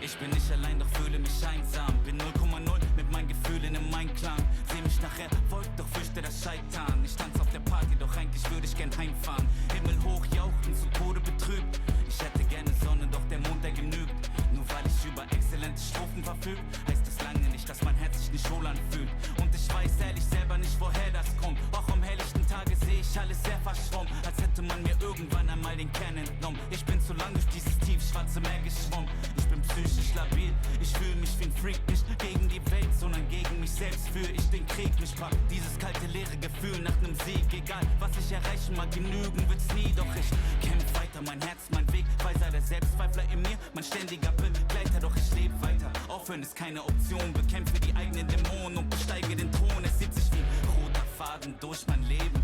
Ich bin nicht allein, doch fühle mich einsam. Bin 0,0 mit meinen Gefühlen im Einklang. Seh mich nachher, wollt doch fürchte das Scheitern. Ich tanze auf der Party, doch eigentlich würde ich gern heimfahren. Himmel hoch jauchten, zu Tode betrübt. Ich hätte gerne Sonne, doch der Mond, der genügt. Nur weil ich über exzellente Strophen verfüg, heißt das lange nicht, dass mein Herz sich nicht wohl anfühlt. Und ich weiß ehrlich selber nicht, woher das kommt. Auch am helllichten Tage sehe ich alles sehr verschwommen, als hätte man mir irgendwann einmal den Kern entnommen. Ich bin zu lang durch dieses tiefschwarze Meer geschwommen. Ich bin psychisch labil, ich fühle mich wie ein Freak. Nicht gegen die Welt, sondern gegen mich selbst führe ich den Krieg. Mich packt dieses kalte, leere Gefühl nach nem Sieg. Egal, was ich erreichen mag, genügen wird's nie. Doch ich kämpf weiter, mein Herz, mein Weg. Weiser der Selbstzweifler in mir, mein ständiger Begleiter. Doch ich lebe weiter, aufhören ist keine Option. Bekämpfe die eigenen Dämonen und besteige den Thron. Es zieht sich wie ein roter Faden durch mein Leben.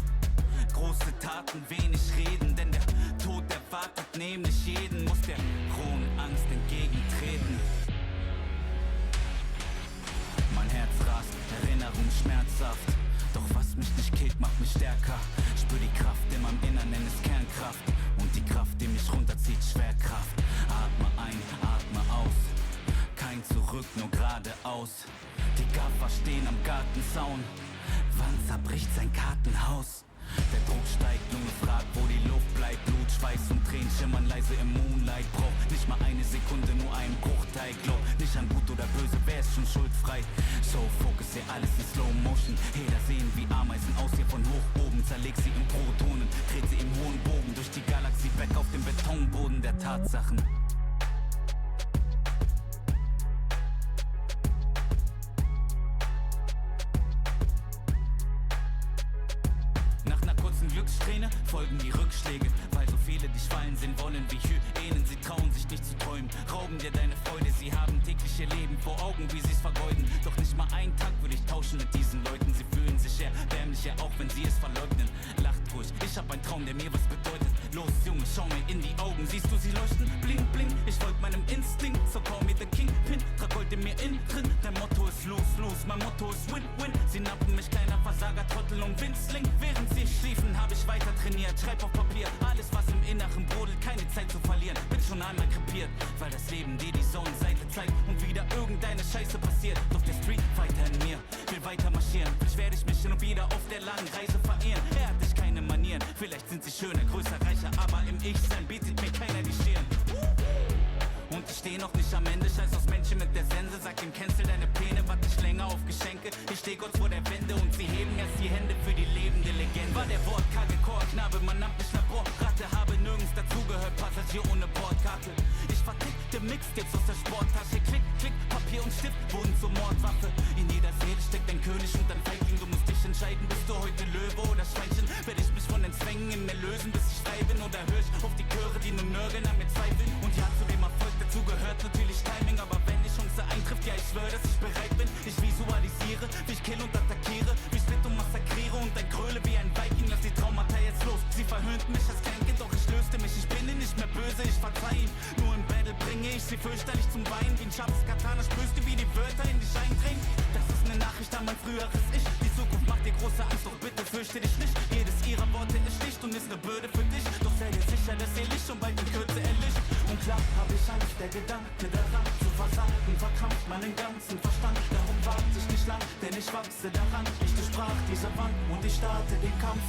Große Taten, wenig reden, denn der Tod erwartet nämlich jeden. Muss der rohen Angst entgegentreten. Mein Herz rast, Erinnerung schmerzhaft. Doch was mich nicht killt, macht mich stärker. Spür die Kraft in meinem Innern, nenn es Kernkraft. Und die Kraft, die mich runterzieht, Schwerkraft. Atme ein, atme aus. Kein Zurück, nur geradeaus. Die Gaffer stehen am Gartenzaun. Wann zerbricht sein Kartenhaus? Der Druck steigt, Lunge fragt, wo die Luft bleibt. Blut, Schweiß und Tränen schimmern leise im Moonlight. Braucht nicht mal eine Sekunde, nur einen Bruchteil. Glaub nicht an gut oder böse, wer ist schon schuldfrei? So fokussier alles in Slow Motion. Heder sehen wie Ameisen aus hier von hoch oben. Zerleg sie in Protonen, dreht sie im hohen Bogen durch die Galaxie weg auf den Betonboden der Tatsachen. Glückssträhne folgen die Rückschläge, weil so viele dich fallen sehen wollen wie Hyänen. Sie trauen sich nicht zu träumen, rauben dir deine Freude. Sie haben täglich ihr Leben vor Augen, wie sie's vergeuden. Doch nicht mal einen Tag würde ich tauschen mit diesen Leuten. Sie fühlen sich erbärmlicher, auch wenn sie es verleugnen. Lacht ruhig, ich hab einen Traum, der mir was bedeutet. Los Junge, schau mir in die Augen, siehst du sie leuchten? Bling bling, ich folg meinem Instinkt, so call me the Kingpin. Trag Gold in mir innen drin, dein Motto ist lose, lose, mein Motto ist win, win. Sie nappen mich, kleiner Versager, Trottel und Winzling. Während sie schliefen, hab ich weiter trainiert, schreib auf Papier alles, was im Inneren brodelt, keine Zeit zu verlieren. Bin schon einmal krepiert, weil das Leben dir die Sonnenseite zeigt und wieder irgendeine Scheiße passiert. Doch der Street Fighter in mir will weiter marschieren. Vielleicht werde ich mich hin und wieder auf der langen Reise verehren. Er hat dich keine Manieren, vielleicht sind sie schöner, größer, reicher, aber im Ich-Sein bietet mir keiner die Stirn. Und ich steh noch nicht am Ende, scheiß aus Menschen mit der Sense. Sag ihm, cancel deine Pläne, warte nicht länger auf Geschenke. Ich steh kurz vor der Wende und sie heben erst die Hände für die lebende Legende. War der wortkarge Chorknabe, man nannte mich Laborratte. Habe nirgends dazugehört, Passagier ohne Bordkarte. Ich vertickte Mixtapes aus der Sporttasche. Klick, klick, Papier und Stift wurden zur Mordwaffe. In jeder Seele steckt ein König und ein Feigling. Du musst dich entscheiden, bist du heute Löwe oder Schweinchen. Werd ich mich von den Zwängen in mir lösen, bis ich frei bin? Oder hör ich auf die Chöre, die nur nörgeln, an mir zweifeln? Und ja, zu dem Erfolg dazu gehört natürlich Timing. Aber wenn die Chance eintrifft, ja ich schwör, dass ich bereit bin. Ich visualisiere, wie ich kill und attackiere, wie ich split und massakriere und ein Gröle wie ein Viking. Lass die Traumata jetzt los. Sie verhöhnten mich als Kleinkind, doch ich löste mich. Ich bin ihnen nicht mehr böse, ich verzeih ihnen. Nur im Battle bringe ich sie fürchterlich zum Weinen. Wie ein scharfes Katana spürst du, wie die Wörter in dich eindringen. Das ist eine Nachricht an mein früheres Ich. Die Zukunft macht dir große Angst, doch bitte fürchte dich nicht. Jedes ihrer Worte ist schlicht und ist eine Bürde für dich. Doch sei dir sicher, dass ihr Licht schon bald in Kürze erlischt. Und klar hab ich Angst, der Gedanke daran zu versagen verkrampft meinen ganzen Verstand. Darum warte ich nicht lang, denn ich wachse daran. Ich durchbrach diese Wand und ich starte den Kampf.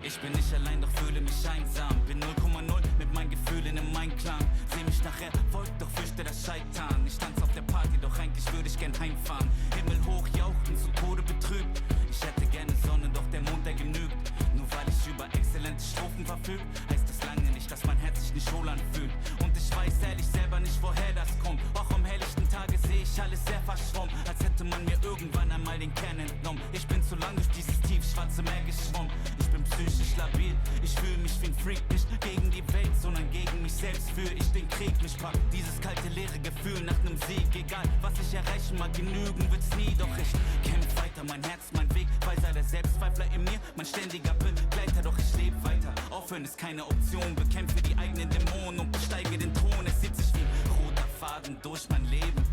Ich bin nicht allein, doch fühle mich einsam. Bin 0,0 mit meinen Gefühlen im Einklang. Seh mich nachher, wollt doch fürchte das Scheitern. Ich tanze auf der Party, doch eigentlich würde ich gern heimfahren. Himmel hoch jauchten, zu Tode betrübt. Ich hätte gerne Sonne, doch der Mond, der genügt. Nur weil ich über exzellente Strophen verfüg, heißt das lange nicht, dass mein Herz sich nicht wohl anfühlt. Und ich weiß ehrlich selber nicht, woher das kommt. Auch am helllichten Tage sehe ich alles sehr verschwommen, als hätte man mir irgendwann einmal den Kern entnommen. Ich bin zu lang durch dieses tiefschwarze Meer geschwommen. Ich bin psychisch labil, ich fühle mich wie ein Freak. Nicht gegen die Welt, sondern gegen mich selbst führe ich den Krieg. Mich packt dieses kalte, leere Gefühl nach nem Sieg. Egal, was ich erreichen mag, genügen wird's nie. Doch ich kämpf weiter, mein Herz, mein Weg. Weiser der Selbstzweifler in mir, mein ständiger Begleiter. Doch ich lebe weiter, aufhören ist keine Option. Bekämpfe die eigenen Dämonen und besteige den Thron. Es zieht sich wie roter Faden durch mein Leben.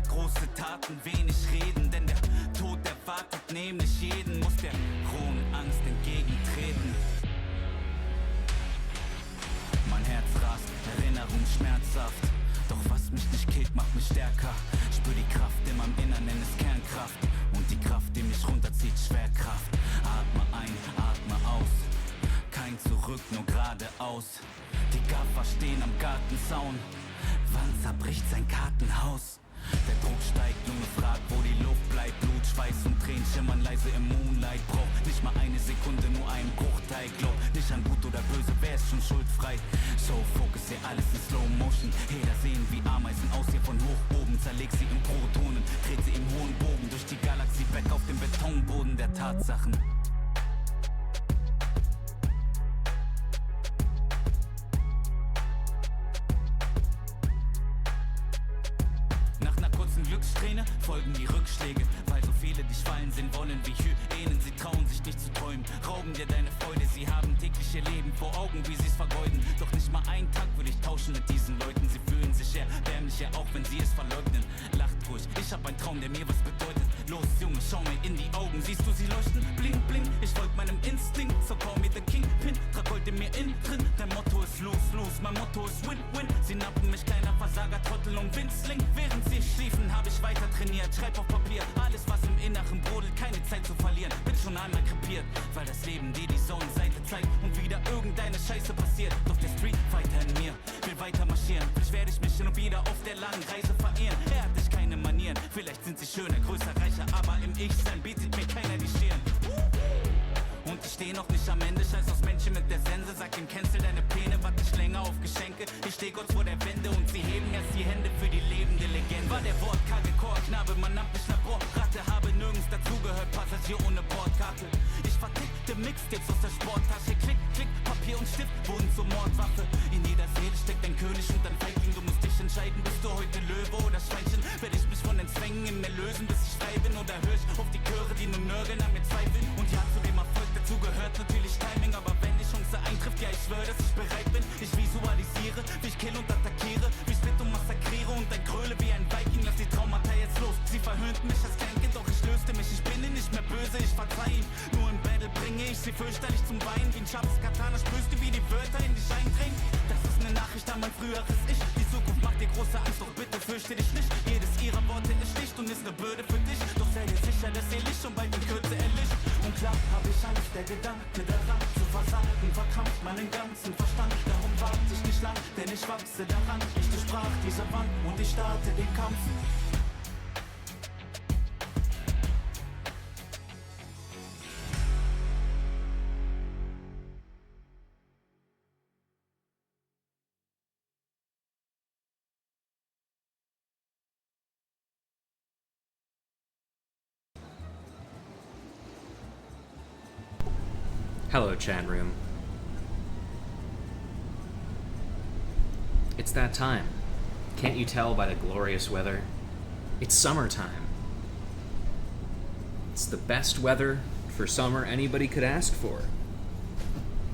Große Taten, wenig reden, denn der Tod erwartet nämlich jeden. Muss der rohen Angst entgegentreten. Mein Herz rast, Erinnerung schmerzhaft. Doch was mich nicht killt, macht mich stärker. Spür die Kraft in meinem Innern, nenn es Kernkraft. Und die Kraft, die mich runterzieht, Schwerkraft. Atme ein, atme aus. Kein Zurück, nur geradeaus. Die Gaffer stehen am Gartenzaun. Wann zerbricht sein Kartenhaus? Der Druck steigt, Lunge fragt, wo die Luft bleibt. Blut, Schweiß und Tränen schimmern leise im Moonlight. Braucht nicht mal eine Sekunde, nur einen Bruchteil. Glaub nicht an gut oder böse, wer ist schon schuldfrei? So fokussier alles in Slow Motion. Jeder sehen wie Ameisen aus hier von hoch oben. Zerleg sie in Protonen, dreht sie im hohen Bogen durch die Galaxie weg auf dem Betonboden der Tatsachen. Glückssträhne folgen die Rückschläge, weil so viele dich fallen sehen wollen wie Hyänen. Sie trauen sich nicht zu träumen, rauben dir deine Freude. Sie haben tägliche Leben vor Augen, wie sie's vergeuden. Doch nicht mal einen Tag würde ich tauschen mit diesen Leuten. Sie fühlen sich erbärmlicher, auch wenn sie es verleugnen. Lacht ruhig, ich hab einen Traum, der mir was bedeutet. Los Junge, schau mir in die Augen, siehst du sie leuchten? Bling bling, ich folg meinem Instinkt, so call me the Kingpin. Trag heute mir innen drin, dein Motto ist lose, lose, mein Motto ist win, win. Sie nappen mich, kleiner Versager, Trottel und Winzling. Während sie schliefen, hab ich weiter trainiert, schreib auf Papier alles, was im Inneren brodelt, keine Zeit zu verlieren. Bin schon einmal krepiert, weil das Leben dir die Sonnenseite zeigt und wieder irgendeine Scheiße passiert. Doch der Street Fighter in mir will weiter marschieren. Vielleicht werde ich mich hin und wieder auf der langen Reise verehren. Er hat dich keine Manieren, vielleicht sind sie schöner, größer, reicher, aber im Ich-Sein bietet mir keiner die Stirn. Und ich steh noch nicht am Ende, scheiß aus Menschen mit der Sense. Sag ihm, cancel deine Pläne, warte nicht länger auf Geschenke. Ich steh kurz vor der Wende und sie heben erst die Hände für die lebende Legende. War der wortkarge Chorknabe, man nannte mich Laborratte. Habe nirgends dazugehört, Passagier ohne Bordkarte. Ich vertickte Mixtapes aus der Sporttasche. Klick, klick, Papier und Stift wurden zur Mordwaffe. In jeder Seele steckt ein König und ein Feigling. Du musst dich entscheiden, bist du heute Löwe oder Schweinchen. Werde ich mich von den Zwängen immer lösen, bis ich frei bin? Oder hör ich auf die Chöre, die nur nörgeln, an mir zweifeln? Und ja, zu dem Erfolg dazu gehört natürlich Timing. Aber wenn die Chance eintrifft, ja, ich schwör, dass ich bereit bin. Ich visualisiere, wie ich kill und attackiere, wie ich split und massakriere und ein Gröle wie ein Viking. Lass die Traumata jetzt los. Sie verhöhnten mich als Kleinkind, doch ich löste mich. Ich bin ihnen nicht mehr böse, ich verzeih ihm. Nur im Battle bringe ich sie fürchterlich zum Weinen. Wie ein scharfes Katana spürst du, wie die Wörter in dich eindringen. Das ist eine Nachricht an mein früheres Ich. Die Zukunft macht dir große Angst, doch bitte fürchte dich nicht. Jedes ihrer Worte ist schlicht und ist eine Bürde für dich. Doch sei dir sicher, dass ihr Licht schon bald in Kürze erlischt. Und klar hab ich Angst, der Gedanke daran zu versagen verkrampft meinen ganzen Verstand. Darum warte ich nicht lang, denn ich wachse daran. Ich durchbrach diese Wand und ich starte den Kampf. Hello, chat room. It's that time. Can't you tell by the glorious weather? It's summertime. It's the best weather for summer anybody could ask for.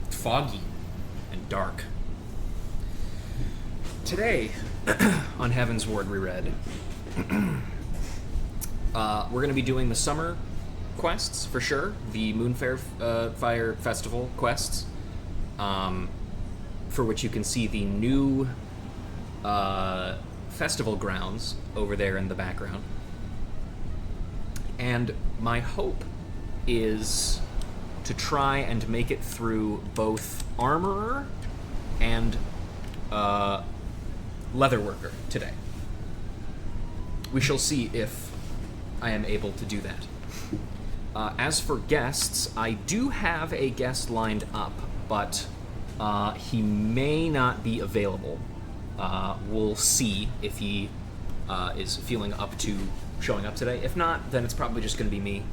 It's foggy and dark. Today, on Heavensward reread, we're going to be doing the summer quests for sure, the Moonfire Fire Festival quests, for which you can see the new festival grounds over there in the background. And my hope is to try and make it through both Armorer and Leatherworker today. We shall see if I am able to do that. As for guests, I do have a guest lined up, but he may not be available. We'll see if he is feeling up to showing up today. If not, then it's probably just going to be me,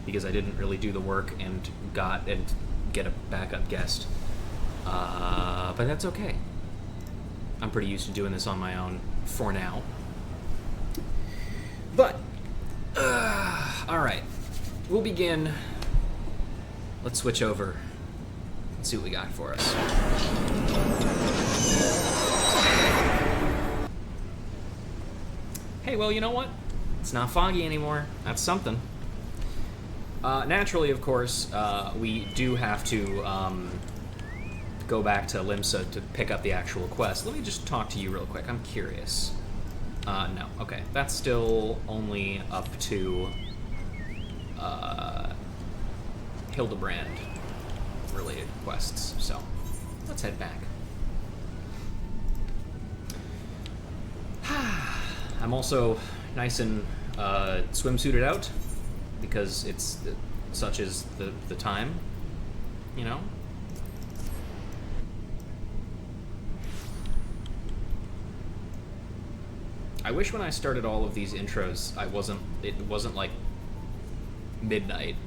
because I didn't really do the work and get a backup guest. But that's okay. I'm pretty used to doing this on my own for now. But, alright. We'll begin. Let's switch over and see what we got for us. Hey, well, you know what? It's not foggy anymore. That's something. Naturally, of course, we do have to go back to Limsa to pick up the actual quest. Let me just talk to you real quick. I'm curious. No. Okay. That's still only up to Hildebrand-related quests. So, let's head back. I'm also nice and swimsuited out because it's such is the time, you know. I wish when I started all of these intros, it wasn't like midnight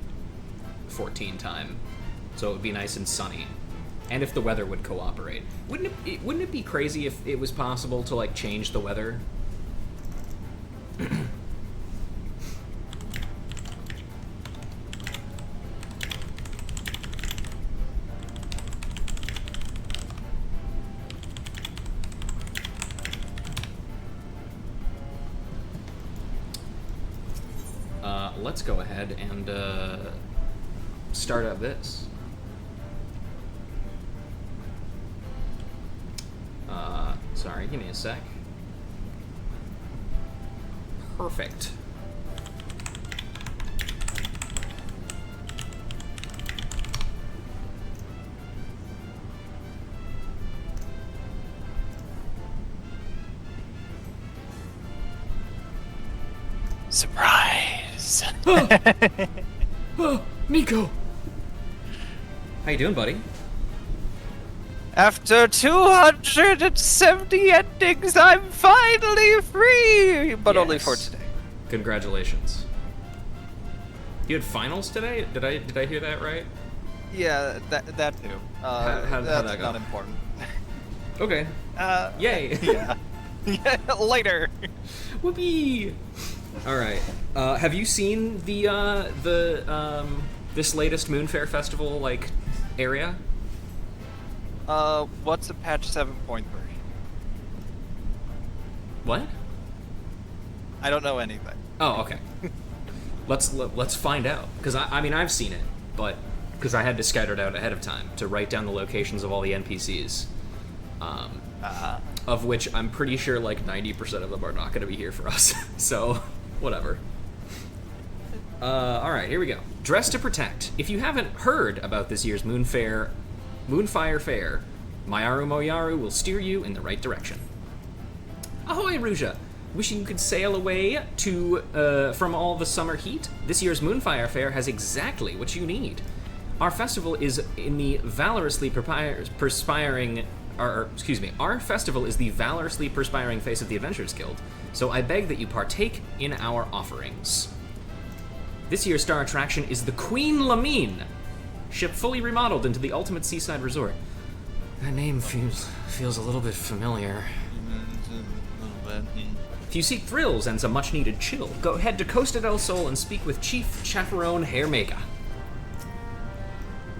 14 time, so it would be nice and sunny, and if the weather would cooperate. Wouldn't it be crazy if it was possible to like change the weather? Let's go ahead and start up this. Sorry, give me a sec. Perfect. Surprise! Nico! How you doing, buddy? After 270 endings, I'm finally free! But only for Yes. today. Congratulations. You had finals today? Did I hear that right? Yeah, that too. How'd that's that go? not important. Okay. Yay. Yeah. Yeah, later. Whoopee! Alright. Have you seen the this latest Moonfair Festival, like, area? What's a patch 7.3? What? I don't know anything. Oh, okay. Let's find out. Because, I mean, I've seen it, but... Because I had to scout it out ahead of time to write down the locations of all the NPCs. Of which I'm pretty sure, like, 90% of them are not going to be here for us. So, whatever. Alright, here we go. Dress to Protect. If you haven't heard about this year's Moonfire Fair, Mayaru Moyaru will steer you in the right direction. Ahoy, Ruja! Wishing you could sail away from all the summer heat? This year's Moonfire Fair has exactly what you need. Our festival is in the valorously perspiring... Our festival is the valorously perspiring face of the Adventurers Guild, so I beg that you partake in our offerings. This year's star attraction is the Queen Lamine, ship fully remodeled into the ultimate seaside resort. That name feels a little bit familiar. If you seek thrills and some much-needed chill, go head to Costa del Sol and speak with Chief Chaperone Hairmaker.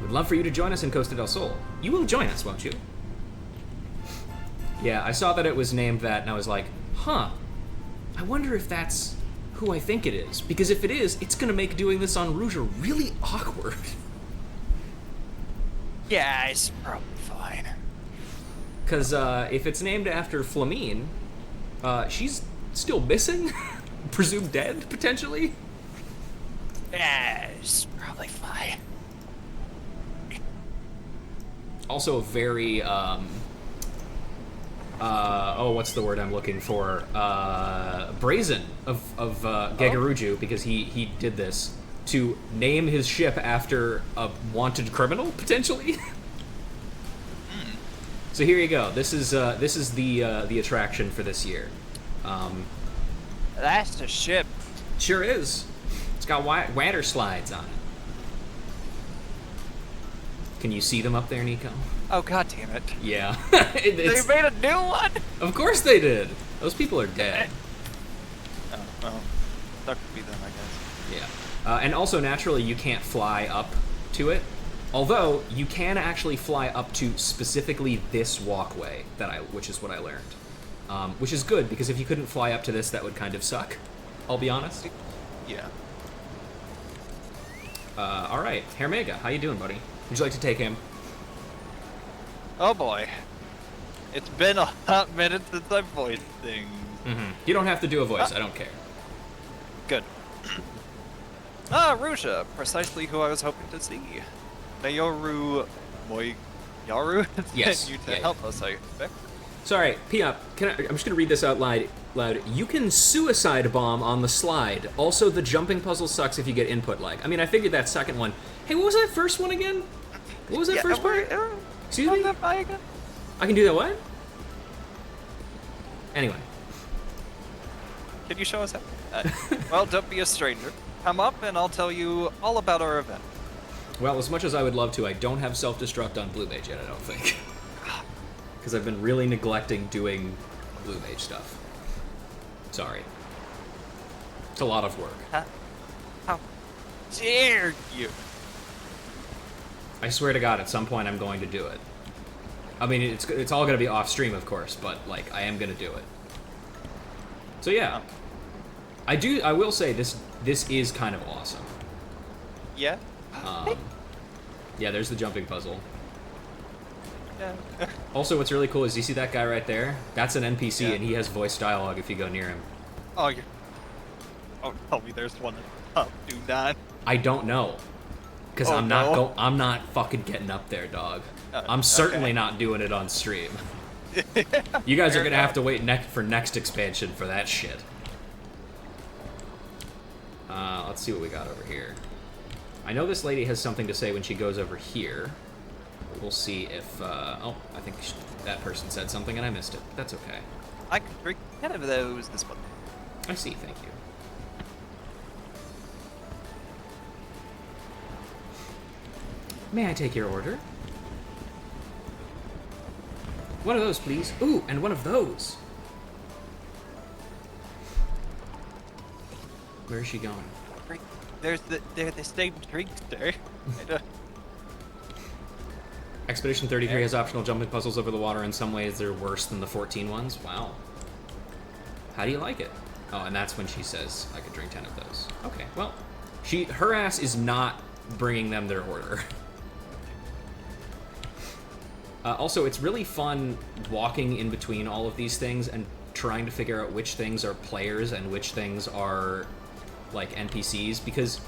We'd love for you to join us in Costa del Sol. You will join us, won't you? Yeah, I saw that it was named that, and I was like, huh, I wonder if that's who I think it is. Because if it is, it's going to make doing this on Rouge really awkward. Yeah, it's probably fine. Because if it's named after Flamine, she's still missing? Presumed dead, potentially? Yeah, it's probably fine. Also very, what's the word I'm looking for? Brazen of Gegaruju, because he did this to name his ship after a wanted criminal, potentially. So here you go. This is the attraction for this year. That's the ship. Sure is. It's got water slides on it. Can you see them up there, Nico? Oh, god damn it. Yeah. They made a new one? Of course they did. Those people are dead. Oh, well. That could be them, I guess. Yeah. And also, naturally, you can't fly up to it. Although, you can actually fly up to specifically this walkway, which is what I learned. Which is good, because if you couldn't fly up to this, that would kind of suck. I'll be honest. Yeah. Alright. Hermega, how you doing, buddy? Would you like to take him? Oh boy. It's been a hot minute since I voiced things. Mm-hmm. You don't have to do a voice, I don't care. Good. Rusha, precisely who I was hoping to see. Nayoru Moyaru Yes. sent you to help us, I expect. Sorry, P-Up, I'm just going to read this out loud. You can suicide bomb on the slide. Also, the jumping puzzle sucks if you get input lag. I mean, I figured that second one. Hey, what was that first one again? What was that first part? Excuse me? I can do that what? Anyway. Can you show us how? Well, don't be a stranger. Come up and I'll tell you all about our event. Well, as much as I would love to, I don't have self-destruct on Blue Mage yet, I don't think. Because I've been really neglecting doing Blue Mage stuff. Sorry. It's a lot of work. How dare you? I swear to God, at some point I'm going to do it. I mean, it's all going to be off-stream, of course, but, like, I am going to do it. So, yeah. I will say, this is kind of awesome. Yeah? Yeah, there's the jumping puzzle. Yeah. Also, what's really cool is, you see that guy right there? That's an NPC, Yeah. and he has voice dialogue if you go near him. Oh, you're... Oh, tell me there's one up. Do not. I don't know. Because I'm not fucking getting up there, dog. I'm certainly not doing it on stream. You guys are gonna have to wait for next expansion for that shit. Let's see what we got over here. I know this lady has something to say when she goes over here. We'll see if, oh, I think that person said something and I missed it. That's okay. I could drink 10 of those this one. I see, thank you. May I take your order? One of those, please. Ooh, and one of those. Where is she going? They're the same drinkster. Expedition 33 has optional jumping puzzles over the water. In some ways, they're worse than the 14 ones. Wow. How do you like it? Oh, and that's when she says, I could drink 10 of those. Okay, well, her ass is not bringing them their order. Also, it's really fun walking in between all of these things and trying to figure out which things are players and which things are, like, NPCs, because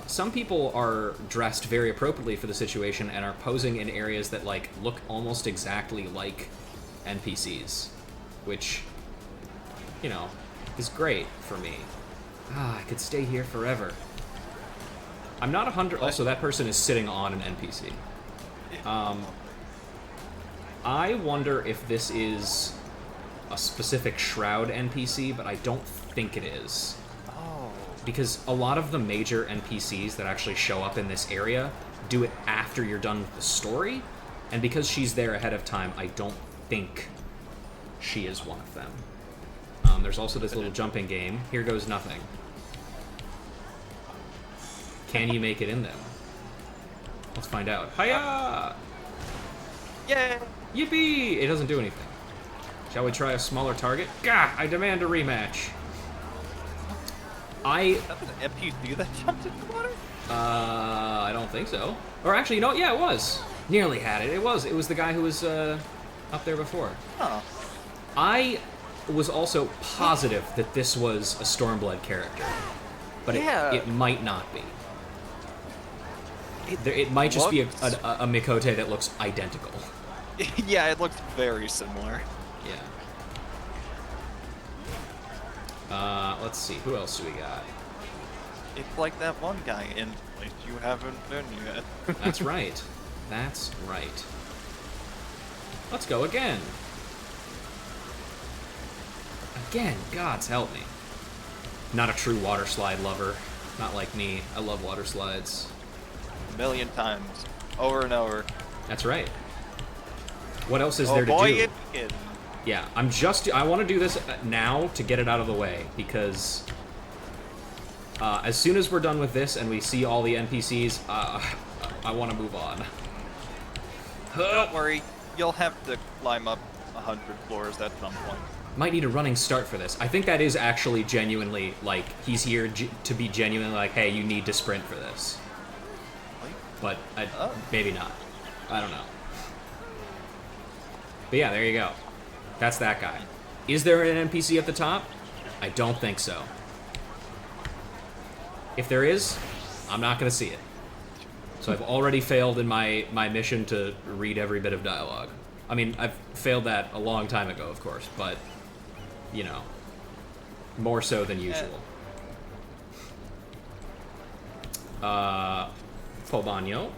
some people are dressed very appropriately for the situation and are posing in areas that, like, look almost exactly like NPCs, which, you know, is great for me. I could stay here forever. I'm not 100... Also, that person is sitting on an NPC. I wonder if this is a specific Shroud NPC, but I don't think it is. Oh. Because a lot of the major NPCs that actually show up in this area do it after you're done with the story, and because she's there ahead of time, I don't think she is one of them. There's also this little jumping game. Here goes nothing. Can you make it in them? Let's find out. Hiya! Yeah. Yippee! It doesn't do anything. Shall we try a smaller target? Gah! I demand a rematch. That was an NPC that jumped in the water? I don't think so. Or actually, you know what? Yeah, it was. Nearly had it. It was the guy who was, up there before. Oh. I was also positive that this was a Stormblood character. But Yeah. it might not be. It might just be a Mikote that looks identical. Yeah, it looks very similar. Yeah. Let's see. Who else do we got? It's like that one guy in place you haven't been yet. That's right. That's right. Let's go again. Again, gods help me. Not a true water slide lover. Not like me. I love water slides. A million times. over and over. That's right. What else is Oh there to boy, do? it begins. Yeah, I want to do this now to get it out of the way, because as soon as we're done with this and we see all the NPCs, I want to move on. Don't worry, you'll have to climb up 100 floors at some point. Might need a running start for this. I think that is actually genuinely, like, he's here to be genuinely like, hey, you need to sprint for this. But maybe not. I don't know. But yeah, there you go. That's that guy. Is there an NPC at the top? I don't think so. If there is, I'm not going to see it. So I've already failed in my mission to read every bit of dialogue. I mean, I've failed that a long time ago, of course, but, you know, more so than usual. Polbano.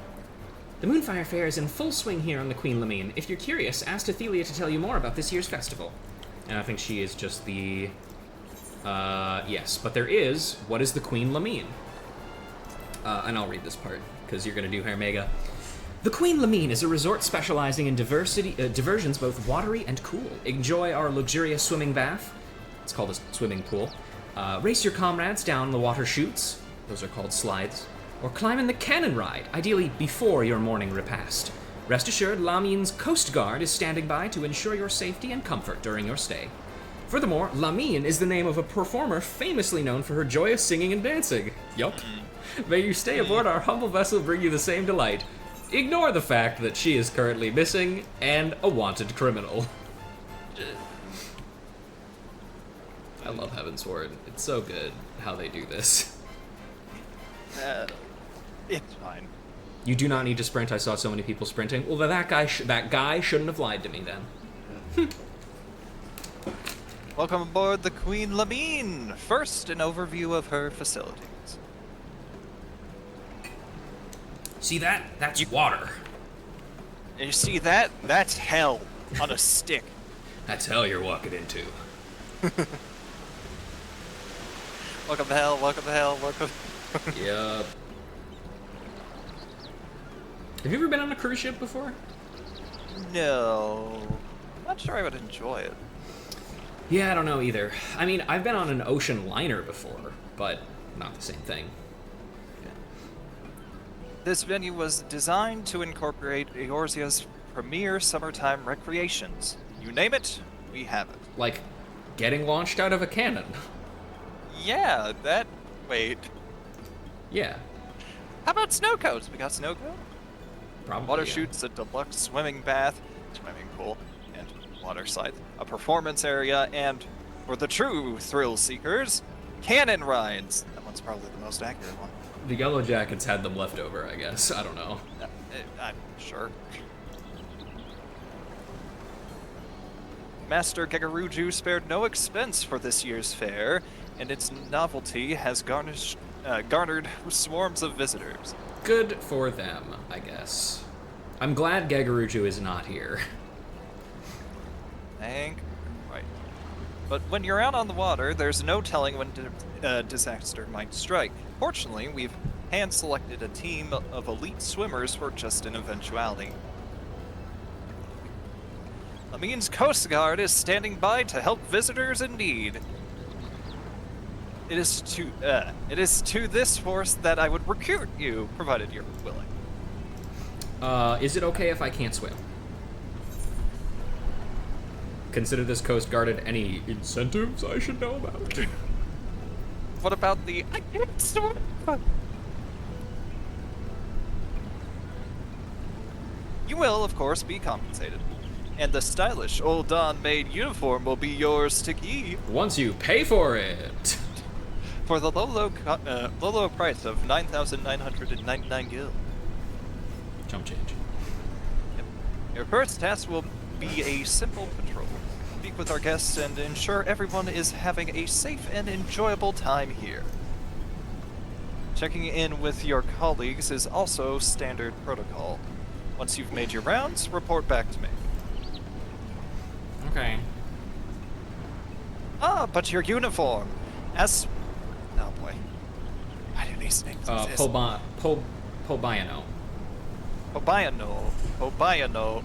The Moonfire Fair is in full swing here on the Queen Lamine. If you're curious, ask Athelia to tell you more about this year's festival. And I think she is just the... yes, but there is... What is the Queen Lamine? And I'll read this part, because you're going to do Hermega. The Queen Lamine is a resort specializing in diversions both watery and cool. Enjoy our luxurious swimming bath. It's called a swimming pool. Race your comrades down the water chutes. Those are called slides. Or climb in the cannon ride, ideally before your morning repast. Rest assured, Lamine's Coast Guard is standing by to ensure your safety and comfort during your stay. Furthermore, Lamine is the name of a performer famously known for her joyous singing and dancing. Yup. May you stay aboard our humble vessel bring you the same delight. Ignore the fact that she is currently missing and a wanted criminal. I love Heavensward. It's so good how they do this. It's fine. You do not need to sprint. I saw so many people sprinting. Well, then that guy shouldn't have lied to me then. Welcome aboard the Queen Lamine. First, an overview of her facilities. See that? That's water. And you see that? That's hell on a stick. That's hell you're walking into. Welcome to hell, welcome to hell, welcome. Yup. Have you ever been on a cruise ship before? No. I'm not sure I would enjoy it. Yeah, I don't know either. I mean, I've been on an ocean liner before, but not the same thing. This venue was designed to incorporate Eorzea's premier summertime recreations. You name it, we have it. Like, getting launched out of a cannon. Yeah, that... Wait. Yeah, How about snow coats? We got snow coat? probably. Water yeah. chutes, a deluxe swimming bath, swimming pool, and water slide, a performance area, and, for the true thrill seekers, cannon rides. That one's probably the most accurate one. The Yellow Jackets had them left over, I guess. I don't know. I'm sure. Master Gerolt spared no expense for this year's fair, and its novelty has garnered swarms of visitors. Good for them, I guess. I'm glad Gegaruju is not here. Right. But when you're out on the water, there's no telling when disaster might strike. Fortunately, we've hand-selected a team of elite swimmers for just an eventuality. Lamine's Coast Guard is standing by to help visitors in need. It is to this force that I would recruit you, provided you're willing. Is it okay if I can't swim? Consider this Coast Guard any incentives I should know about? What about the I can't swim? You will, of course, be compensated. And the stylish old Dawn-made uniform will be yours to keep. Once you pay for it! For the low price of 9,999 gil. Chump change. Your first task will be a simple patrol. Speak with our guests and ensure everyone is having a safe and enjoyable time here. Checking in with your colleagues is also standard protocol. Once you've made your rounds, report back to me. Okay. But your uniform. Oh boy. I didn't need to name this. Polbiano. Pobayano.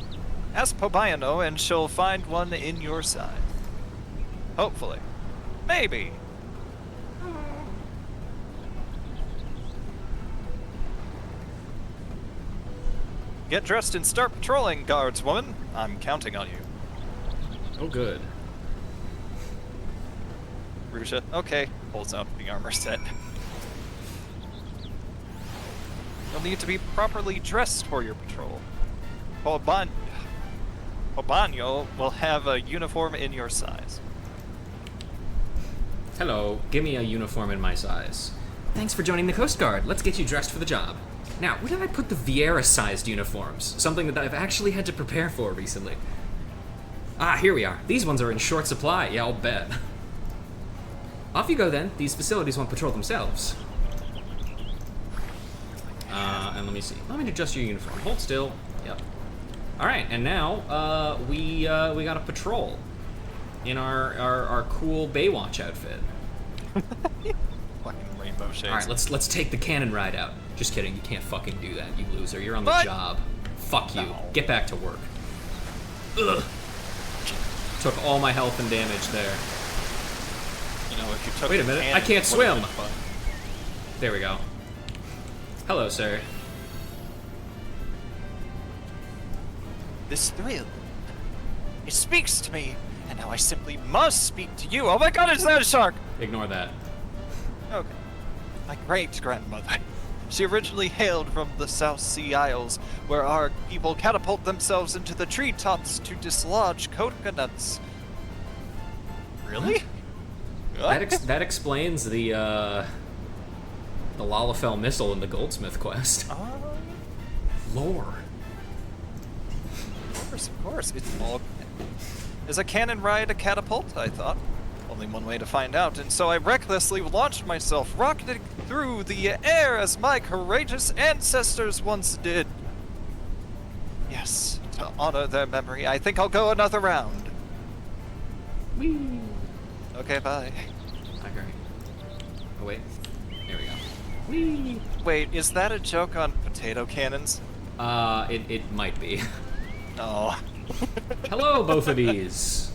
Ask Pobayano and she'll find one in your size. Hopefully. Maybe. Get dressed and start patrolling, guardswoman. I'm counting on you. Oh, good. Rusha, okay. Pulls out the armor set. You'll need to be properly dressed for your patrol. Pobanyo will have a uniform in your size. Hello, give me a uniform in my size. Thanks for joining the Coast Guard. Let's get you dressed for the job. Now, where did I put the Vieira-sized uniforms? Something that I've actually had to prepare for recently. Ah, here we are. These ones are in short supply, yeah, I'll bet. Off you go then. These facilities won't patrol themselves. And let me see. Let me adjust your uniform. Hold still. Yep. Alright, and now, we got a patrol in our cool Baywatch outfit. Fucking rainbow shades. Alright, let's take the cannon ride out. Just kidding, you can't fucking do that, you loser. You're on the What? job. Fuck you. No. Get back to work. Ugh. Took all my health and damage there. You know, if you took Wait a the minute, cannon, I can't it would've swim. been fun. There we go. Hello, sir. This thrill. It speaks to me, and now I simply must speak to you. Oh my god, is that a shark? Ignore that. Okay. My great-grandmother. She originally hailed from the South Sea Isles, where our people catapult themselves into the treetops to dislodge coconuts. Really? That explains the Lalafell missile in the Goldsmith quest. Lore. Of course, it's all... Is a cannon ride a catapult? I thought. Only one way to find out, and so I recklessly launched myself, rocketing through the air as my courageous ancestors once did. Yes, to honor their memory, I think I'll go another round. Whee! Okay, bye. Okay. Oh, wait. There we go. Whee! Wait, is that a joke on potato cannons? It might be. Oh. Hello, both of these.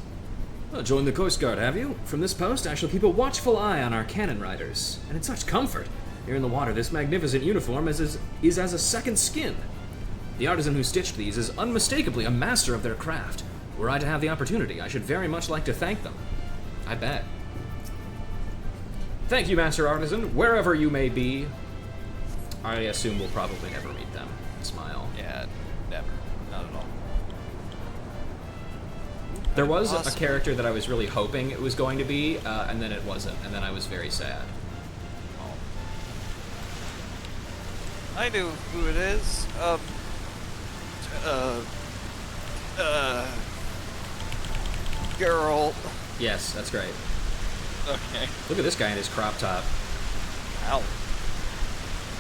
Well, join the Coast Guard, have you? From this post, I shall keep a watchful eye on our cannon riders. And in such comfort. Here in the water, this magnificent uniform is as a second skin. The artisan who stitched these is unmistakably a master of their craft. Were I to have the opportunity, I should very much like to thank them. I bet. Thank you, Master Artisan, wherever you may be. I assume we'll probably never meet them. Smile. Yeah, never. Not at all. There was a Awesome. character that I was really hoping it was going to be, and then it wasn't, and then I was very sad. I knew who it is. Gerolt. Yes, that's great. Okay. Look at this guy in his crop top. Ow.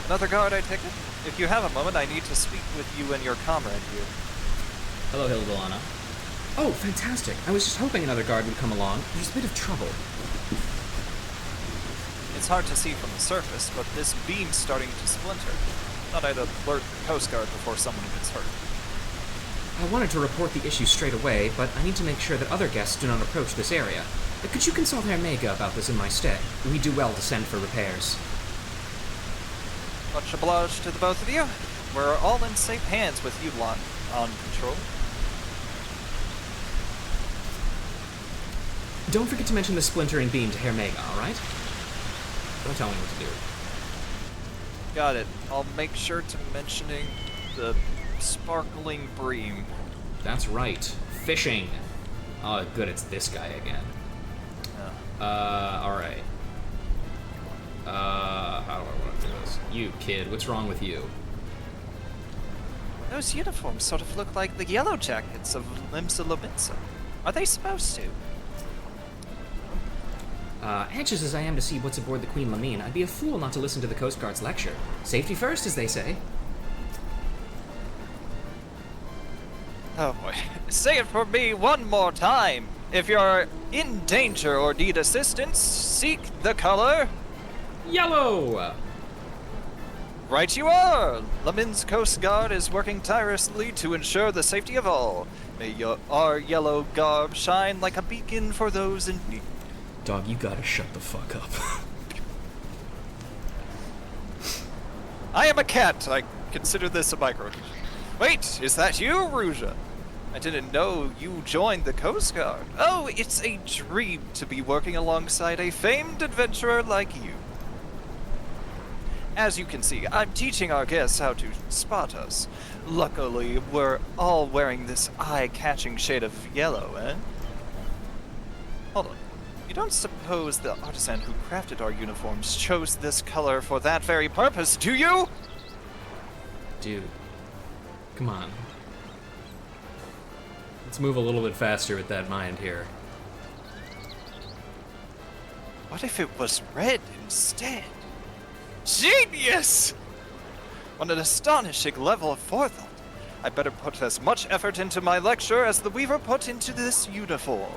Another guard, I take it? If you have a moment, I need to speak with you and your comrade here. Hello, Hildalana. Oh, fantastic. I was just hoping another guard would come along. There's a bit of trouble. It's hard to see from the surface, but this beam's starting to splinter. Thought I'd alert the Coast Guard before someone gets hurt. I wanted to report the issue straight away, but I need to make sure that other guests do not approach this area. Could you consult Herr Mega about this in my stead? We'd do well to send for repairs. Much obliged to the both of you. We're all in safe hands with you lot on control. Don't forget to mention the splintering beam to Herr Mega, alright? Don't tell me what to do. Got it. I'll make sure to mentioning the sparkling bream. That's right. Fishing. Oh, good, it's this guy again. Alright. How do I want to do this? You, kid, what's wrong with you? Those uniforms sort of look like the yellow jackets of Limsa Lomitsa. Are they supposed to? Anxious as I am to see what's aboard the Queen Lamine, I'd be a fool not to listen to the Coast Guard's lecture. Safety first, as they say. Oh boy. Say it for me one more time. If you're in danger or need assistance, seek the color. Yellow! Right you are! Lamin's Coast Guard is working tirelessly to ensure the safety of all. May our yellow garb shine like a beacon for those in need. Dog, you gotta shut the fuck up. I am a cat. I consider this a micro. Wait, is that you, Ruja? I didn't know you joined the Coast Guard. Oh, it's a dream to be working alongside a famed adventurer like you. As you can see, I'm teaching our guests how to spot us. Luckily, we're all wearing this eye-catching shade of yellow, eh? Hold on. You don't suppose the artisan who crafted our uniforms chose this color for that very purpose, do you? Dude. Come on. Let's move a little bit faster with that mind here. What if it was red instead? Genius! What an astonishing level of forethought. I better put as much effort into my lecture as the Weaver put into this uniform.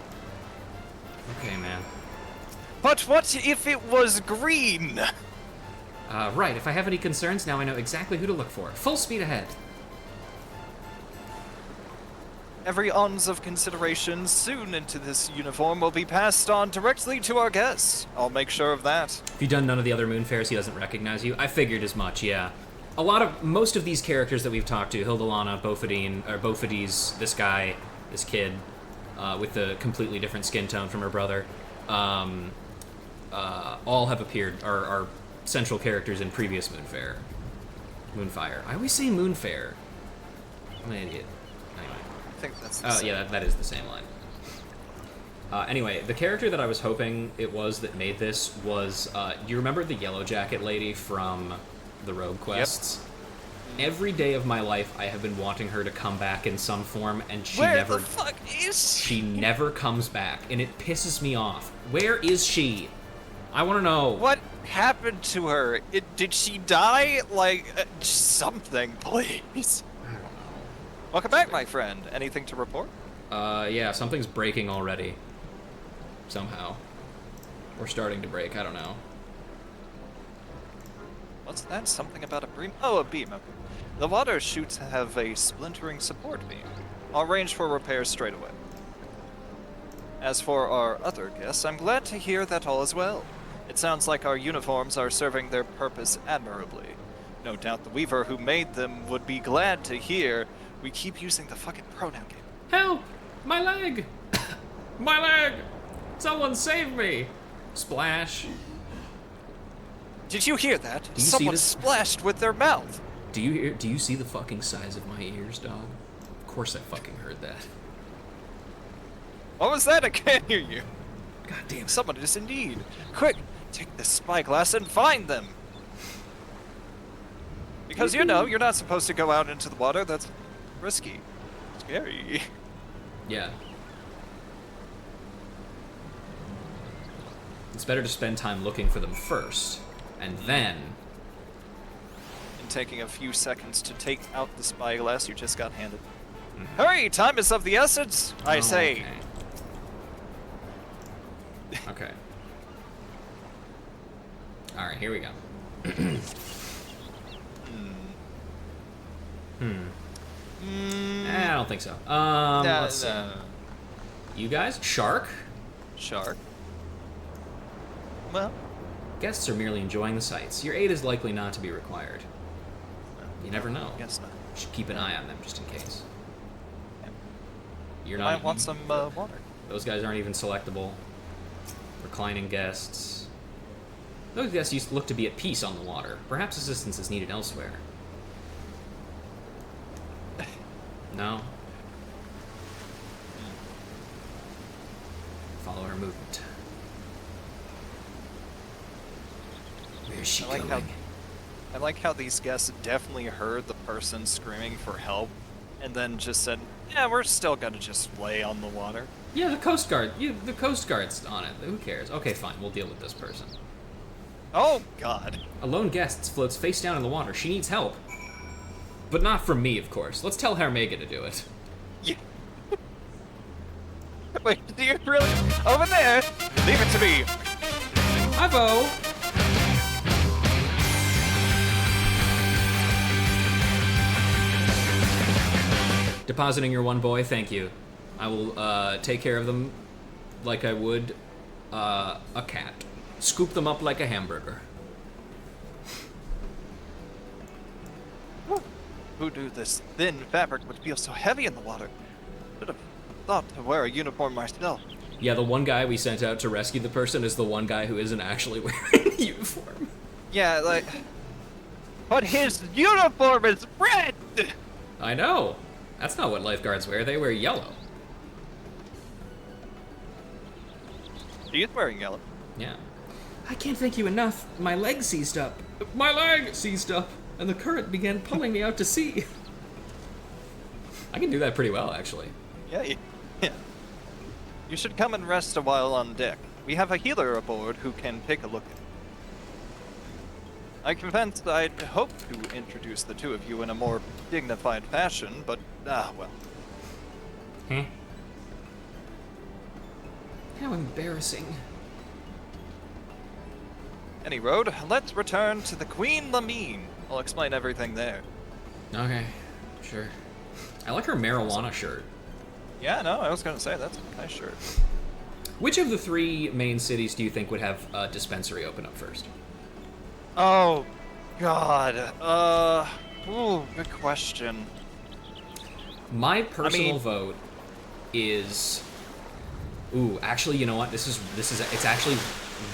Okay, man. But what if it was green? Right, if I have any concerns, now I know exactly who to look for. Full speed ahead. Every ounce of consideration soon into this uniform will be passed on directly to our guests. I'll make sure of that. If you've done none of the other moon fairs, he doesn't recognize you. I figured as much, yeah. Most of these characters that we've talked to, Hildalana, Bophades, this guy, this kid, with the completely different skin tone from her brother, all have appeared, are central characters in previous Moonfire. I always say Moonfair. I'm an idiot. Anyway. I think that's the same. Yeah, that is the same line. Anyway, the character that I was hoping it was that made this was, you remember the Yellow Jacket lady from the Rogue quests? Yep. Every day of my life, I have been wanting her to come back in some form, and Where the fuck is she? She never comes back, and it pisses me off. Where is she? I want to know. What happened to her? Did she die? Something, please. I don't know. Welcome back, my friend. Anything to report? Yeah, something's breaking already. Somehow. Or starting to break, I don't know. What's that? Something about a beam? Oh, a beam. Okay. The water chutes have a splintering support beam. I'll arrange for repairs straight away. As for our other guests, I'm glad to hear that all is well. It sounds like our uniforms are serving their purpose admirably. No doubt the Weaver who made them would be glad to hear we keep using the fucking pronoun game. Help! My leg! My leg! Someone save me! Splash. Did you hear that? Do you Someone see this? splashed with their mouth. Do you see the fucking size of my ears, dog? Of course I fucking heard that. What was that? I can't hear you. God damn it. Someone is in need. Quick, take this spyglass and find them. Because you know, you're not supposed to go out into the water. That's risky. Scary. Yeah. It's better to spend time looking for them first, and then... And taking a few seconds to take out the spyglass you just got handed. Hurry! Time is of the essence, I say. Okay. Alright, here we go. I don't think so. Let's see. You guys? Shark? Shark. Well, Guests are merely enjoying the sights. Your aid is likely not to be required. You never know. guess not. You should keep an eye on them just in case. You're I not. want some water. Those guys aren't even selectable. Reclining guests. Those guests used to look to be at peace on the water. Perhaps assistance is needed elsewhere. No? Follow her movement. Where is she going? I like how these guests definitely heard the person screaming for help and then just said, yeah, we're still gonna just lay on the water. Yeah, the Coast Guard. The Coast Guard's on it. Who cares? Okay, fine. We'll deal with this person. Oh, God. A lone guest floats face down in the water. She needs help. But not from me, of course. Let's tell Hermega to do it. Yeah. Wait, do you really? Over there! Leave it to me! Ivo! Depositing your one boy, thank you. I will take care of them like I would a cat. Scoop them up like a hamburger. Who knew this thin fabric would feel so heavy in the water? Should have thought to wear a uniform myself. Yeah, the one guy we sent out to rescue the person is the one guy who isn't actually wearing a uniform. Yeah, like... But his uniform is red! I know. That's not what lifeguards wear. They wear yellow. He is wearing yellow. Yeah. I can't thank you enough. My leg seized up. My leg seized up, and the current began pulling me out to sea. I can do that pretty well, actually. Yeah. You should come and rest a while on deck. We have a healer aboard who can take a look at it. I confess I'd hoped to introduce the two of you in a more dignified fashion, but, well. How embarrassing. Any road, let's return to the Queen Lamine. I'll explain everything there. Okay, sure. I like her marijuana shirt. Yeah, no, I was gonna say, that's a nice shirt. Which of the 3 main cities do you think would have a dispensary open up first? Oh, God. Ooh, good question. My personal vote is... Ooh, actually, you know what? This is it's actually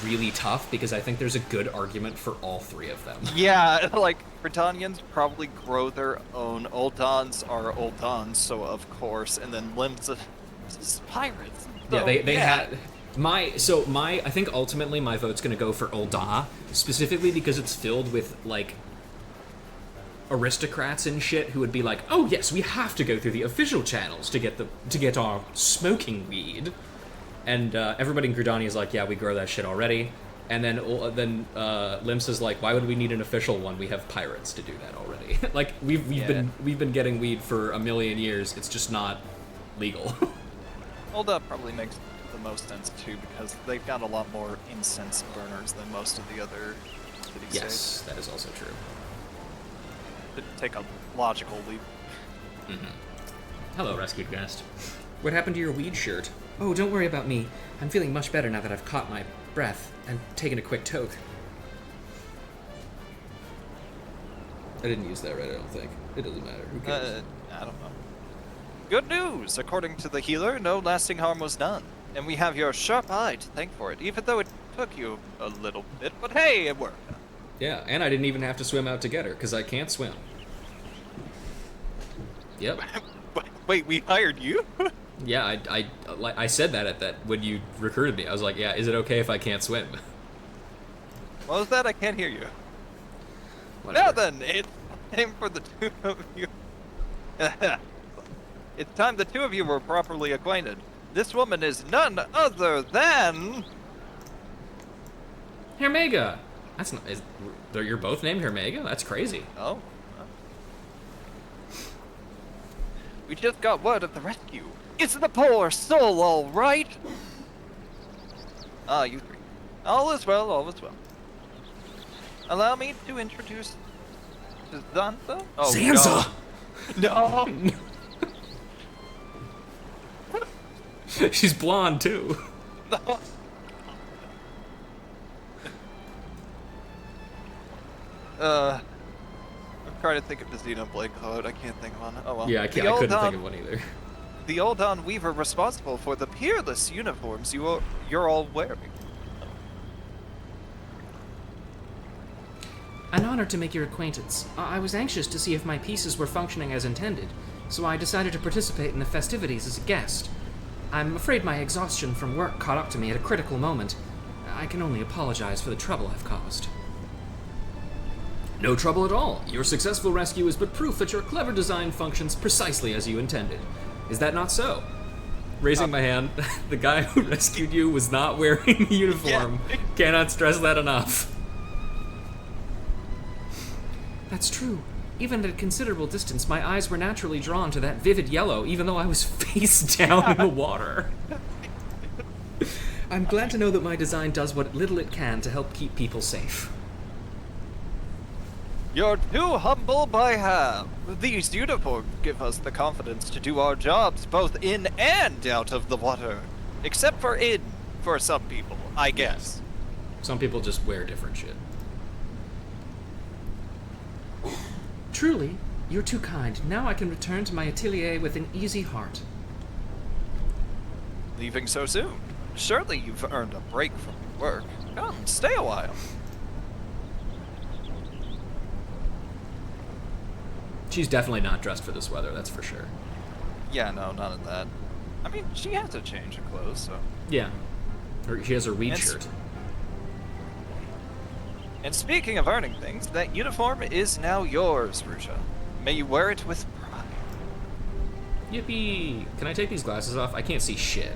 really tough because I think there's a good argument for all 3 of them. Yeah, like, Britannians probably grow their own. Oldons are Oldons, so of course, and then Limbs is pirates. So, Yeah, they had... I think ultimately my vote's gonna go for Ul'dah, specifically because it's filled with, like, aristocrats and shit who would be like, oh yes, we have to go through the official channels to get our smoking weed. And everybody in Gridania is like, yeah, we grow that shit already. And then Limsa is like, why would we need an official one? We have pirates to do that already. Like we've been getting weed for a million years. It's just not legal. Ul'dah probably makes the most sense too because they've got a lot more incense burners than most of the other city states. Yes, that is also true. To take a logical leap. Hello, rescued guest. What happened to your weed shirt? Oh, don't worry about me. I'm feeling much better now that I've caught my breath and taken a quick toke. I didn't use that right, I don't think. It doesn't matter. Who cares? I don't know. Good news! According to the healer, no lasting harm was done. And we have your sharp eye to thank for it, even though it took you a little bit. But hey, it worked. Yeah, and I didn't even have to swim out to get her, because I can't swim. Yep. Wait, we hired you? Yeah, I said that at that when you recruited me. I was like, yeah, is it okay if I can't swim? What was that? I can't hear you. Whatever. Now then, it's time for the two of you. It's time the two of you were properly acquainted. This woman is none other than... Hermega! That's not... You're both named Hermega? That's crazy. Oh. We just got word of the rescue. Is the poor soul all right? Ah, you three. All is well, all is well. Allow me to introduce Zanza? Oh, Zanza! No! She's blonde, too. No. I'm trying to think of the Xenoblade code. I can't think of one. Oh well. Yeah, I couldn't think of one either. The Ul'dah Weaver responsible for the peerless uniforms you're all wearing. An honor to make your acquaintance. I was anxious to see if my pieces were functioning as intended, so I decided to participate in the festivities as a guest. I'm afraid my exhaustion from work caught up to me at a critical moment. I can only apologize for the trouble I've caused. No trouble at all. Your successful rescue is but proof that your clever design functions precisely as you intended. Is that not so? Raising my hand, the guy who rescued you was not wearing a uniform. Yeah. Cannot stress that enough. That's true. Even at a considerable distance, my eyes were naturally drawn to that vivid yellow, even though I was face down in the water. I'm glad to know that my design does what little it can to help keep people safe. You're too humble by half. These uniforms give us the confidence to do our jobs both in and out of the water. Except for in, for some people, I guess. Some people just wear different shit. Truly, you're too kind. Now I can return to my atelier with an easy heart. Leaving so soon? Surely you've earned a break from work. Come, stay a while. She's definitely not dressed for this weather, that's for sure. Yeah, no, none of that. I mean, she has a change of clothes, so... Yeah. She has her weed And shirt. And speaking of earning things, that uniform is now yours, Rusha. May you wear it with pride. Yippee! Can I take these glasses off? I can't see shit.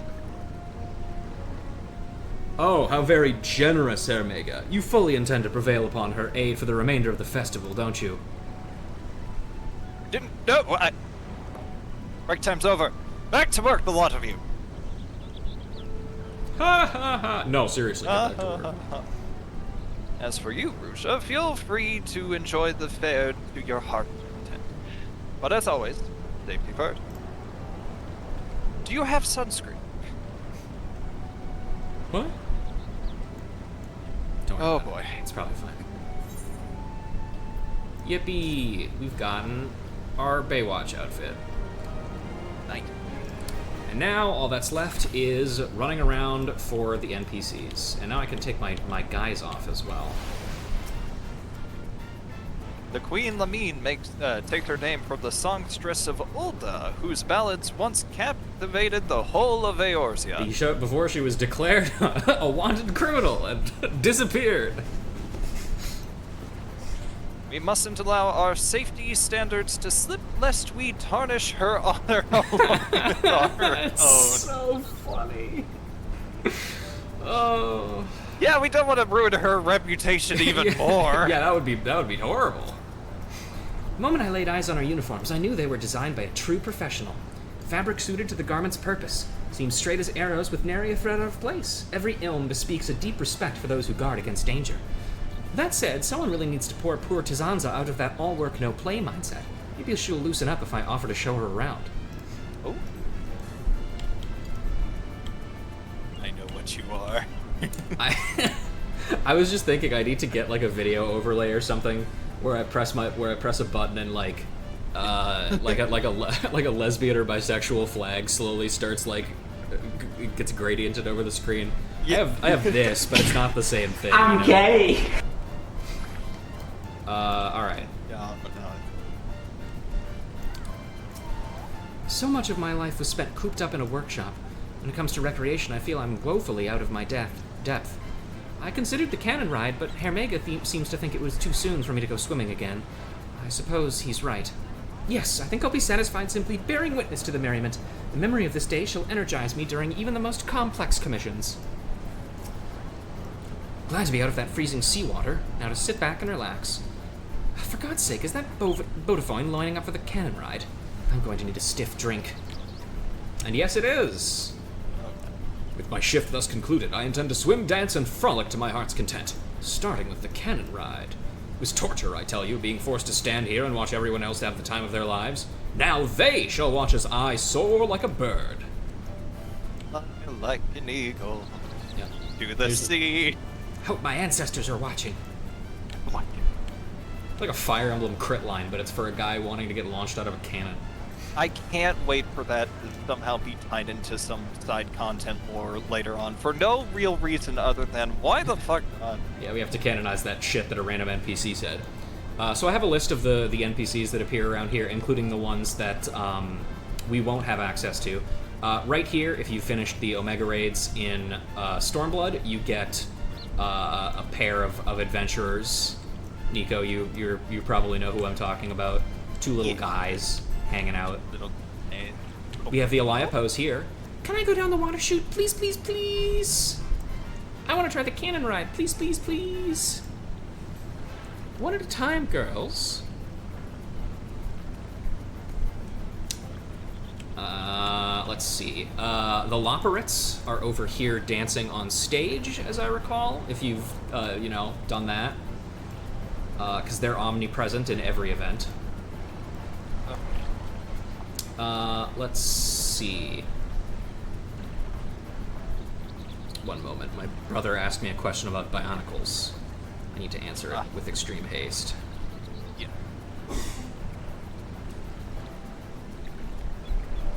Oh, how very generous, Hermega. You fully intend to prevail upon her aid for the remainder of the festival, don't you? Didn't... No, break time's over. Back to work, the lot of you. Ha ha ha! No, seriously, get back to work. As for you, Rusha, feel free to enjoy the fair to your heart's content. But as always, safety first. Do you have sunscreen? What? Don't worry Oh about it. boy. It's probably fine. Yippee! We've gotten our Baywatch outfit. Nice. And now all that's left is running around for the NPCs. And now I can take my guys off as well. The Queen Lamine takes her name from the songstress of Ulda, whose ballads once captivated the whole of Eorzea. Before she was declared a wanted criminal and disappeared. We mustn't allow our safety standards to slip, lest we tarnish her honor along with our own. So funny. Oh. Yeah, we don't want to ruin her reputation even more. Yeah, that would be horrible. The moment I laid eyes on our uniforms, I knew they were designed by a true professional. Fabric suited to the garment's purpose. Seemed straight as arrows with nary a thread out of place. Every ilm bespeaks a deep respect for those who guard against danger. That said, someone really needs to pour poor Tizanza out of that all-work, no-play mindset. Maybe she'll loosen up if I offer to show her around. Oh. I know what you are. I was just thinking I need to get like a video overlay or something where I press a button and like a lesbian or bisexual flag slowly starts like gets gradiented over the screen. Yeah. I have this, but it's not the same thing. I'm gay. All right. Yeah, but no. So much of my life was spent cooped up in a workshop. When it comes to recreation, I feel I'm woefully out of my depth. I considered the cannon ride, but Hermega seems to think it was too soon for me to go swimming again. I suppose he's right. Yes, I think I'll be satisfied simply bearing witness to the merriment. The memory of this day shall energize me during even the most complex commissions. Glad to be out of that freezing seawater. Now to sit back and relax. For God's sake, is that Botafoin lining up for the cannon ride? I'm going to need a stiff drink. And yes, it is. With my shift thus concluded, I intend to swim, dance, and frolic to my heart's content, starting with the cannon ride. It was torture, I tell you, being forced to stand here and watch everyone else have the time of their lives. Now they shall watch as I soar like a bird. Like an eagle Yeah. to the sea. Hope my ancestors are watching. It's like a Fire Emblem crit line, but it's for a guy wanting to get launched out of a cannon. I can't wait for that to somehow be tied into some side content lore later on, for no real reason other than why the fuck not? Yeah, we have to canonize that shit that a random NPC said. So I have a list of the NPCs that appear around here, including the ones that we won't have access to. Right here, if you finished the Omega raids in Stormblood, you get a pair of adventurers. Nico, you probably know who I'm talking about. Two little guys hanging out. We have the Elia pose here. Can I go down the water chute? Please, please, please. I want to try the cannon ride. Please, please, please. One at a time, girls. Let's see. The Loporits are over here dancing on stage, as I recall, if you've, done that. because they're omnipresent in every event. Let's see. One moment. My brother asked me a question about Bionicles. I need to answer it with extreme haste. Yeah.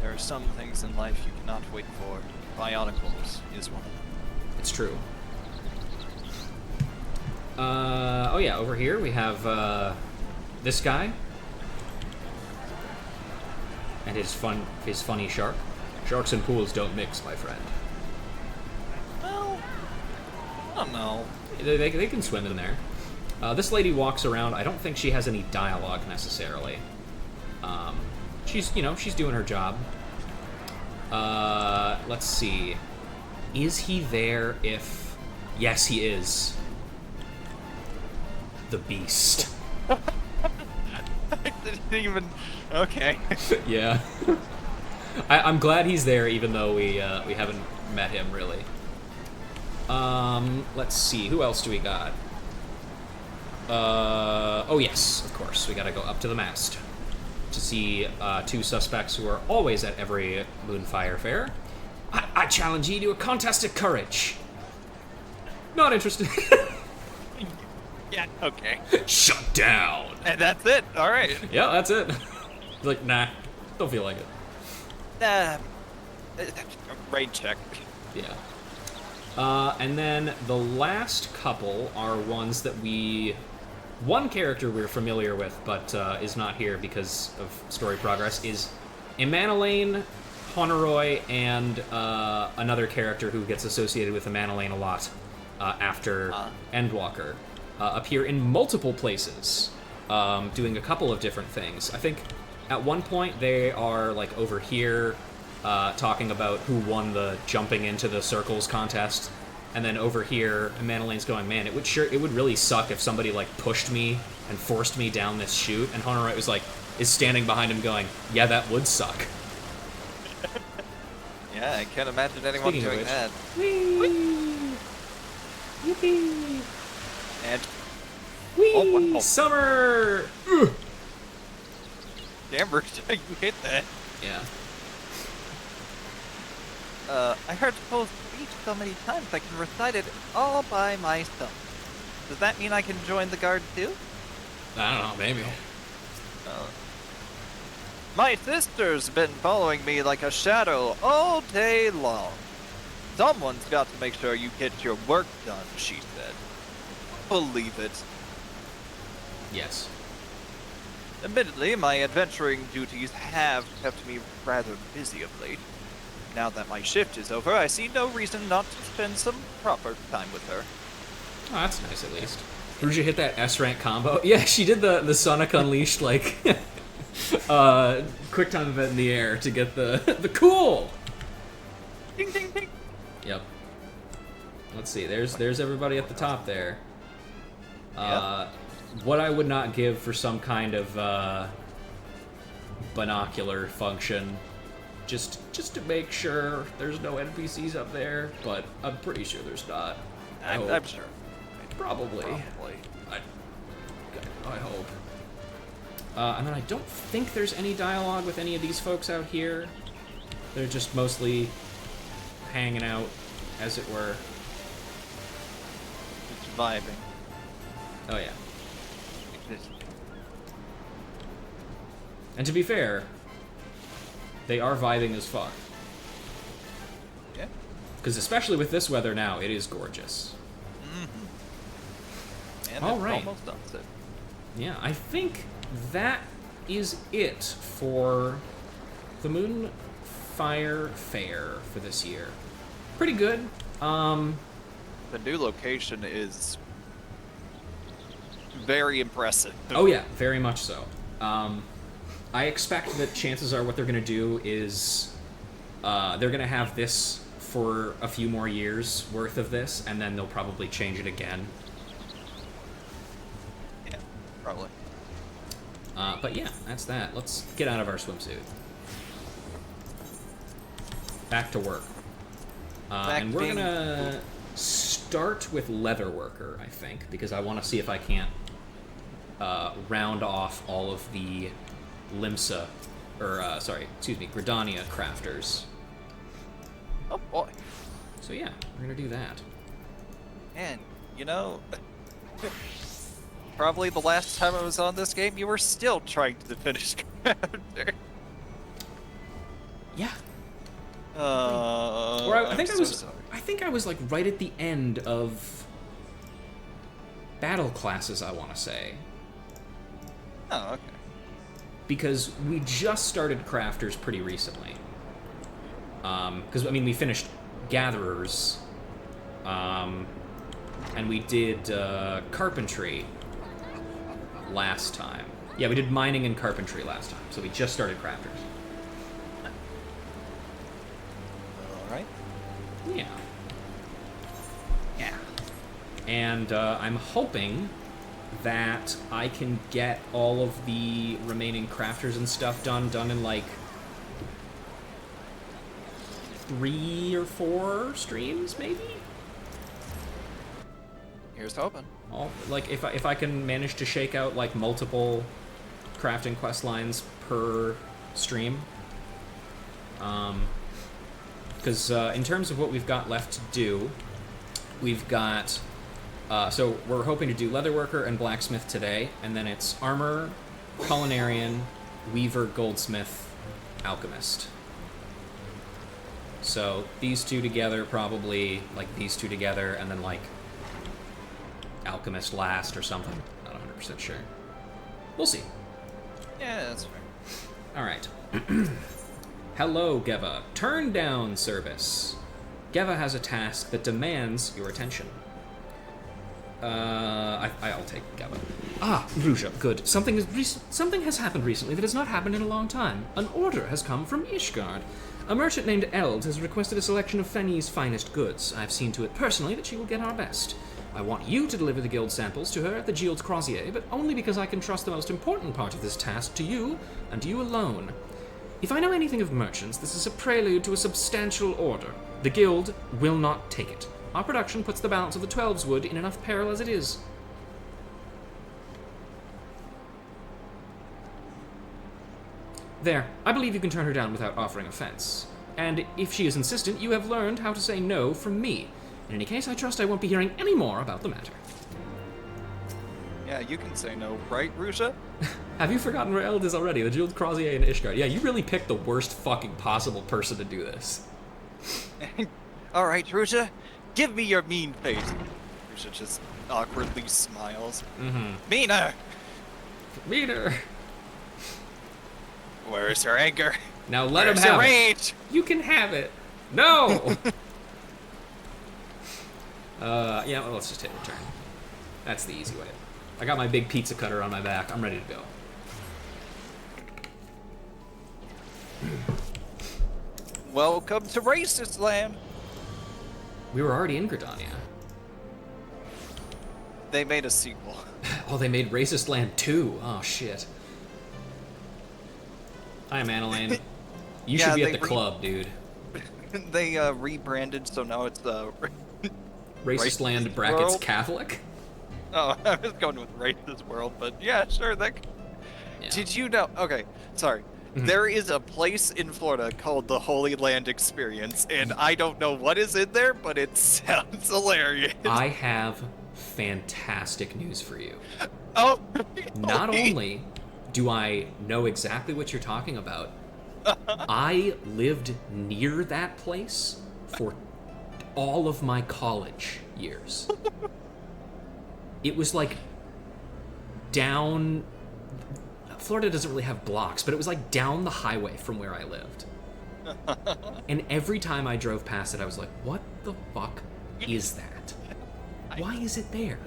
There are some things in life you cannot wait for. Bionicles is one of them. It's true. Oh yeah, over here we have this guy and his funny shark. Sharks and pools don't mix, my friend. Well, I don't know. They can swim in there. This lady walks around. I don't think she has any dialogue necessarily. She's doing her job. Let's see. Is he there if... Yes, he is. The Beast. I didn't even... Okay. Yeah. I'm glad he's there, even though we haven't met him, really. Let's see. Who else do we got? Oh, yes, of course. We gotta go up to the mast to see two suspects who are always at every Moonfire Fair. I challenge ye to a contest of courage. Not interested. Yeah, okay. Shut down. And that's it. All right. Yeah, that's it. Like, nah, don't feel like it. Raid check. Yeah. And then the last couple are ones that one character we're familiar with, but is not here because of story progress, is Emanelaine, Honoroi, and another character who gets associated with Emanelaine a lot after Endwalker, appear in multiple places, doing a couple of different things. I think at one point they are like over here talking about who won the jumping into the circles contest, and then over here Emanelaine's going, man, it would really suck if somebody like pushed me and forced me down this chute, and Honoroi was like, is standing behind him going, yeah, that would suck. Yeah, I can't imagine anyone Speaking of doing which, that. Whee! Yippee! And Whee! Oh, wow. Summer! Ugh. damn, you hit that. Yeah. I heard Poe's speech so many times I can recite it all by myself. Does that mean I can join the guard too? I don't know, maybe. My sister's been following me like a shadow all day long. Someone's got to make sure you get your work done, she said. Believe it. Yes. Admittedly, my adventuring duties have kept me rather busy of late. Now that my shift is over, I see no reason not to spend some proper time with her. Oh, that's nice at least. Ruja hit that S-rank combo. Yeah, she did the Sonic Unleashed, like, quick time event in the air to get the cool! Ding, ding, ding. Yep. Let's see, there's everybody at the top there. Yep. What I would not give for some kind of binocular function, just to make sure there's no NPCs up there, but I'm pretty sure there's not. I'm sure. Probably. I hope. And then I don't think there's any dialogue with any of these folks out here. They're just mostly hanging out, as it were. It's vibing. Oh yeah. It's And to be fair, they are vibing as fuck. yeah. Because especially with this weather now, it is gorgeous. And All it's right. almost sunset. Yeah, I think that is it for the Moonfire Fair for this year. Pretty good. The new location is very impressive. Oh yeah, very much so. I expect that chances are what they're going to do is they're going to have this for a few more years worth of this, and then they'll probably change it again. Yeah, probably. But yeah, that's that. Let's get out of our swimsuit. Back to work. And we're being- gonna start with Leatherworker, I think, because I want to see if I can't round off all of the Limsa, Gridania crafters. Oh boy. So yeah, we're gonna do that. Man, probably the last time I was on this game, you were still trying to finish Crafter. Yeah. Or I think I was like right at the end of battle classes, I want to say. Oh, okay. Because we just started crafters pretty recently. Because, we finished gatherers. And we did carpentry last time. Yeah, we did mining and carpentry last time. So we just started crafters. Alright. Yeah. Yeah. And I'm hoping that I can get all of the remaining crafters and stuff done in like 3 or 4 streams, maybe? Here's hoping. Like, if I can manage to shake out, like, multiple crafting quest lines per stream. Because in terms of what we've got left to do, we've got... so we're hoping to do Leatherworker and Blacksmith today, and then it's Armor, Culinarian, Weaver, Goldsmith, Alchemist. So these two together, probably, like, these two together, and then, like, Alchemist last or something. Not 100% sure. We'll see. Yeah, that's fair. Alright. Hello, Geva. Turn down service. Geva has a task that demands your attention. I'll take Geva. Ah, Ruja, good. Something has happened recently that has not happened in a long time. An order has come from Ishgard. A merchant named Eld has requested a selection of Fenny's finest goods. I've seen to it personally that she will get our best. I want you to deliver the guild samples to her at the Gerolt Crozier, but only because I can trust the most important part of this task to you, and you alone. If I know anything of merchants, this is a prelude to a substantial order. The guild will not take it. Our production puts the balance of the Twelves Wood in enough peril as it is. There, I believe you can turn her down without offering offense. And if she is insistent, you have learned how to say no from me. In any case, I trust I won't be hearing any more about the matter. Yeah, you can say no, right, Ruja? Have you forgotten where Eld is already? The Gerolt Crozier and Ishgard. Yeah, you really picked the worst fucking possible person to do this. Alright, Ruja, give me your mean face. Ruja just awkwardly smiles. Mm-hmm. Meaner! Meaner! Where is her anger? Now let him Where's have her it. rage? You can have it. No! Yeah, well, let's just hit return. That's the easy way. I got my big pizza cutter on my back. I'm ready to go. Welcome to Racist Land! We were already in Gridania. They made a sequel. Oh, they made Racist Land 2. Oh, shit. Hi, Manolane. You should be at the club, dude. They rebranded, so now it's Racist Land brackets World? Catholic? Oh, I was going with Racist World, but yeah, sure. Yeah. Did you know? Okay, sorry. Mm-hmm. There is a place in Florida called the Holy Land Experience, and I don't know what is in there, but it sounds hilarious. I have fantastic news for you. Oh, Not only do I know exactly what you're talking about, I lived near that place for all of my college years. It was like down... Florida doesn't really have blocks, but it was like down the highway from where I lived. And every time I drove past it, I was like, what the fuck is that? Why is it there?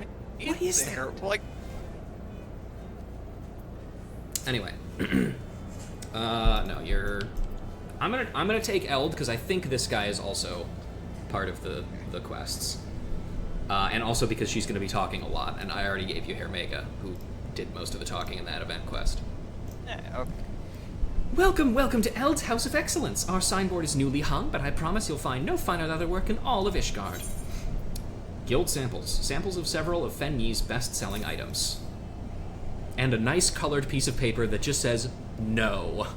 What is there? that? Like... Anyway. No, you're... I'm gonna take Eld, because I think this guy is also part of the quests. And also because she's gonna be talking a lot, and I already gave you Hermega, who did most of the talking in that event quest. Yeah, okay. Welcome to Eld's House of Excellence. Our signboard is newly hung, but I promise you'll find no finer leather work in all of Ishgard. Guild samples. Samples of several of Fen Yi's best-selling items. and a nice colored piece of paper that just says no.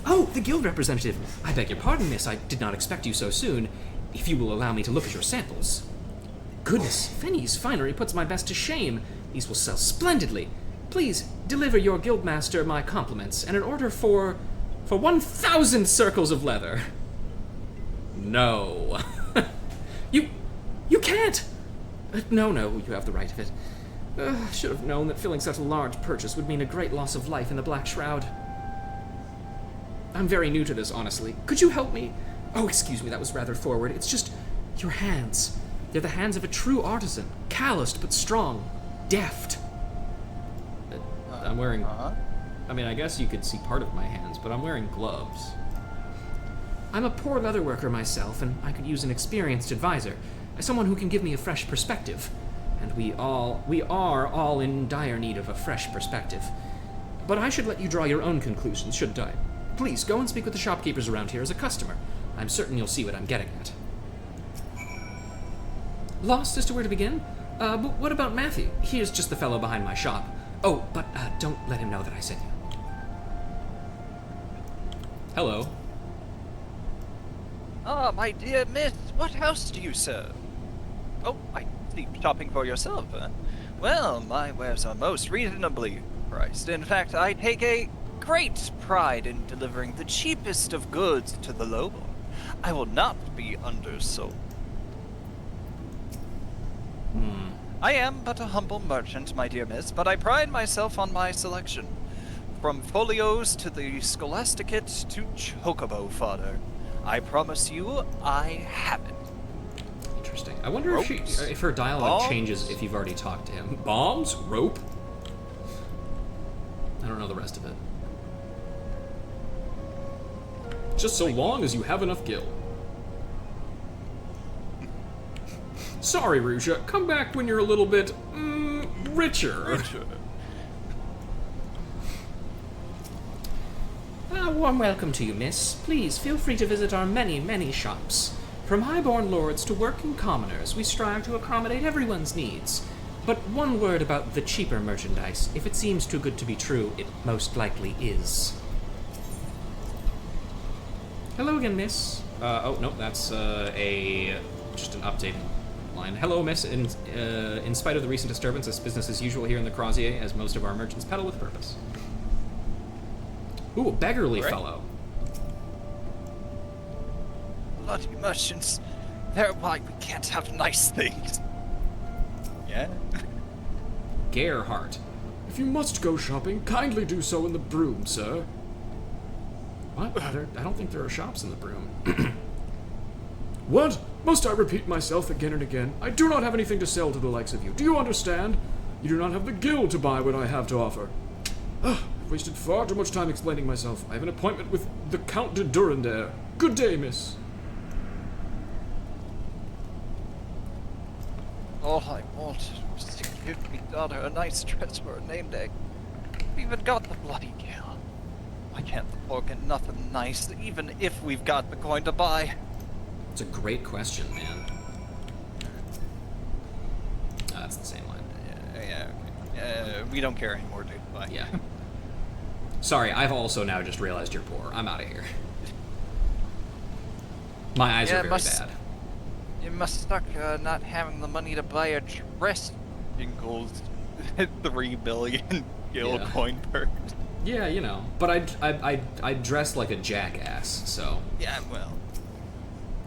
Oh, the guild representative. I beg your pardon, miss. I did not expect you so soon. If you will allow me to look at your samples. Goodness, Fenny's finery puts my best to shame. These will sell splendidly. Please, deliver your guildmaster my compliments and an order for 1,000 circles of leather. No. You can't! No, you have the right of it. Should have known that filling such a large purchase would mean a great loss of life in the Black Shroud. I'm very new to this, honestly. Could you help me? Oh, excuse me, that was rather forward. It's just your hands. They're the hands of a true artisan. Calloused but strong. Deft. I'm wearing... I mean, I guess you could see part of my hands, but I'm wearing gloves. I'm a poor leatherworker myself, and I could use an experienced advisor. Someone who can give me a fresh perspective. And we are all in dire need of a fresh perspective. But I should let you draw your own conclusions, shouldn't I? Please, go and speak with the shopkeepers around here as a customer. I'm certain you'll see what I'm getting at. Lost as to where to begin? But what about Matthew? He is just the fellow behind my shop. Oh, but don't let him know that I sent you. Hello. Ah, my dear miss, what house do you serve? Oh, I see, shopping for yourself, huh? Well, my wares are most reasonably priced. In fact, I take a great pride in delivering the cheapest of goods to the lowborn. I will not be undersold. I am but a humble merchant, my dear miss, but I pride myself on my selection. From folios to the scholasticate to chocobo fodder. I promise you, I have it. Interesting. I wonder if her dialogue changes if you've already talked to him. Bombs? Rope? I don't know the rest of it. Just so long as you have enough gil. Sorry, Ruja. Come back when you're a little bit, richer. A warm welcome to you, miss. Please, feel free to visit our many, many shops. From highborn lords to working commoners, we strive to accommodate everyone's needs. But one word about the cheaper merchandise. If it seems too good to be true, it most likely is. Hello again, miss. Oh, no, that's just an updated line. Hello, miss. In spite of the recent disturbance, it's business as usual here in the Crozier, as most of our merchants peddle with purpose. Ooh, a beggarly fellow. Bloody merchants. They're why we can't have nice things. Yeah? Gerhardt. If you must go shopping, kindly do so in the Broom, sir. What? I don't think there are shops in the Broom. What? Must I repeat myself again and again? I do not have anything to sell to the likes of you. Do you understand? You do not have the gil to buy what I have to offer. I've wasted far too much time explaining myself. I have an appointment with the Count de Durandare. Good day, miss. All I want is to give me daughter a nice dress for her name day. We even got the bloody gil. Why can't the poor get nothing nice, even if we've got the coin to buy? It's a great question, man. That's the same line. Yeah. We don't care anymore, dude. Bye. Yeah. Sorry, I've also now just realized you're poor. I'm out of here. My eyes are very bad. You must stuck not having the money to buy a dress. Jingles 3 billion gil coin purse. Yeah, you know. But I dress like a jackass, so. Yeah, well.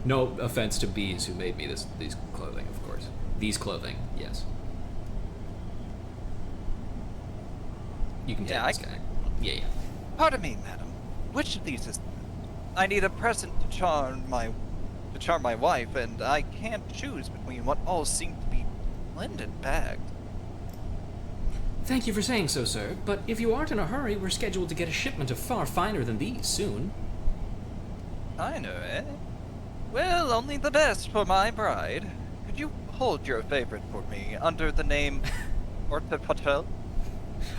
No offense to bees who made me these clothing, of course. These clothing, yes. You can take this guy. Yeah. Pardon me, madam. Which of these is? I need a present to charm my wife, and I can't choose between what all seem to be splendid bags. Thank you for saying so, sir, but if you aren't in a hurry, we're scheduled to get a shipment of far finer than these soon. Finer, eh? Well, only the best for my bride. Could you hold your favorite for me under the name Orta Patel?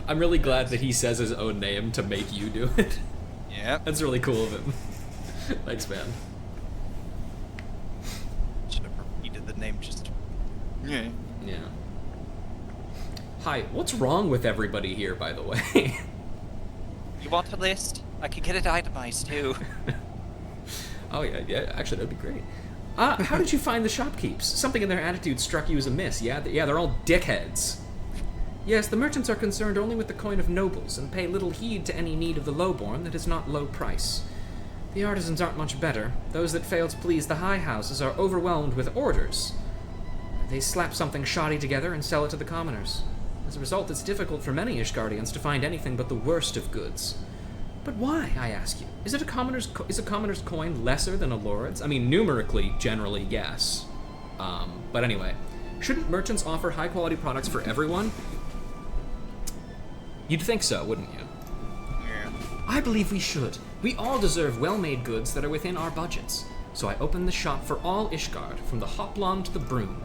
I'm really glad that he says his own name to make you do it. Yeah. That's really cool of him. Thanks, man. Should have repeated the name just... Yeah. Hi, what's wrong with everybody here, by the way? You want a list? I can get it itemized too. Oh, yeah, actually, that'd be great. How did you find the shopkeepers? Something in their attitude struck you as a miss, yeah? They're all dickheads. Yes, the merchants are concerned only with the coin of nobles, and pay little heed to any need of the lowborn that is not low price. The artisans aren't much better. Those that fail to please the high houses are overwhelmed with orders. They slap something shoddy together and sell it to the commoners. As a result, it's difficult for many Ishgardians to find anything but the worst of goods. But why, I ask you? Is a commoner's coin lesser than a lord's? I mean, numerically, generally, yes. But anyway, shouldn't merchants offer high-quality products for everyone? You'd think so, wouldn't you? Yeah. I believe we should. We all deserve well-made goods that are within our budgets. So I opened the shop for all Ishgard, from the hoplon to the broom.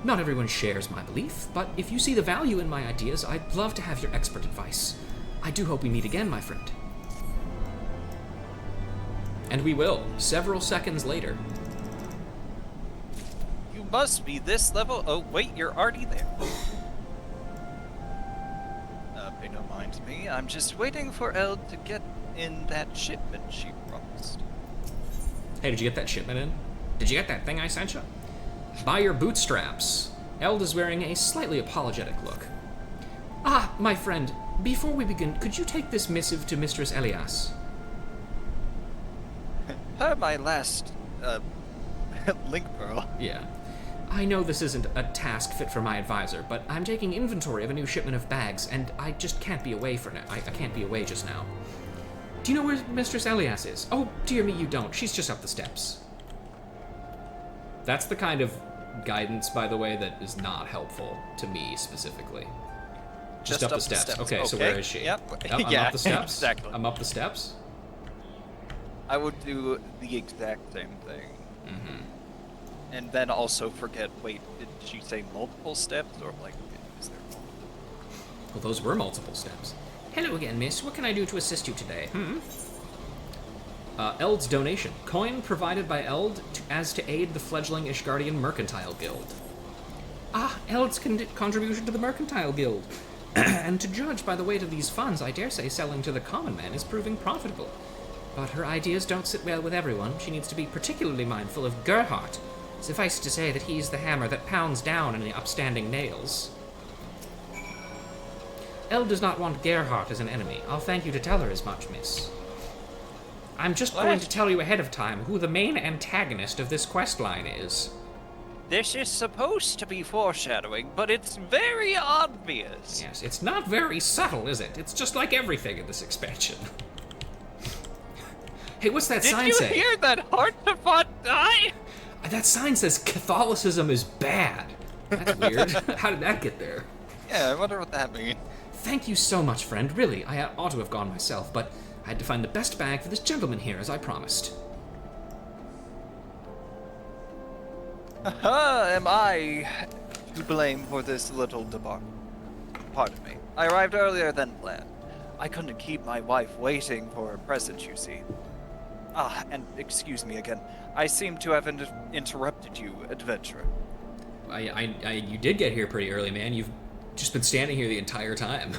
Not everyone shares my belief, but if you see the value in my ideas, I'd love to have your expert advice. I do hope we meet again, my friend. And we will, several seconds later. You must be this level. Oh, wait, you're already there. Pay no mind to me. I'm just waiting for Eld to get in that shipment she promised. Hey, did you get that shipment in? Did you get that thing I sent you? Buy your bootstraps. Eld is wearing a slightly apologetic look. Ah, my friend, before we begin, could you take this missive to Mistress Elias? Per my last, link pearl. Yeah. I know this isn't a task fit for my advisor, but I'm taking inventory of a new shipment of bags, and I just can't be away for now. I can't be away just now. Do you know where Mistress Elias is? Oh, dear me, you don't. She's just up the steps. That's the kind of guidance, by the way, that is not helpful to me specifically. Just up the steps. Okay, so where is she? Yep. I'm Yeah, up the steps? exactly. I'm up the steps? I would do the exact same thing. Mm-hmm. And then also forget, wait, did she say multiple steps? Or, like, is there multiple? Well, those were multiple steps. Hello again, miss. What can I do to assist you today? Eld's donation. Coin provided by Eld as to aid the fledgling Ishgardian Mercantile Guild. Ah, Eld's contribution to the Mercantile Guild. And to judge by the weight of these funds, I dare say selling to the common man is proving profitable. But her ideas don't sit well with everyone. She needs to be particularly mindful of Gerhardt. Suffice to say that he's the hammer that pounds down any upstanding nails. Eld does not want Gerhardt as an enemy. I'll thank you to tell her as much, miss. I'm just going to tell you ahead of time who the main antagonist of this quest line is. This is supposed to be foreshadowing, but it's very obvious. Yes, it's not very subtle, is it? It's just like everything in this expansion. Hey, what's that sign Did say? you hear that heart-to-fought die? That sign says Catholicism is bad. That's weird. How did that get there? Yeah, I wonder what that means. Thank you so much, friend. Really, I ought to have gone myself, but I had to find the best bag for this gentleman here, as I promised. Am I to blame for this little debacle? Pardon me. I arrived earlier than planned. I couldn't keep my wife waiting for her present, you see. Ah, and excuse me again. I seem to have interrupted you, adventurer. You did get here pretty early, man. You've just been standing here the entire time.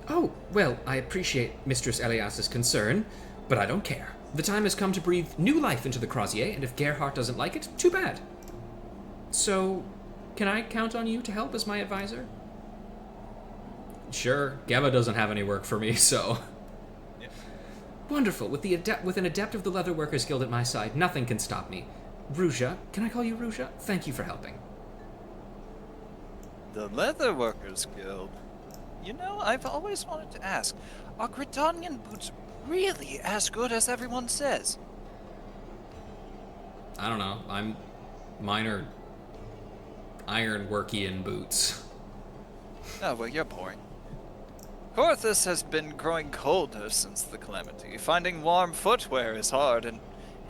Oh, well, I appreciate Mistress Elias's concern, but I don't care. The time has come to breathe new life into the Crozier, and if Gerhardt doesn't like it, too bad. So, can I count on you to help as my advisor? Sure. Geva doesn't have any work for me, so... Yeah. Wonderful. With an adept of the Leatherworkers Guild at my side, nothing can stop me. Ruja, can I call you Ruja? Thank you for helping. The Leatherworkers Guild? You know, I've always wanted to ask, are Gridanian boots really as good as everyone says? I don't know. Mine are ironworkian boots. Oh, well, you're boring. Porthos has been growing colder since the calamity. Finding warm footwear is hard, and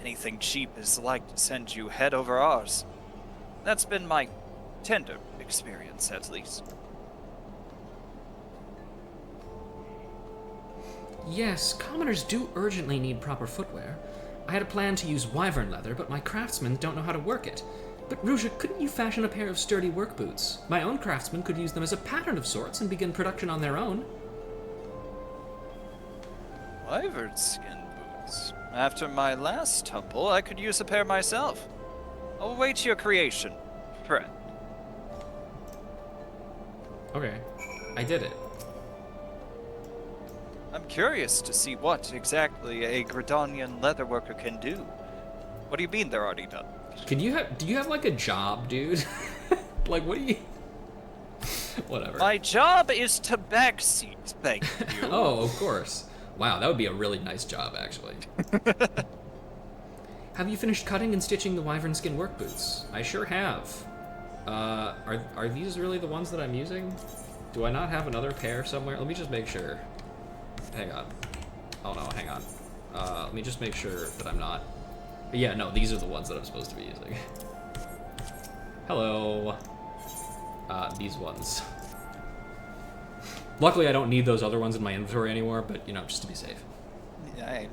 anything cheap is like to send you head over ours. That's been my tender experience, at least. Yes, commoners do urgently need proper footwear. I had a plan to use wyvern leather, but my craftsmen don't know how to work it. But Ruja, couldn't you fashion a pair of sturdy work boots? My own craftsmen could use them as a pattern of sorts and begin production on their own. Wyvern skin boots. After my last tumble, I could use a pair myself. I'll await your creation, friend. Okay, I did it. I'm curious to see what exactly a Gridanian leatherworker can do. What do you mean they're already done? Do you have like a job, dude? Like, what do you... Whatever. My job is to backseat, thank you. Oh, of course. Wow, that would be a really nice job, actually. Have you finished cutting and stitching the wyvern skin work boots? I sure have. Are these really the ones that I'm using? Do I not have another pair somewhere? Let me just make sure. Hang on. Oh no, hang on. Let me just make sure that I'm not... But yeah, no, these are the ones that I'm supposed to be using. Hello. These ones. Luckily, I don't need those other ones in my inventory anymore, but, you know, just to be safe. Yeah,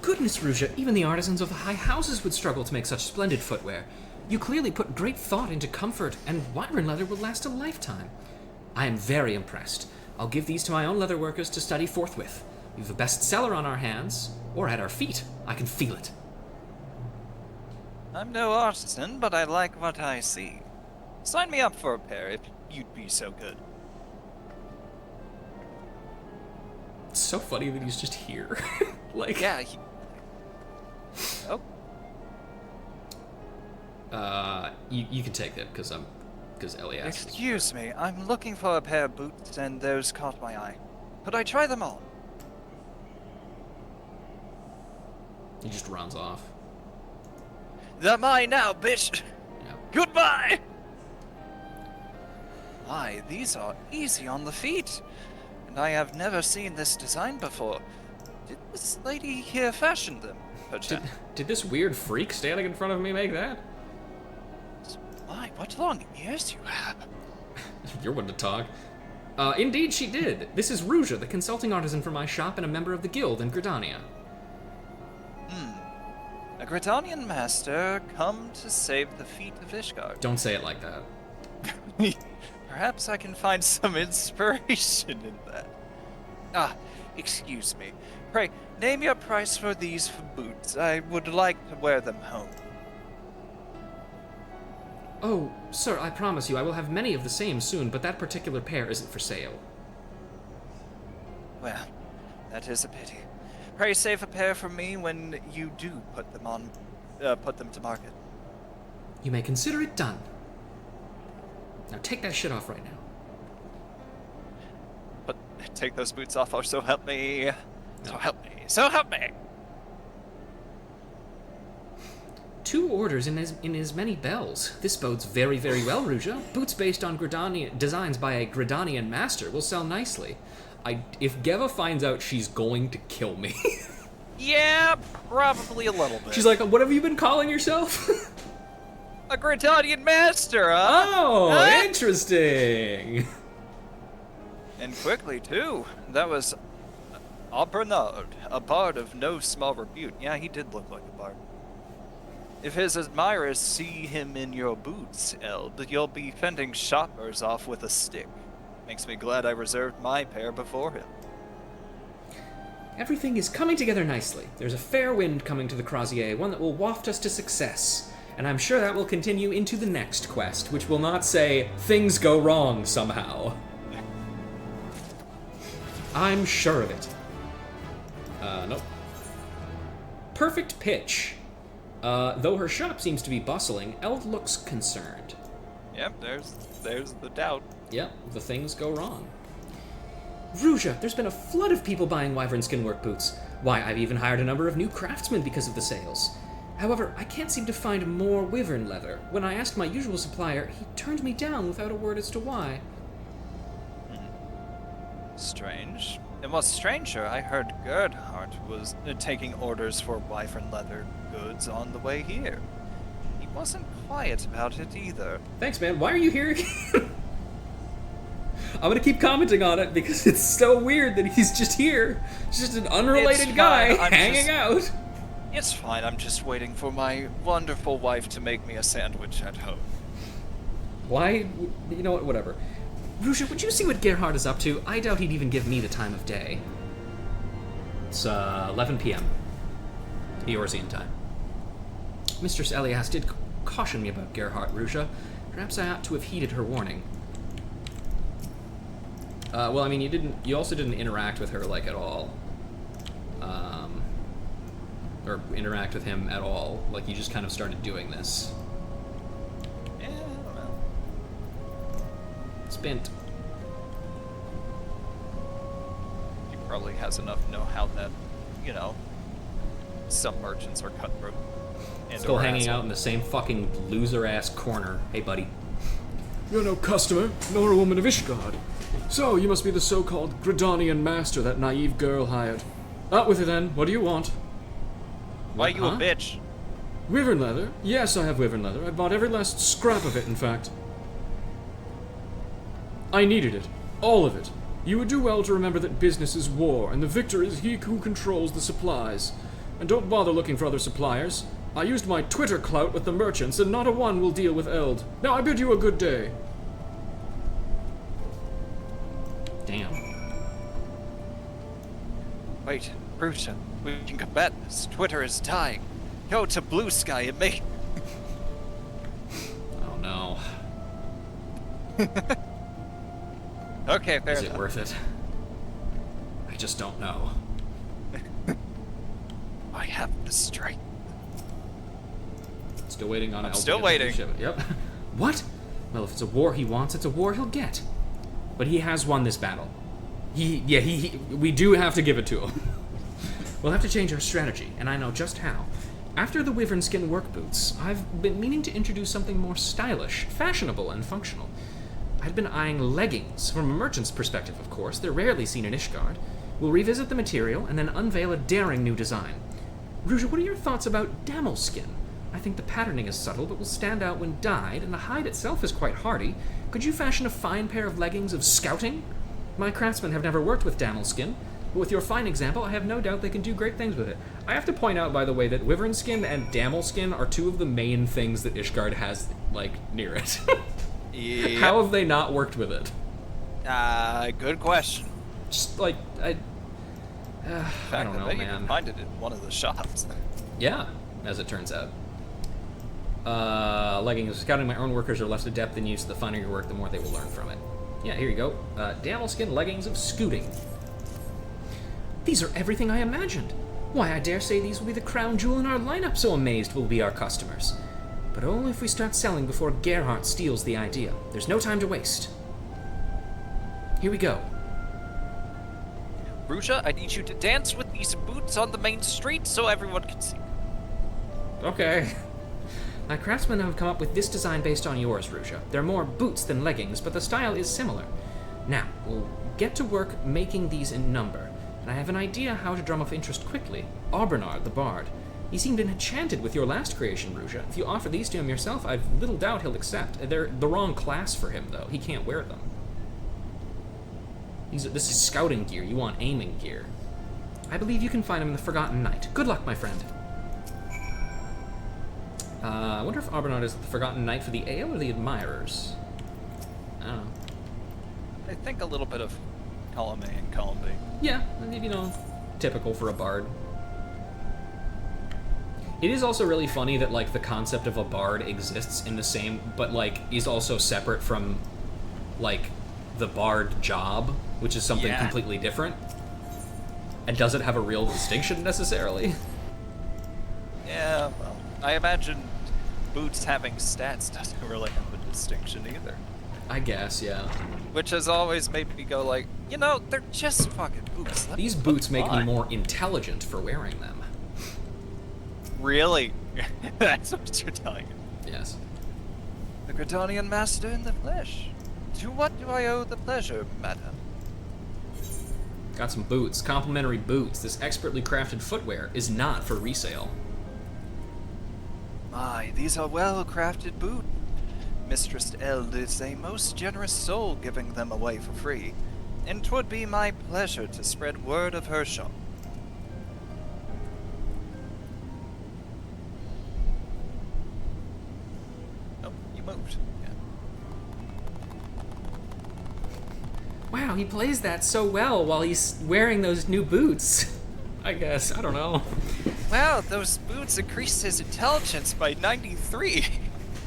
Goodness, Ruja, even the artisans of the high houses would struggle to make such splendid footwear. You clearly put great thought into comfort, and wyvern leather will last a lifetime. I am very impressed. I'll give these to my own leather workers to study forthwith. We've a bestseller on our hands, or at our feet. I can feel it. I'm no artisan, but I like what I see. Sign me up for a pair if you'd be so good. It's so funny that he's just here. Like... Yeah. Oh. You can take them, because Ellie asked. Excuse me, I'm looking for a pair of boots, and those caught my eye. Could I try them on? He just runs off. They're mine now, bitch! Yeah. Goodbye! My, these are easy on the feet. And I have never seen this design before. Did this lady here fashion them? Did this weird freak standing in front of me make that? My, what long ears you have. You're one to talk. Indeed she did. This is Ruja, the consulting artisan for my shop and a member of the guild in Gridania. A Gridanian master come to save the feet of Ishgard. Don't say it like that. Perhaps I can find some inspiration in that. Ah, excuse me. Pray, name your price for these boots. I would like to wear them home. Oh, sir, I promise you I will have many of the same soon, but that particular pair isn't for sale. Well, that is a pity. Pray save a pair for me when you do put them to market. You may consider it done. Now take that shit off right now. But take those boots off, or so help me. So help me. So help me! 2 orders in as many bells. This bodes very, very well, Ruja. Boots based on designs by a Gridanian master will sell nicely. If Geva finds out, she's going to kill me. Yeah, probably a little bit. She's like, what have you been calling yourself? A Gridanian master, huh? Oh, Huh? interesting. And quickly, too. That was Bernard, a bard of no small repute. Yeah, he did look like a bard. If his admirers see him in your boots, Eld, you'll be fending shoppers off with a stick. Makes me glad I reserved my pair before him. Everything is coming together nicely. There's a fair wind coming to the Crozier, one that will waft us to success. And I'm sure that will continue into the next quest, which will not say, things go wrong somehow. I'm sure of it. Nope. Perfect pitch. Though her shop seems to be bustling, Eld looks concerned. Yep, there's the doubt. Yep, the things go wrong. Ruja, there's been a flood of people buying wyvern skin work boots. Why, I've even hired a number of new craftsmen because of the sales. However, I can't seem to find more wyvern leather. When I asked my usual supplier, he turned me down without a word as to why. Strange. And what's stranger, I heard Gerhard was taking orders for wyvern leather goods on the way here. He wasn't quiet about it either. Thanks, man. Why are you here again? I'm gonna keep commenting on it because it's so weird that he's just here. He's just an unrelated guy hanging out. It's fine, I'm just waiting for my wonderful wife to make me a sandwich at home. Why? You know what? Whatever. Rusha, would you see what Gerhardt is up to? I doubt he'd even give me the time of day. It's 11 p.m. Eorzean time. Mistress Elias did caution me about Gerhardt, Rusha. Perhaps I ought to have heeded her warning. Well, I mean, you also didn't interact with her, like, at all. Or interact with him at all. Like, you just kind of started doing this. Yeah, I don't know. Spent. He probably has enough know-how that, you know, some merchants are cutthroat. and Still or hanging asshole. out in the same fucking loser-ass corner. Hey, buddy. You're no customer, nor a woman of Ishgard. So, you must be the so-called Gridanian master that naive girl hired. Out with it then, what do you want? Why you a Huh? bitch? Wyvern leather? Yes, I have wyvern leather. I bought every last scrap of it, in fact. I needed it. All of it. You would do well to remember that business is war, and the victor is he who controls the supplies. And don't bother looking for other suppliers. I used my Twitter clout with the merchants, and not a one will deal with Eld. Now I bid you a good day. Damn. Wait, Brucia, we can combat this. Twitter is dying. Go to Blue Sky and make... Oh, no. Okay, fair Is it enough. worth it? I just don't know. I have the strength. Still waiting on I'm Eld to still get the waiting. ship. Yep. What? Well, if it's a war he wants, it's a war he'll get. But he has won this battle. We do have to give it to him. We'll have to change our strategy, and I know just how. After the wyvern skin work boots, I've been meaning to introduce something more stylish, fashionable, and functional. I'd been eyeing leggings, from a merchant's perspective, of course. They're rarely seen in Ishgard. We'll revisit the material and then unveil a daring new design. Ruja, what are your thoughts about damel skin? I think the patterning is subtle, but will stand out when dyed, and the hide itself is quite hardy. Could you fashion a fine pair of leggings of scouting? My craftsmen have never worked with damel skin, but with your fine example, I have no doubt they can do great things with it. I have to point out, by the way, that wyvern skin and damel skin are two of the main things that Ishgard has, like, near it. Yeah. How have they not worked with it? Good question. Just, like, I Fact don't that know, they man. even find it in one of the shops. Yeah, as it turns out. Leggings. Scouting my own workers are less adept than used, so the finer your work, the more they will learn from it. Yeah, here you go. Damel skin leggings of scooting. These are everything I imagined. Why, I dare say these will be the crown jewel in our lineup, so amazed will be our customers. But only if we start selling before Gerhardt steals the idea. There's no time to waste. Here we go. Brucia, I need you to dance with these boots on the main street so everyone can see. Okay. My craftsmen have come up with this design based on yours, Rusha. They're more boots than leggings, but the style is similar. Now, we'll get to work making these in number, and I have an idea how to drum up interest quickly. Bernard, the bard. He seemed enchanted with your last creation, Rusha. If you offer these to him yourself, I've little doubt he'll accept. They're the wrong class for him, though. He can't wear them. This is scouting gear. You want aiming gear. I believe you can find him in the Forgotten Knight. Good luck, my friend. I wonder if Bernard is the Forgotten Knight for the Ale or the Admirers? I don't know. I think a little bit of column A and column B. Yeah, you know, typical for a bard. It is also really funny that, like, the concept of a bard exists in the same, but, like, is also separate from, like, the bard job, which is something Yeah. completely different. And doesn't have a real distinction, necessarily. Yeah, well, I imagine boots having stats doesn't really have a distinction either. I guess, yeah. Which has always made me go like, you know, they're just fucking boots. Let These me boots put make them me on. more intelligent for wearing them. Really? That's what you're telling me. Yes. The Gridanian master in the flesh. To what do I owe the pleasure, madam? Got some boots. Complimentary boots. This expertly crafted footwear is not for resale. My, these are well-crafted boots. Mistress Eld is a most generous soul giving them away for free, and 'twould be my pleasure to spread word of her shop. boot. Yeah. Wow, he plays that so well while he's wearing those new boots. I guess. I don't know. Wow, those boots increased his intelligence by 93.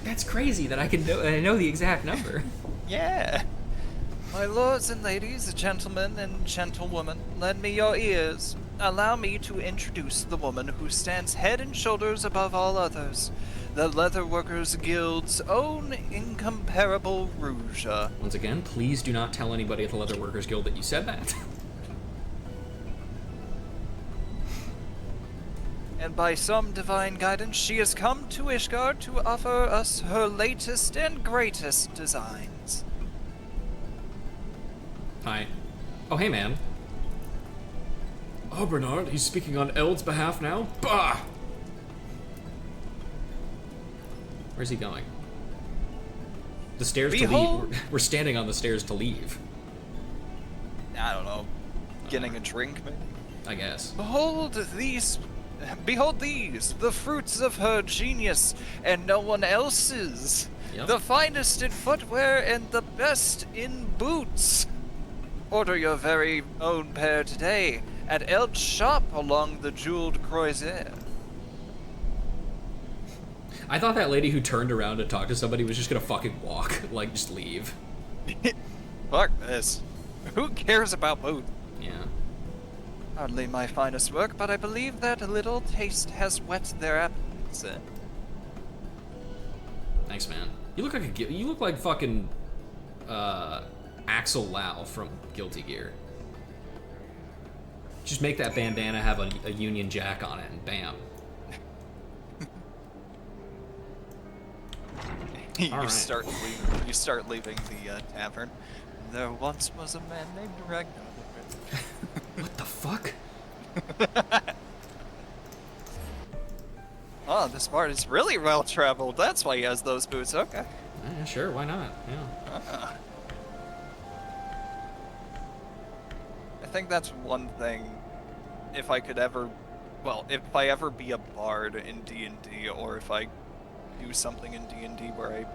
That's crazy that I know the exact number. Yeah. My lords and ladies, gentlemen and gentlewomen, lend me your ears. Allow me to introduce the woman who stands head and shoulders above all others. The Leatherworkers Guild's own incomparable Rouja. Once again, please do not tell anybody at the Leatherworkers Guild that you said that. And by some divine guidance, she has come to Ishgard to offer us her latest and greatest designs. Hi. Oh, hey, man. Oh, Bernard, he's speaking on Eld's behalf now? Bah! Where's he going? The stairs Behold- to leave. We're standing on the stairs to leave, I don't know, getting a drink maybe? I guess. Behold these, the fruits of her genius, and no one else's. Yep. The finest in footwear and the best in boots. Order your very own pair today at Eld's shop along the jeweled croisière. I thought that lady who turned around to talk to somebody was just gonna fucking walk, like, just leave. Fuck this. Who cares about boots? Yeah. Hardly my finest work, but I believe that a little taste has whet their appetites. Thanks, man. You look like fucking Axel Lau from Guilty Gear. Just make that bandana have a Union Jack on it, and bam. You All right. start leaving the tavern. There once was a man named Ragnar. What the fuck? Oh, this part is really well traveled. That's why he has those boots. Okay. Yeah, sure, why not? Yeah. I think that's one thing. If I ever be a bard in D&D, or if I do something in D&D where I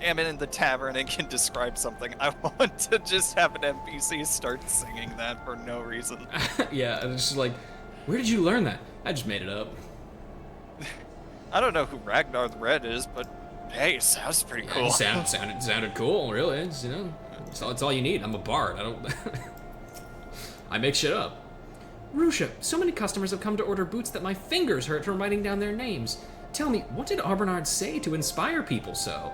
am in the tavern and can describe something, I want to just have an NPC start singing that for no reason. Yeah, and it's just like, where did you learn that? I just made it up. I don't know who Ragnar the Red is, but hey, sounds pretty cool. Sounded cool, really. It's, it's all you need. I'm a bard. I don't. I make shit up. Rusha, so many customers have come to order boots that my fingers hurt from writing down their names. Tell me, what did Arbernard say to inspire people so?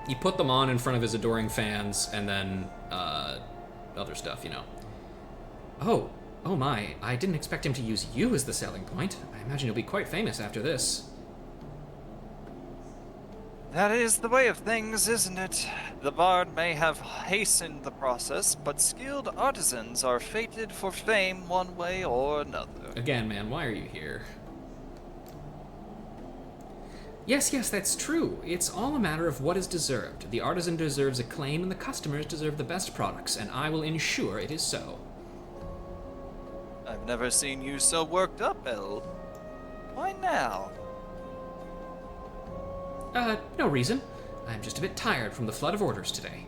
He put them on in front of his adoring fans, and then other stuff, Oh my, I didn't expect him to use you as the selling point. I imagine you'll be quite famous after this. That is the way of things, isn't it? The bard may have hastened the process, but skilled artisans are fated for fame one way or another. Again, man, why are you here? Yes, that's true. It's all a matter of what is deserved. The artisan deserves acclaim and the customers deserve the best products, and I will ensure it is so. I've never seen you so worked up, Eld. Why now? No reason. I'm just a bit tired from the flood of orders today.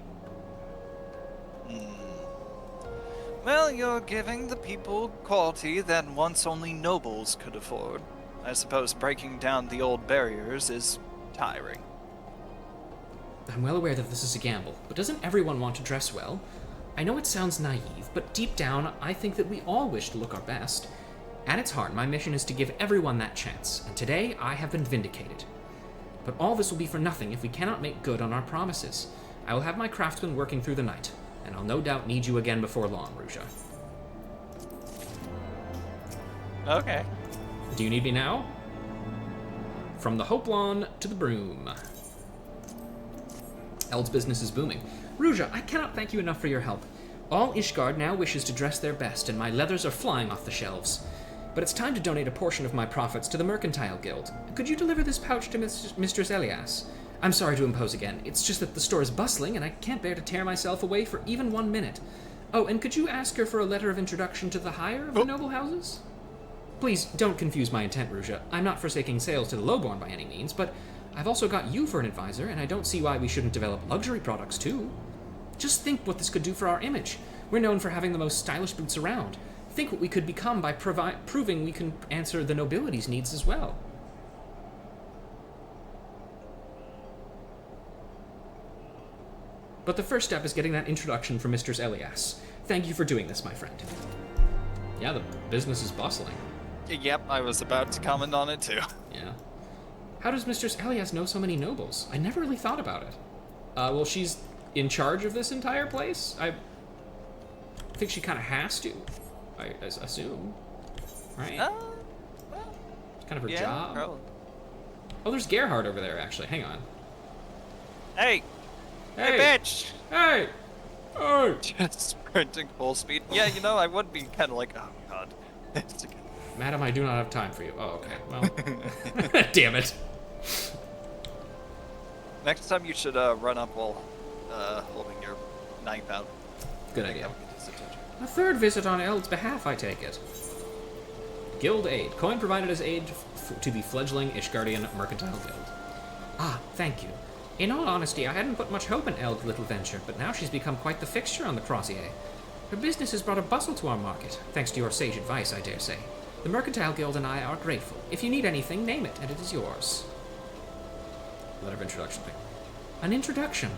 Well, you're giving the people quality that once only nobles could afford. I suppose breaking down the old barriers is tiring. I'm well aware that this is a gamble, but doesn't everyone want to dress well? I know it sounds naive, but deep down, I think that we all wish to look our best. At its heart, my mission is to give everyone that chance, and today I have been vindicated. But all this will be for nothing if we cannot make good on our promises. I will have my craftsmen working through the night, and I'll no doubt need you again before long, Rouja. Okay. Do you need me now? From the Hope Lawn to the Broom. Eld's business is booming. Rouja, I cannot thank you enough for your help. All Ishgard now wishes to dress their best, and my leathers are flying off the shelves. But it's time to donate a portion of my profits to the Mercantile Guild. Could you deliver this pouch to Mistress Elias? I'm sorry to impose again. It's just that the store is bustling, and I can't bear to tear myself away for even 1 minute. Oh, and could you ask her for a letter of introduction to the higher of the noble houses? Please, don't confuse my intent, Rouja. I'm not forsaking sales to the lowborn by any means, but I've also got you for an advisor, and I don't see why we shouldn't develop luxury products too. Just think what this could do for our image. We're known for having the most stylish boots around. Think what we could become by proving we can answer the nobility's needs as well. But the first step is getting that introduction from Mistress Elias. Thank you for doing this, my friend. Yeah, the business is bustling. Yep, I was about to comment on it too. Yeah. How does Mistress Elias know so many nobles? I never really thought about it. Well, she's in charge of this entire place? I think she kind of has to, I assume. Right? Well, It's kind of her yeah, job. probably. Oh, there's Gerhard over there, actually. Hang on. Hey! Hey, bitch! Hey! Hey! Just sprinting full speed. Yeah, you know, I would be kind of like, oh god. Madam, I do not have time for you. Oh, okay. Well, damn it. Next time you should run up while holding your knife out. Good I think idea. that would get his attention. A third visit on Eld's behalf, I take it. Guild aid. Coin provided as aid to the fledgling Ishgardian Mercantile Guild. Ah, thank you. In all honesty, I hadn't put much hope in Eld's little venture, but now she's become quite the fixture on the Crozier. Her business has brought a bustle to our market, thanks to your sage advice, I dare say. The Mercantile Guild and I are grateful. If you need anything, name it, and it is yours. Letter of introduction thing. An introduction?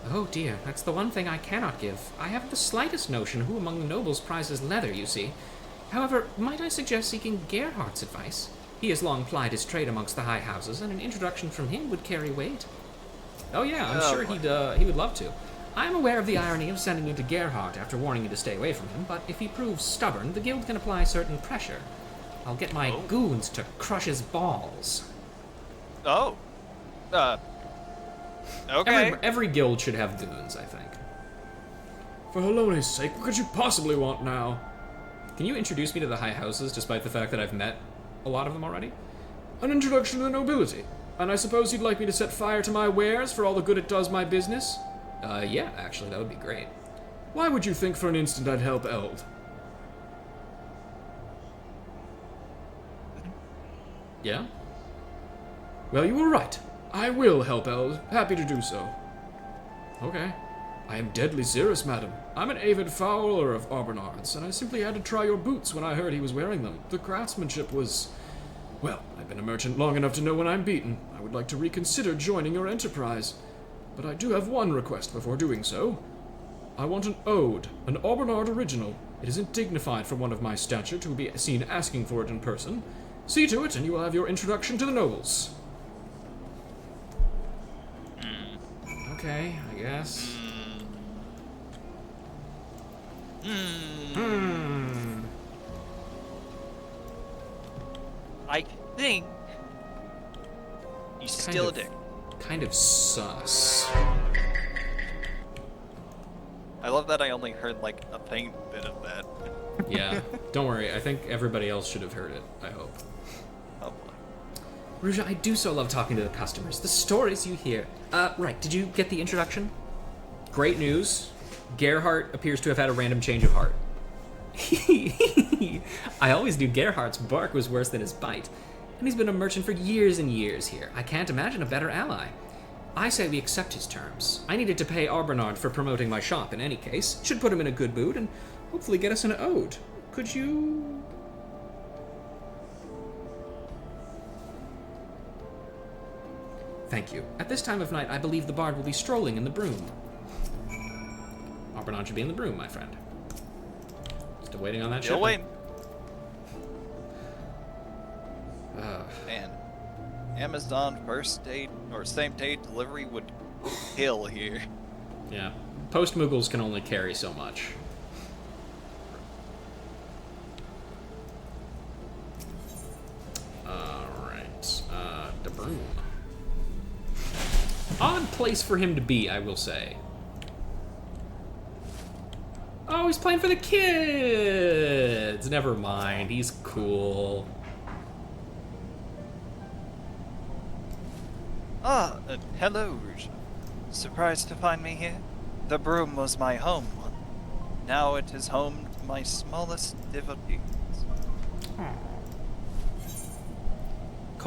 Oh dear, that's the one thing I cannot give. I haven't the slightest notion who among the nobles prizes leather, you see. However, might I suggest seeking Gerhardt's advice? He has long plied his trade amongst the high houses, and an introduction from him would carry weight. Oh yeah, I'm sure he would love to. I am aware of the irony of sending you to Gerhardt after warning you to stay away from him, but if he proves stubborn, the guild can apply certain pressure. I'll get my goons to crush his balls. Oh. Okay. Every guild should have goons, I think. For Halone's sake, what could you possibly want now? Can you introduce me to the high houses, despite the fact that I've met a lot of them already? An introduction to the nobility. And I suppose you'd like me to set fire to my wares for all the good it does my business? Yeah, actually, that would be great. Why would you think for an instant I'd help Eld? Yeah? Well, you were right. I will help Eld. Happy to do so. Okay. I am deadly serious, madam. I'm an avid fowler of Arbonards, and I simply had to try your boots when I heard he was wearing them. The craftsmanship was... Well, I've been a merchant long enough to know when I'm beaten. I would like to reconsider joining your enterprise. But I do have one request before doing so. I want an ode, an Arbonard original. It isn't dignified for one of my stature to be seen asking for it in person. See to it, and you will have your introduction to the nobles. Okay, I guess. I think he's still a dick. Kind of sus. I love that I only heard like a faint bit of that. Yeah, don't worry. I think everybody else should have heard it, I hope. Oh boy. Ruja, I do so love talking to the customers. The stories you hear. Right, did you get the introduction? Great news. Gerhardt appears to have had a random change of heart. I always knew Gerhardt's bark was worse than his bite. And he's been a merchant for years and years here. I can't imagine a better ally. I say we accept his terms. I needed to pay Arbonard for promoting my shop in any case. Should put him in a good mood and hopefully get us an ode. Could you... Thank you. At this time of night, I believe the bard will be strolling in the broom. Arbonard should be in the broom, my friend. Still waiting on that ship. Still waiting. Man, Amazon first day or same day delivery would kill here. Yeah. Post-Moogles can only carry so much. Alright. The broom. Odd place for him to be, I will say. Oh, he's playing for the kids! Never mind, he's cool. Hello, Rouge. Surprised to find me here? The broom was my home one. Now it is home to my smallest devotees.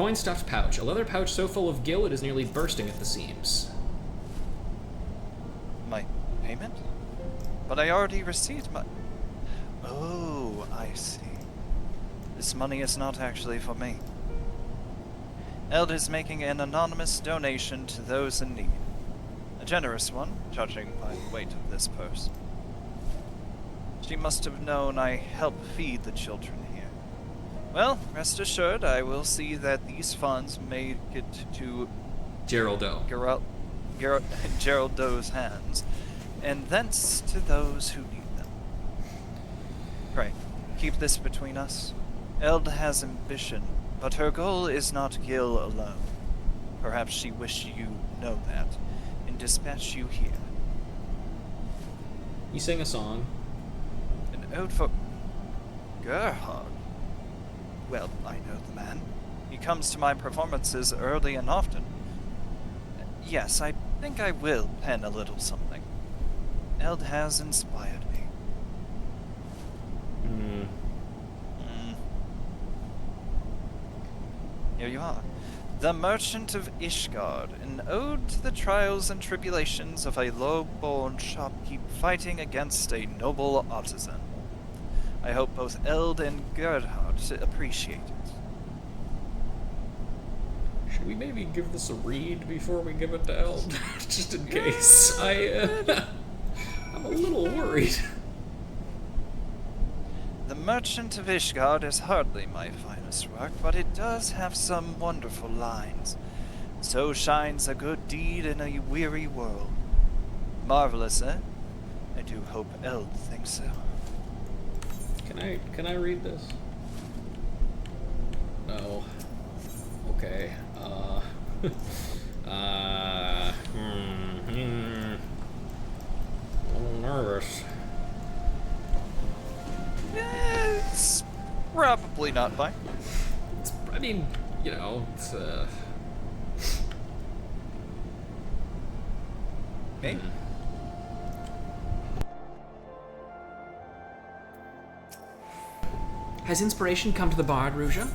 coin-stuffed pouch. A leather pouch so full of gil it is nearly bursting at the seams. My payment? But I already received my... Oh, I see. This money is not actually for me. Eld is making an anonymous donation to those in need. A generous one, judging by the weight of this purse. She must have known I help feed the children here. Well, rest assured, I will see that these funds make it to Geraldo. Geraldo's hands, and thence to those who need them. Pray, keep this between us. Eld has ambition, but her goal is not Gil alone. Perhaps she wished you know that, and dispatch you here. You sing a song. An ode for Gerhard. Well, I know the man. He comes to my performances early and often. Yes, I think I will pen a little something. Eld has inspired me. Here you are. The Merchant of Ishgard, an ode to the trials and tribulations of a low-born shopkeep fighting against a noble artisan. I hope both Eld and Gerhard appreciate it. Should we maybe give this a read before we give it to Eld? Just in case. I'm a little worried. The Merchant of Ishgard is hardly my finest work, but it does have some wonderful lines. So shines a good deed in a weary world. Marvelous, eh? I do hope Eld thinks so. Can I read this? No. Okay. A little nervous. It's probably not fine. I mean, you know, it's Me? Has inspiration come to the bard, Ruja?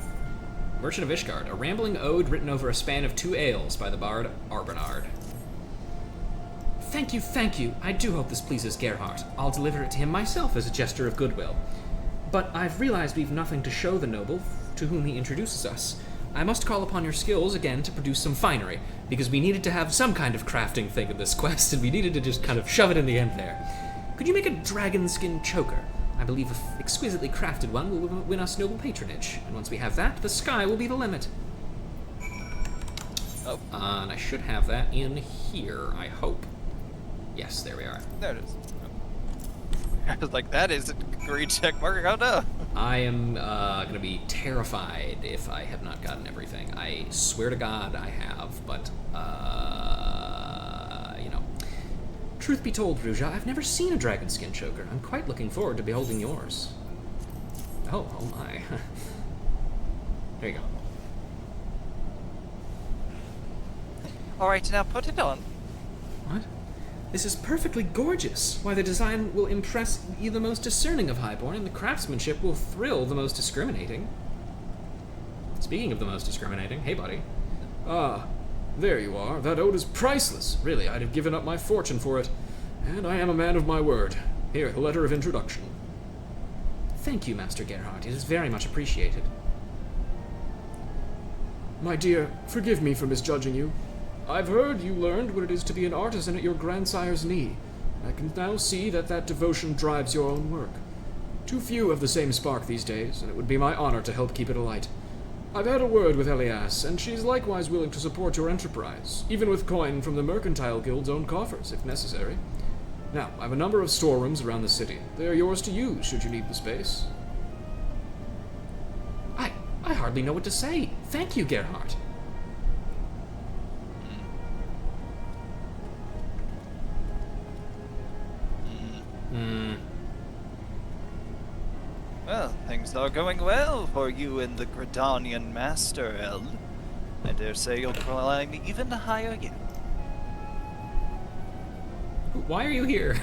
Merchant of Ishgard, a rambling ode written over a span of 2 ales by the bard Arbonard. Thank you. I do hope this pleases Gerhardt. I'll deliver it to him myself as a gesture of goodwill. But I've realized we've nothing to show the noble to whom he introduces us. I must call upon your skills again to produce some finery, because we needed to have some kind of crafting thing in this quest, and we needed to just kind of shove it in the end there. Could you make a dragon skin choker? I believe an exquisitely crafted one will win us noble patronage, and once we have that, the sky will be the limit. Oh, and I should have that in here, I hope. Yes, there we are. There it is. I was like, that is a green check mark. Oh no! I am gonna be terrified if I have not gotten everything. I swear to God I have, but, you know. Truth be told, Ruja, I've never seen a dragon skin choker. I'm quite looking forward to beholding yours. Oh my. There you go. Alright, now put it on. What? This is perfectly gorgeous. Why, the design will impress the most discerning of highborn, and the craftsmanship will thrill the most discriminating. Speaking of the most discriminating, hey buddy. Ah, there you are. That ode is priceless. Really, I'd have given up my fortune for it. And I am a man of my word. Here, the letter of introduction. Thank you, Master Gerhardt. It is very much appreciated. My dear, forgive me for misjudging you. I've heard you learned what it is to be an artisan at your grandsire's knee. I can now see that that devotion drives your own work. Too few have the same spark these days, and it would be my honor to help keep it alight. I've had a word with Elias, and she's likewise willing to support your enterprise, even with coin from the Mercantile Guild's own coffers, if necessary. Now, I have a number of storerooms around the city. They are yours to use, should you need the space. I hardly know what to say. Thank you, Gerhardt. Well, things are going well for you and the Gridanian Master, Eld. I dare say you'll climb even higher yet. Why are you here?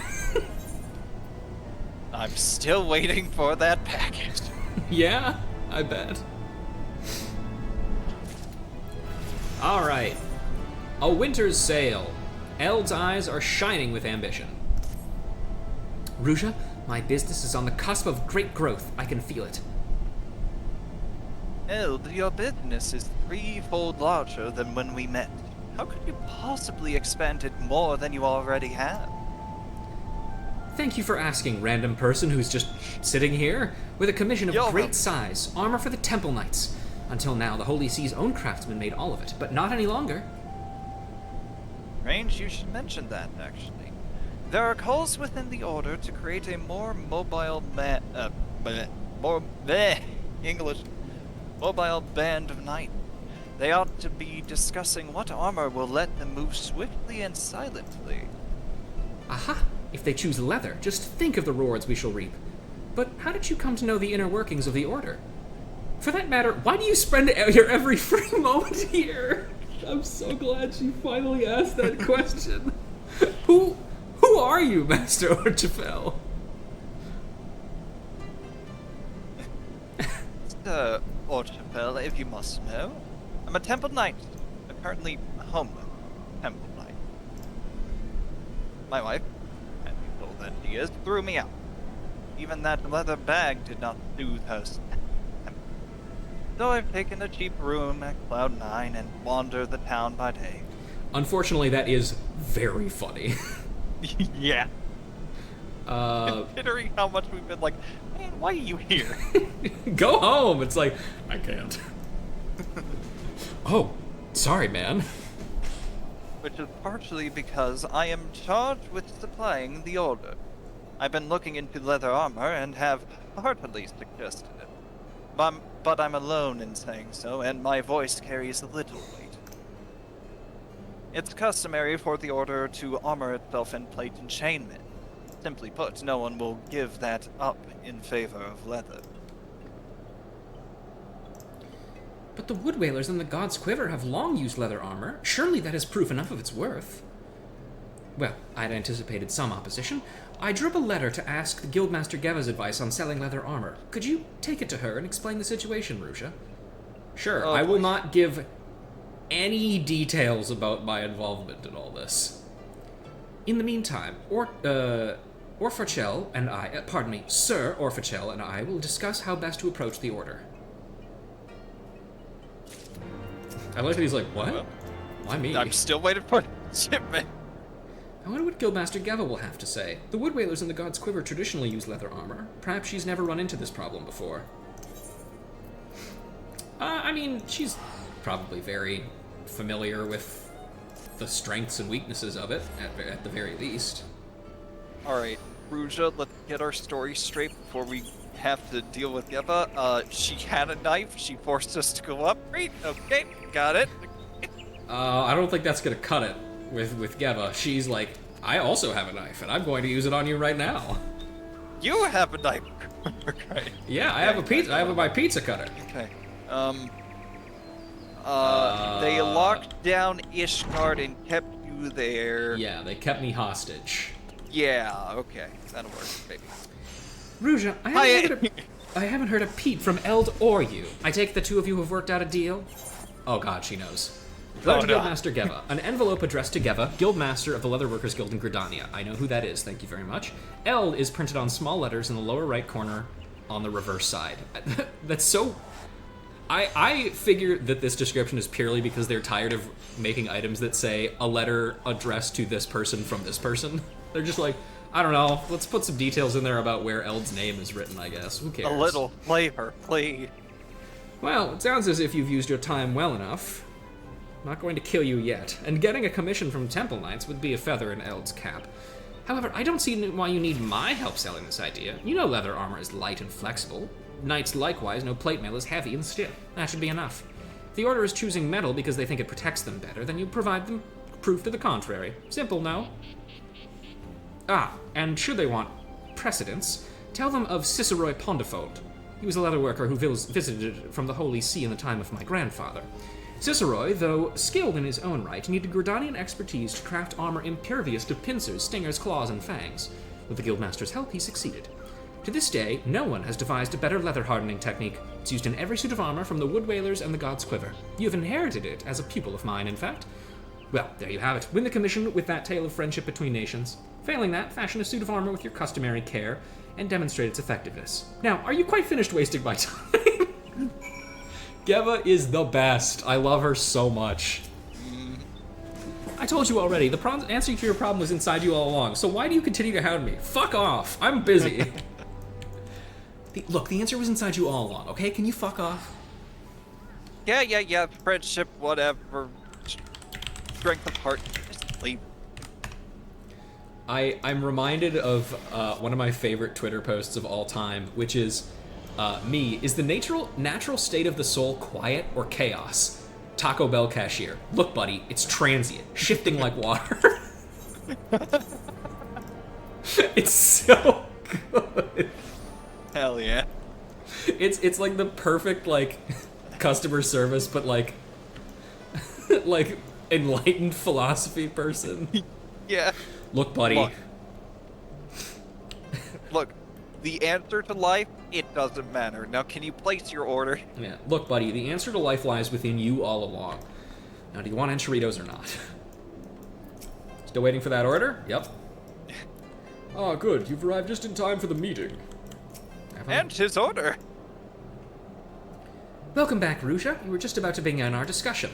I'm still waiting for that package. Yeah, I bet. All right. A winter's sail. Eld's eyes are shining with ambition. Ruja, my business is on the cusp of great growth. I can feel it. Eld, your business is threefold larger than when we met. How could you possibly expand it more than you already have? Thank you for asking, random person who's just sitting here with a commission of Yo, great man. size, armor for the Temple Knights. Until now, the Holy See's own craftsmen made all of it, but not any longer. Range, you should mention that, actually. There are calls within the Order to create a more mobile mobile band of knights. They ought to be discussing what armor will let them move swiftly and silently. Aha! If they choose leather, just think of the rewards we shall reap. But how did you come to know the inner workings of the Order? For that matter, why do you spend your every free moment here? I'm so glad she finally asked that question. Who are you, Master Orchafel? Orchafel, if you must know. I'm a Temple Knight, a currently homeless Temple Knight. My wife, and you told that she is, threw me out. Even that leather bag did not soothe her step. So I've taken a cheap room at Cloud 9 and wander the town by day. Unfortunately, that is very funny. Yeah. Considering how much we've been like, man, why are you here? Go home. It's like, I can't. Oh, sorry, man. Which is partially because I am charged with supplying the Order. I've been looking into leather armor and have heartily suggested it. But I'm alone in saying so, and my voice carries little weight. It's customary for the Order to armor itself in plate and chainmail. Simply put, no one will give that up in favor of leather. But the Wood Whalers and the God's Quiver have long used leather armor. Surely that is proof enough of its worth. Well, I'd anticipated some opposition. I drew up a letter to ask the Guildmaster Geva's advice on selling leather armor. Could you take it to her and explain the situation, Ruja? Sure, Oh, I will please. not give any details about my involvement in all this. In the meantime, Orfachel and I, Sir Orfachel and I will discuss how best to approach the Order. I like that he's like, what? Well, Why me? I'm still waiting for the shipment. I wonder what Guildmaster Geva will have to say. The Wood Whalers and the God's Quiver traditionally use leather armor. Perhaps she's never run into this problem before. I mean, she's probably very familiar with the strengths and weaknesses of it, at the very least. Alright, Ruja, let's get our story straight before we have to deal with Geva. She had a knife, she forced us to go up. Great, okay, got it. I don't think that's gonna cut it with Geva. She's like, I also have a knife, and I'm going to use it on you right now. You have a knife. Okay. Yeah, I have a pizza. I have my pizza cutter. Okay. They locked down Ishgard and kept you there. Yeah, they kept me hostage. Yeah, okay. That'll work, maybe. Ruja, I haven't heard a peep from Eld or you. I take the two of you have worked out a deal? Oh god, she knows. Letter to Guildmaster Geva. An envelope addressed to Geva, Guildmaster of the Leatherworkers Guild in Gridania. I know who that is, thank you very much. Eld is printed on small letters in the lower right corner on the reverse side. That's so... I figure that this description is purely because they're tired of making items that say a letter addressed to this person from this person. They're just like, I don't know, let's put some details in there about where Eld's name is written, I guess. Who cares? A little flavor, please. Well, it sounds as if you've used your time well enough. I'm not going to kill you yet, and getting a commission from Temple Knights would be a feather in Eld's cap. However, I don't see why you need my help selling this idea. You know leather armor is light and flexible. Knights likewise know plate mail is heavy and stiff. That should be enough. If the Order is choosing metal because they think it protects them better, then you provide them proof to the contrary. Simple, no? Ah, and should they want precedence, tell them of Ciceroy Pondifold. He was a leatherworker who visited from the Holy See in the time of my grandfather. Ciceroy, though skilled in his own right, needed Gridanian expertise to craft armor impervious to pincers, stingers, claws, and fangs. With the Guildmaster's help, he succeeded. To this day, no one has devised a better leather hardening technique. It's used in every suit of armor from the Wood Whalers and the God's Quiver. You have inherited it as a pupil of mine, in fact. Well, there you have it. Win the commission with that tale of friendship between nations. Failing that, fashion a suit of armor with your customary care and demonstrate its effectiveness. Now, are you quite finished wasting my time? Geva is the best. I love her so much. I told you already, the answer to your problem was inside you all along, so why do you continue to hound me? Fuck off. I'm busy. Look, the answer was inside you all along, okay? Can you fuck off? Yeah, friendship, whatever. Strength of heart. Just leave. I'm reminded of one of my favorite Twitter posts of all time, which is me. Is the natural state of the soul quiet or chaos? Taco Bell cashier. Look, buddy, it's transient, shifting like water. It's so good. Hell yeah. It's like the perfect like customer service, but like like enlightened philosophy person. Yeah. Look, buddy. Look, the answer to life, it doesn't matter. Now, can you place your order? Yeah. Look, buddy, the answer to life lies within you all along. Now, do you want enchiladas or not? Still waiting for that order? Yep. Ah, good. You've arrived just in time for the meeting. And his order. Welcome back, Ruja. We were just about to begin our discussion.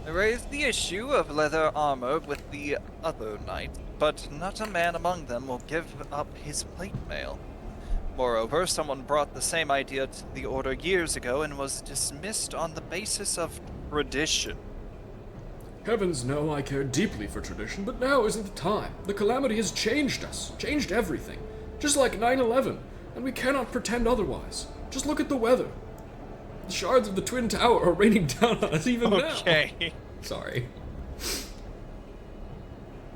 I raised the issue of leather armor with the other knights, but not a man among them will give up his plate mail. Moreover, someone brought the same idea to the order years ago and was dismissed on the basis of tradition. Heavens know I care deeply for tradition, but now isn't the time. The calamity has changed us, changed everything. Just like 9/11, and we cannot pretend otherwise. Just look at the weather. The shards of the Twin Tower are raining down on us even now. Okay. Sorry.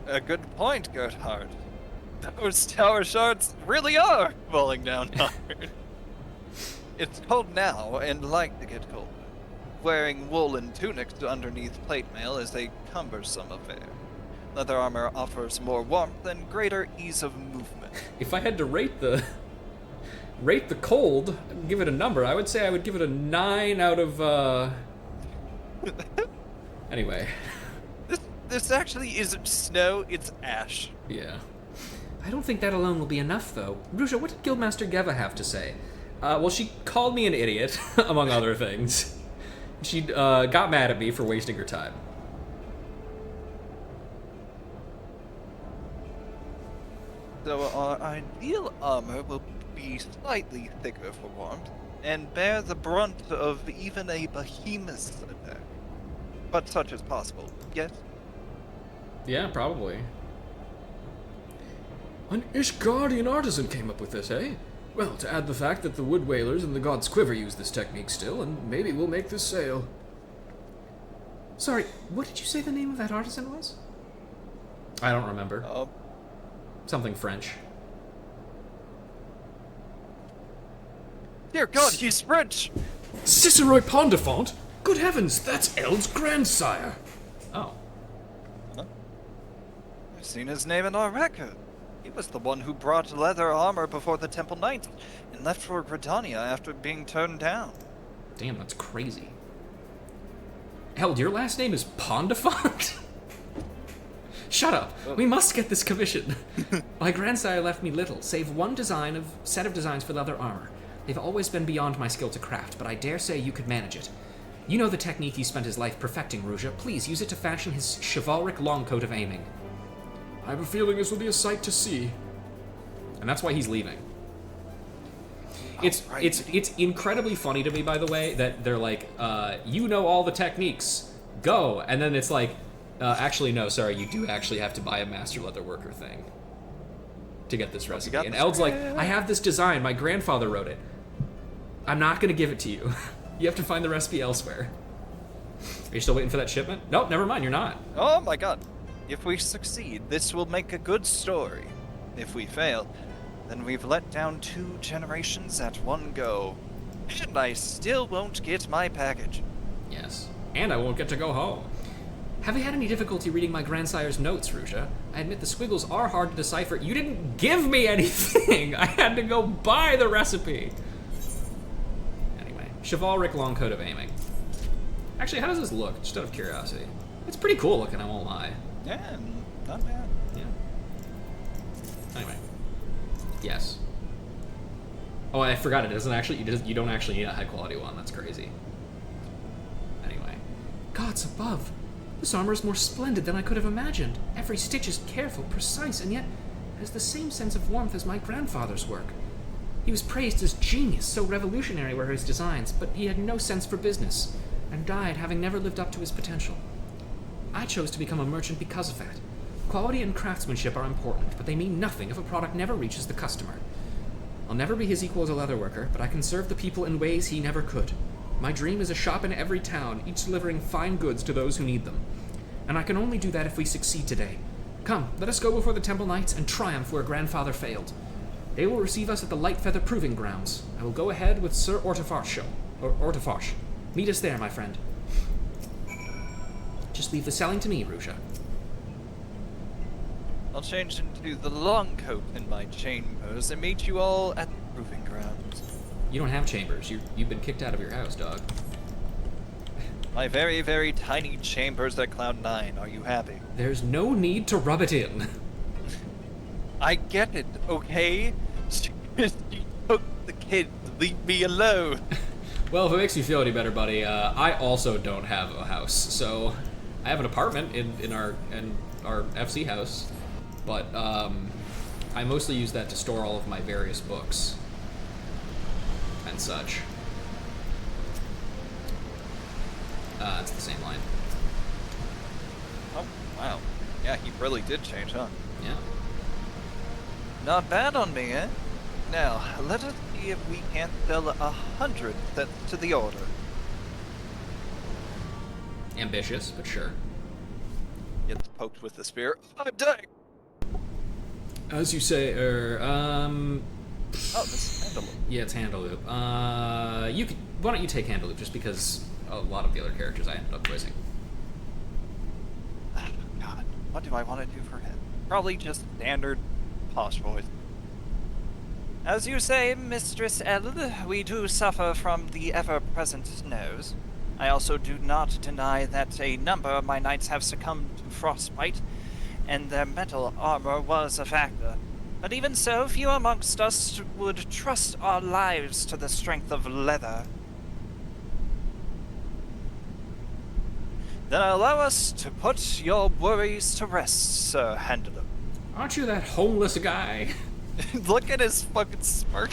A good point, Gerhard. Those tower shards really are falling down hard. It's cold now, and like to get colder. Wearing woolen tunics underneath plate mail is a cumbersome affair. Leather armor offers more warmth and greater ease of movement. If I had to rate the cold, give it a number, I would say I would give it a 9 out of Anyway. This actually isn't snow, it's ash. Yeah. I don't think that alone will be enough, though. Ruja, what did Guildmaster Geva have to say? Well, she called me an idiot, among other things. She got mad at me for wasting her time. So our ideal armor will be slightly thicker for warmth, and bear the brunt of even a behemoth's attack. But such is possible, yes? Yeah, probably. An Ishgardian artisan came up with this, eh? Well, to add the fact that the Wood Whalers and the God's Quiver use this technique still, and maybe we'll make this sale. Sorry, what did you say the name of that artisan was? I don't remember. Something French. Dear God, he's French! Ciceroy Pondafont? Good heavens, that's Eld's grandsire! Oh. I've seen his name in our record. He was the one who brought leather armor before the Temple Knights and left for Gridania after being turned down. Damn, that's crazy. Hell, your last name is Pondafont? Shut up. We must get this commission. My grandsire left me little, save one set of designs for leather armor. They've always been beyond my skill to craft, but I dare say you could manage it. You know the technique he spent his life perfecting, Ruja. Please use it to fashion his chivalric longcoat of aiming. I have a feeling this will be a sight to see. And that's why he's leaving. It's incredibly funny to me, by the way, that they're like, you know all the techniques, go. And then it's like, actually, no, sorry, you do actually have to buy a Master Leather Worker thing to get this recipe. And Eld's like, I have this design, my grandfather wrote it. I'm not going to give it to you. You have to find the recipe elsewhere. Are you still waiting for that shipment? Nope, never mind, you're not. Oh my God. If we succeed, this will make a good story. If we fail, then we've let down 2 generations at one go. And I still won't get my package. Yes. And I won't get to go home. Have you had any difficulty reading my grandsire's notes, Rusha? I admit the squiggles are hard to decipher. You didn't give me anything! I had to go buy the recipe! Anyway, chivalric long coat of aiming. Actually, how does this look? Just out of curiosity. It's pretty cool looking, I won't lie. Yeah, not bad. Yeah. Anyway. Yes. Oh, I forgot it doesn't actually, you don't actually need a high quality one. That's crazy. Anyway. Gods above! This armor is more splendid than I could have imagined. Every stitch is careful, precise, and yet has the same sense of warmth as my grandfather's work. He was praised as genius, so revolutionary were his designs, but he had no sense for business, and died having never lived up to his potential. I chose to become a merchant because of that. Quality and craftsmanship are important, but they mean nothing if a product never reaches the customer. I'll never be his equal as a leatherworker, but I can serve the people in ways he never could. My dream is a shop in every town, each delivering fine goods to those who need them. And I can only do that if we succeed today. Come, let us go before the Temple Knights and triumph where Grandfather failed. They will receive us at the Light Feather Proving Grounds. I will go ahead with Sir Ortefosh. Meet us there, my friend. Just leave the selling to me, Rusha. I'll change into the long coat in my chambers and meet you all at the Proving Grounds. You don't have chambers. You've been kicked out of your house, dog. My very, very tiny chambers at Cloud 9. Are you happy? There's no need to rub it in. I get it, okay? She took the kid. Leave me alone. Well, if it makes you feel any better, buddy, I also don't have a house. So I have an apartment in our FC house, but I mostly use that to store all of my various books and such. It's the same line. Oh, wow. Yeah, he really did change, huh? Yeah. Not bad on me, eh? Now, let us see if we can't sell 100 sets to the order. Ambitious, but sure. Gets poked with the spear. I'm dying! As you say, Oh, this is Handaloop. yeah, it's Handaloop. Why don't you take Handaloop, just because a lot of the other characters I ended up voicing. Oh, God, what do I want to do for him? Probably just standard posh voice. As you say, Mistress Eld, we do suffer from the ever-present snows. I also do not deny that a number of my knights have succumbed to frostbite, and their metal armor was a factor. But even so, few amongst us would trust our lives to the strength of leather. Then allow us to put your worries to rest, Sir Handaloop. Aren't you that homeless guy? Look at his fucking smirk.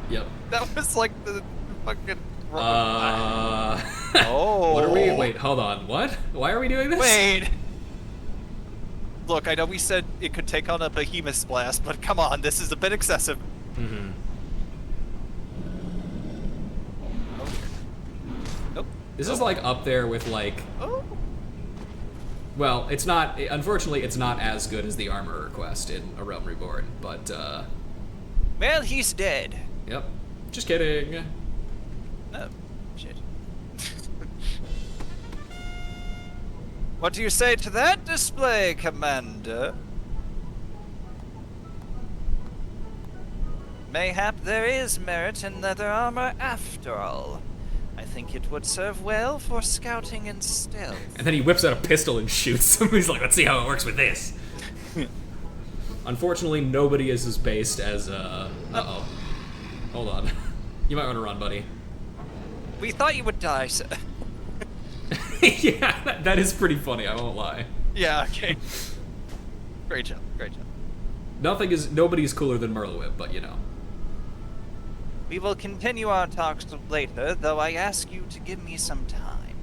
Yep. That was like the fucking... Oh. What are we... Wait, hold on. What? Why are we doing this? Wait! Look, I know we said it could take on a behemoth blast, but come on, this is a bit excessive. Mm-hmm. Oh. Nope. This is like up there with like... Oh. Well, it's not... Unfortunately, it's not as good as the Armorer quest in A Realm Reborn, but, Well, he's dead. Yep. Just kidding. Oh, shit. What do you say to that display, Commander? Mayhap there is merit in leather armor after all. I think it would serve well for scouting and stealth. And then he whips out a pistol and shoots him. He's like, let's see how it works with this. Unfortunately, nobody is as based as, Uh-oh. Hold on. You might want to run, buddy. We thought you would die, sir. Yeah, that is pretty funny, I won't lie. Yeah, okay. Great job, great job. Nobody's cooler than Merlewip, but you know. We will continue our talks later, though I ask you to give me some time.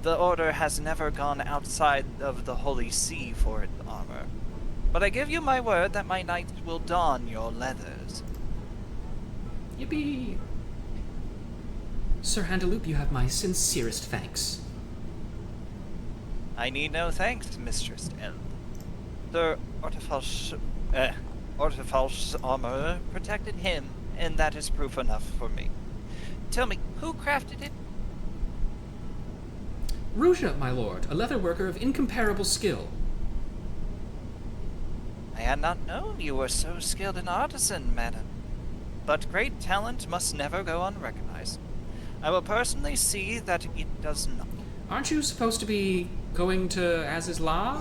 The Order has never gone outside of the Holy See for its armor. But I give you my word that my knights will don your leathers. Yippee! Sir Handaloop, you have my sincerest thanks. I need no thanks, Mistress Eld. Sir Ortefosh's armor protected him, and that is proof enough for me. Tell me, who crafted it? Ruja, my lord, a leather worker of incomparable skill. I had not known you were so skilled an artisan, madam. But great talent must never go unrecognized. I will personally see that it does not. Aren't you supposed to be going to Aziz's Law,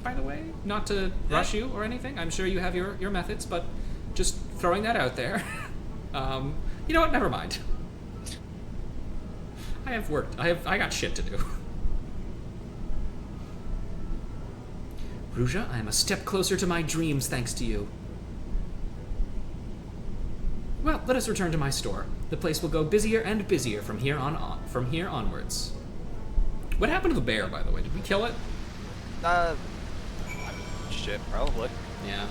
by the way? Not to rush you or anything. I'm sure you have your methods, but just throwing that out there. You know what? Never mind. I have worked. I got shit to do. Ruja, I am a step closer to my dreams thanks to you. Well, let us return to my store. The place will go busier and busier from here onwards. What happened to the bear, by the way? Did we kill it? Shit, probably. Yeah.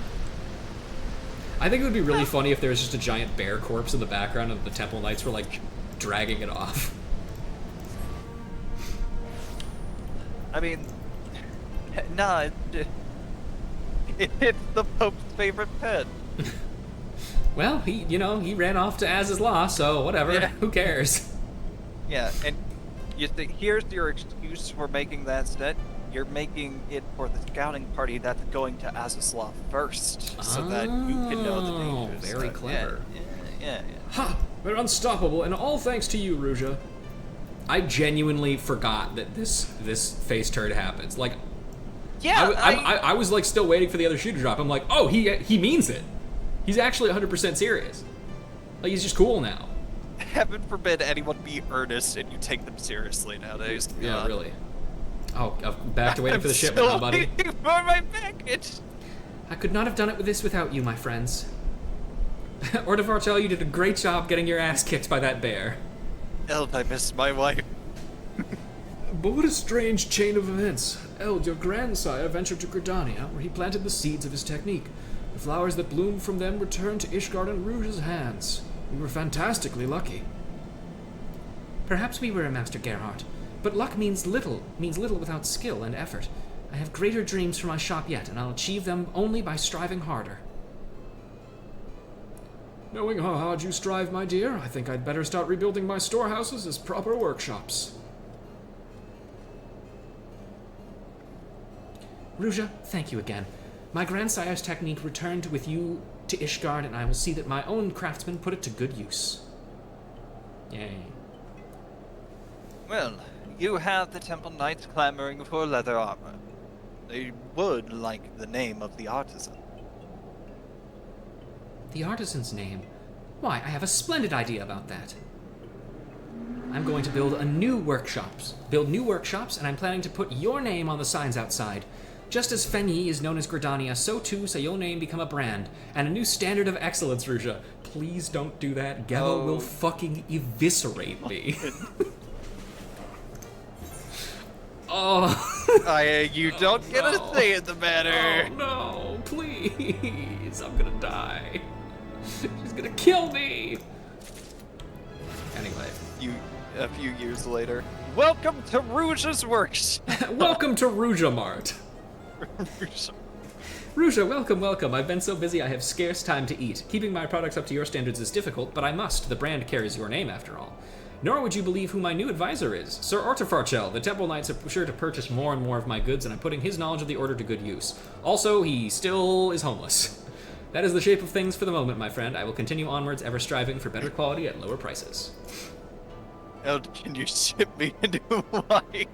I think it would be really funny if there was just a giant bear corpse in the background and the Temple Knights were, like, dragging it off. I mean, nah, it's the Pope's favorite pet. Well, he ran off to Aziz's Law, so whatever. Yeah. Who cares? Yeah, and you think here's your excuse for making that set. You're making it for the scouting party that's going to Azizlaw first, so that you can know the dangers. Very clever. Yeah. Ha! We're unstoppable, and all thanks to you, Ruja. I genuinely forgot that this face turn happens. Like, Yeah, I was like still waiting for the other shoe to drop. I'm like, oh, he means it. He's actually 100% serious. Like, he's just cool now. Heaven forbid anyone be earnest and you take them seriously nowadays. Yeah, God. really. Oh, back to waiting I'm for the shipment, still huh, buddy? waiting for my package. I could not have done it with this without you, my friends. Ordevartel, you did a great job getting your ass kicked by that bear. Eld, I missed my wife. But what a strange chain of events. Eld, your grandsire, ventured to Gridania, where he planted the seeds of his technique. The flowers that bloomed from them returned to Ishgard and Ruja's hands. We were fantastically lucky. Perhaps we were, Master Gerhardt, but luck means little without skill and effort. I have greater dreams for my shop yet, and I'll achieve them only by striving harder. Knowing how hard you strive, my dear, I think I'd better start rebuilding my storehouses as proper workshops. Ruja, thank you again. My grandsire's technique returned with you to Ishgard, and I will see that my own craftsmen put it to good use. Yay. Well, you have the Temple Knights clamoring for leather armor. They would like the name of the artisan. The artisan's name? Why, I have a splendid idea about that. I'm going to build new workshops, and I'm planning to put your name on the signs outside. Just as Fenyi is known as Gridania, so too shall your name become a brand, and a new standard of excellence, Ruja. Please don't do that. Gelo will fucking eviscerate me. You don't get a say in the matter. Oh no, please. I'm gonna die. She's gonna kill me. Anyway. A few years later. Welcome to Ruja's Works. Welcome to Ruja Mart. Ruja, welcome. I've been so busy I have scarce time to eat. Keeping my products up to your standards is difficult, but I must. The brand carries your name after all. Nor would you believe who my new advisor is. Sir Ortefarchel. The Temple Knights are sure to purchase more and more of my goods, and I'm putting his knowledge of the Order to good use. Also, he still is homeless. That is the shape of things for the moment, my friend. I will continue onwards, ever striving for better quality at lower prices. Eld, can you ship me into Hawaii?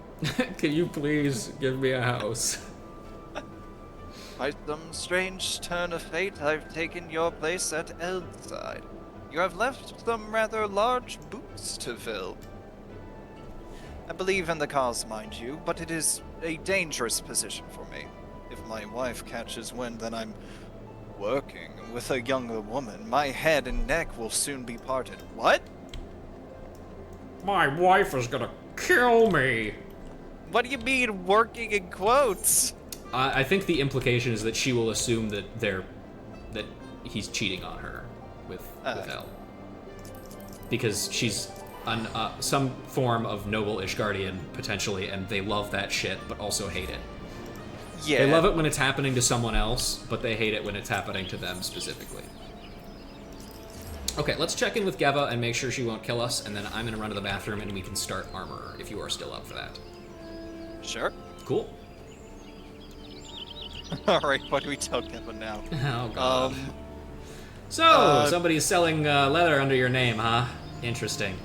Can you please give me a house? By some strange turn of fate, I've taken your place at Eld's side. You have left some rather large boots to fill. I believe in the cause, mind you, but it is a dangerous position for me. If my wife catches wind that I'm working with a younger woman, my head and neck will soon be parted. What? My wife is gonna kill me. What do you mean, working in quotes? I think the implication is that she will assume that he's cheating on her with Elle, because she's some form of noble Ishgardian potentially, and they love that shit, but also hate it. Yeah. They love it when it's happening to someone else, but they hate it when it's happening to them specifically. Okay, let's check in with Geva and make sure she won't kill us, and then I'm gonna run to the bathroom and we can start Armorer if you are still up for that. Sure. Cool. Alright, what do we tell Kevin now? Oh god. So, somebody's selling leather under your name, huh? Interesting.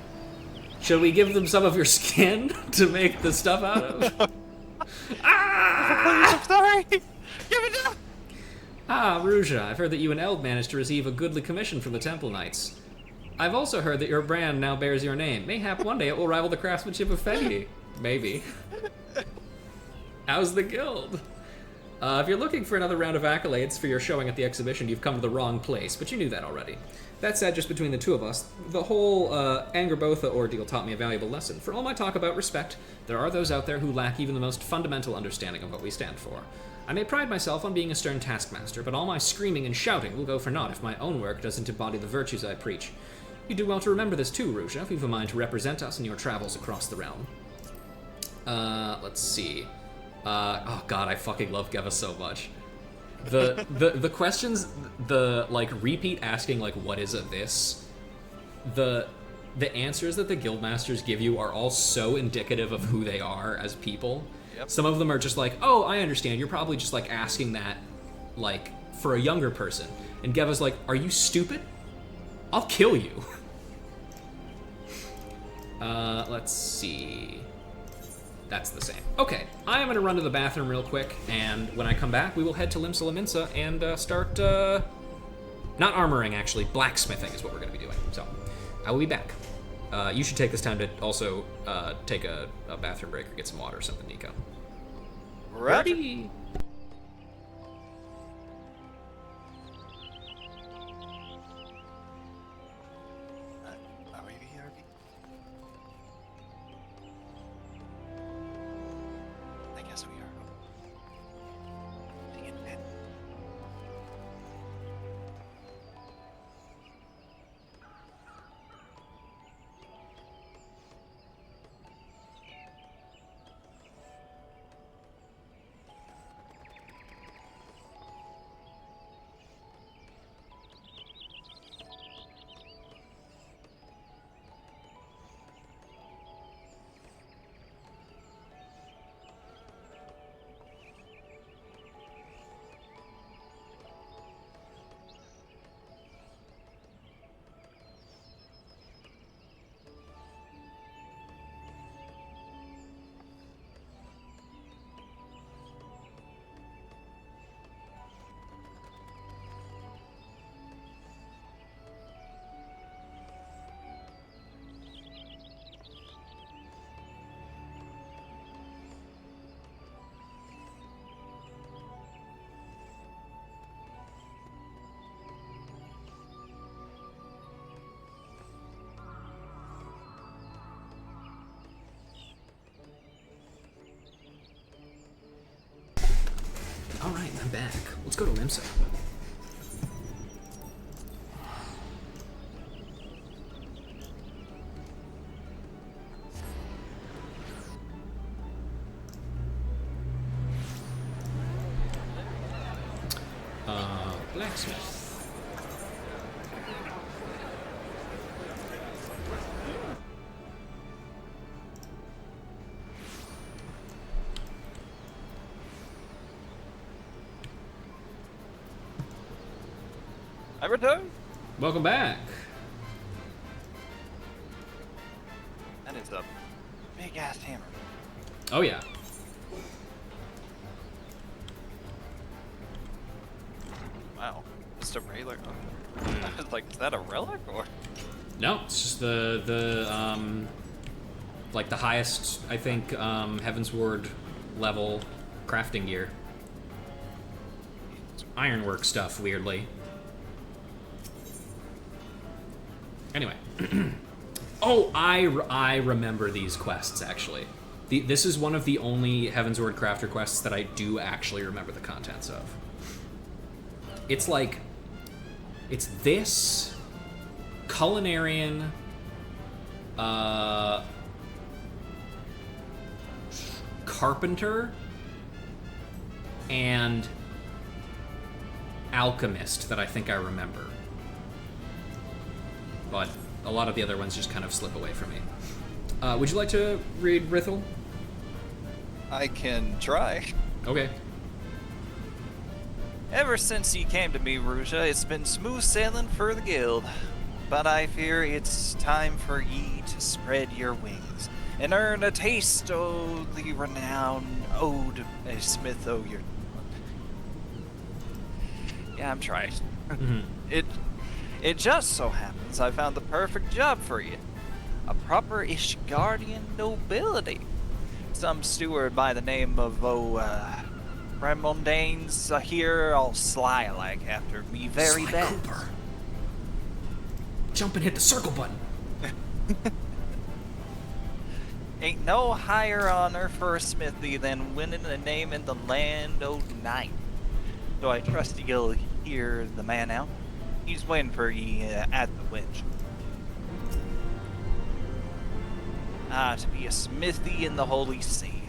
Should we give them some of your skin to make the stuff out of? I'm sorry! Give it up! Ah, Ruja, I've heard that you and Eld managed to receive a goodly commission from the Temple Knights. I've also heard that your brand now bears your name. Mayhap one day it will rival the craftsmanship of Fengi. Maybe. How's the guild? If you're looking for another round of accolades for your showing at the exhibition, you've come to the wrong place, but you knew that already. That said, just between the two of us, the whole Angerbotha ordeal taught me a valuable lesson. For all my talk about respect, there are those out there who lack even the most fundamental understanding of what we stand for. I may pride myself on being a stern taskmaster, but all my screaming and shouting will go for naught if my own work doesn't embody the virtues I preach. You do well to remember this too, Ruja, if you've a mind to represent us in your travels across the realm. Let's see. Oh god, I fucking love Geva so much. The questions, the like repeat asking like what is a this, the answers that the guildmasters give you are all so indicative of who they are as people. Yep. Some of them are just like, oh, I understand. You're probably just like asking that like for a younger person. And Geva's like, are you stupid? I'll kill you. Let's see. That's the same. Okay, I am going to run to the bathroom real quick, and when I come back, we will head to Limsa Lominsa and start, not armoring, actually, blacksmithing is what we're going to be doing. So, I will be back. You should take this time to also take a bathroom break or get some water or something, Nico. Ready? Are we here? I guess we are. Dang it, man. Alright, I'm back. Let's go to Limsa. Blacksmith. I return. Welcome back. That is a big ass hammer. Oh yeah. Wow. Just a regular. I was like, is that a relic or? No, it's just the like the highest, I think, Heavensward level crafting gear. Ironwork stuff, weirdly. Anyway. Oh, I remember these quests, actually. This is one of the only Heavensward Crafter quests that I do actually remember the contents of. It's like... It's this... Culinarian... Carpenter... And... Alchemist that I think I remember. but a lot of the other ones just kind of slip away from me. Would you like to read Rithel? I can try. Okay. Ever since ye came to me, Ruja, it's been smooth sailing for the guild. But I fear it's time for ye to spread your wings and earn a taste of the renowned ode a smith o' your... Yeah, I'm trying. It just so happens I found the perfect job for you. A proper Ishgardian nobility. Some steward by the name of, Remondane's here all sly-like after me very Sly bad. Cooper. Jump and hit the circle button. Ain't no higher honor for a smithy than winning a name in the land o' night. So I trust you'll hear the man out. He's waiting for ye at the winch. To be a smithy in the Holy See.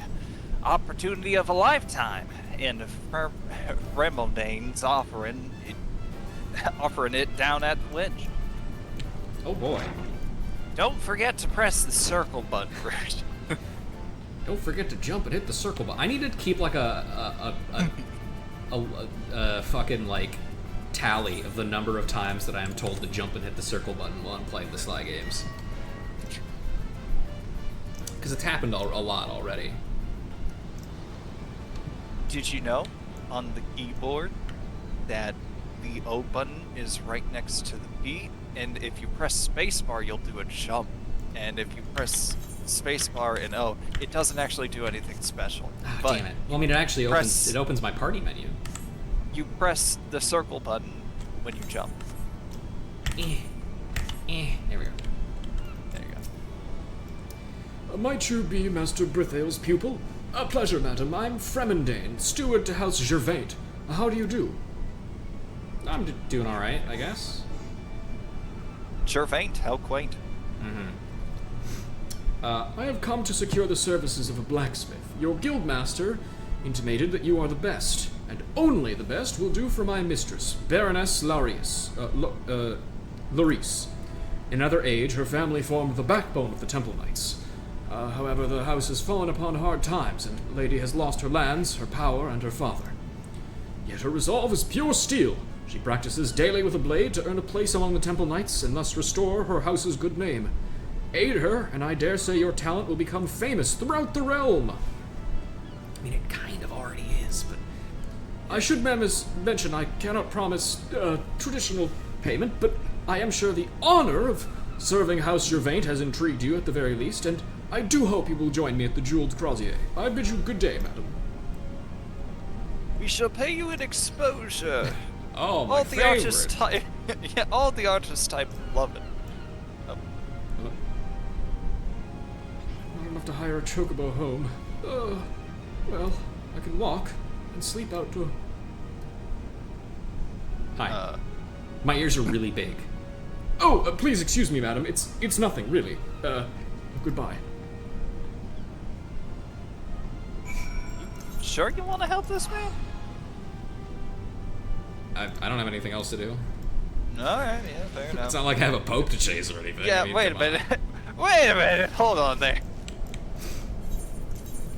Opportunity of a lifetime. And Remondane's offering it down at the winch. Oh boy. Don't forget to press the circle button first. Don't forget to jump and hit the circle button. I need to keep like a fucking like tally of the number of times that I am told to jump and hit the circle button while I'm playing the Sly games. Because it's happened a lot already. Did you know on the keyboard that the O button is right next to the P? And if you press spacebar, you'll do a jump. And if you press spacebar and O, it doesn't actually do anything special. Ah, But damn it. Well, I mean, it actually press- opens my party menu. you press the circle button when you jump. There we go. There you go. Might you be Master Brithail's pupil? A pleasure, madam. I'm Fremendane, steward to House Gervais. How do you do? I'm doing all right, I guess. Sure faint, how quaint. I have come to secure the services of a blacksmith. Your guildmaster intimated that you are the best, and only the best will do for my mistress, Baroness Larius. Larice. In another age, her family formed the backbone of the Temple Knights. However, the house has fallen upon hard times, and the lady has lost her lands, her power, and her father. Yet her resolve is pure steel. She practices daily with a blade to earn a place among the Temple Knights and thus restore her house's good name. Aid her, and I dare say your talent will become famous throughout the realm. I mean, it kind of already is, but I should mention I cannot promise traditional payment, but I am sure the honor of serving House Gervais has intrigued you at the very least, and I do hope you will join me at the Jeweled Crozier. I bid you good day, madam. We shall pay you in exposure. oh, my All the favorite. artists type, yeah, all the artists type love it. Not enough to hire a chocobo home. Well, I can walk and sleep outdoor. Hi. My ears are really big. Oh, please excuse me, madam. It's nothing, really. Goodbye. Sure you want to help this man? I don't have anything else to do. Alright, yeah, fair enough. It's not like I have a pope to chase or anything. Yeah, I mean, wait a come on. minute. Wait a minute, hold on there.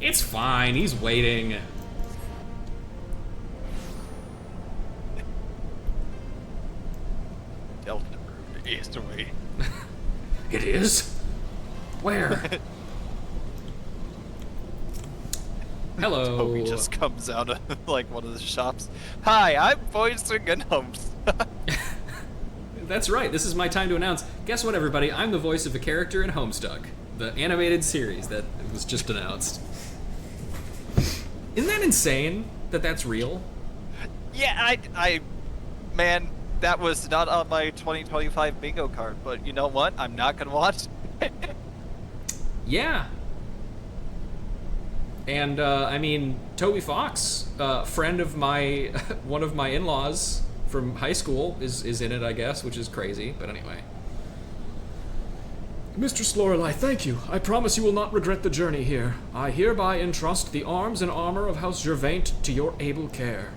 It's fine. He's waiting. Delta is the way. It is? Where? Hello. Toby just comes out of like one of the shops. Hi, I'm voicing a gnomes. That's right. This is my time to announce. Guess what, everybody? I'm the voice of a character in Homestuck, the animated series that was just announced. Isn't that insane that that's real? Yeah, man, that was not on my 2025 bingo card, but you know what? I'm not gonna watch. Yeah. And, I mean, Toby Fox, friend of my, one of my in-laws from high school is in it, I guess, which is crazy, but anyway. Mistress Lorelei, thank you. I promise you will not regret the journey here. I hereby entrust the arms and armor of House Gervais to your able care.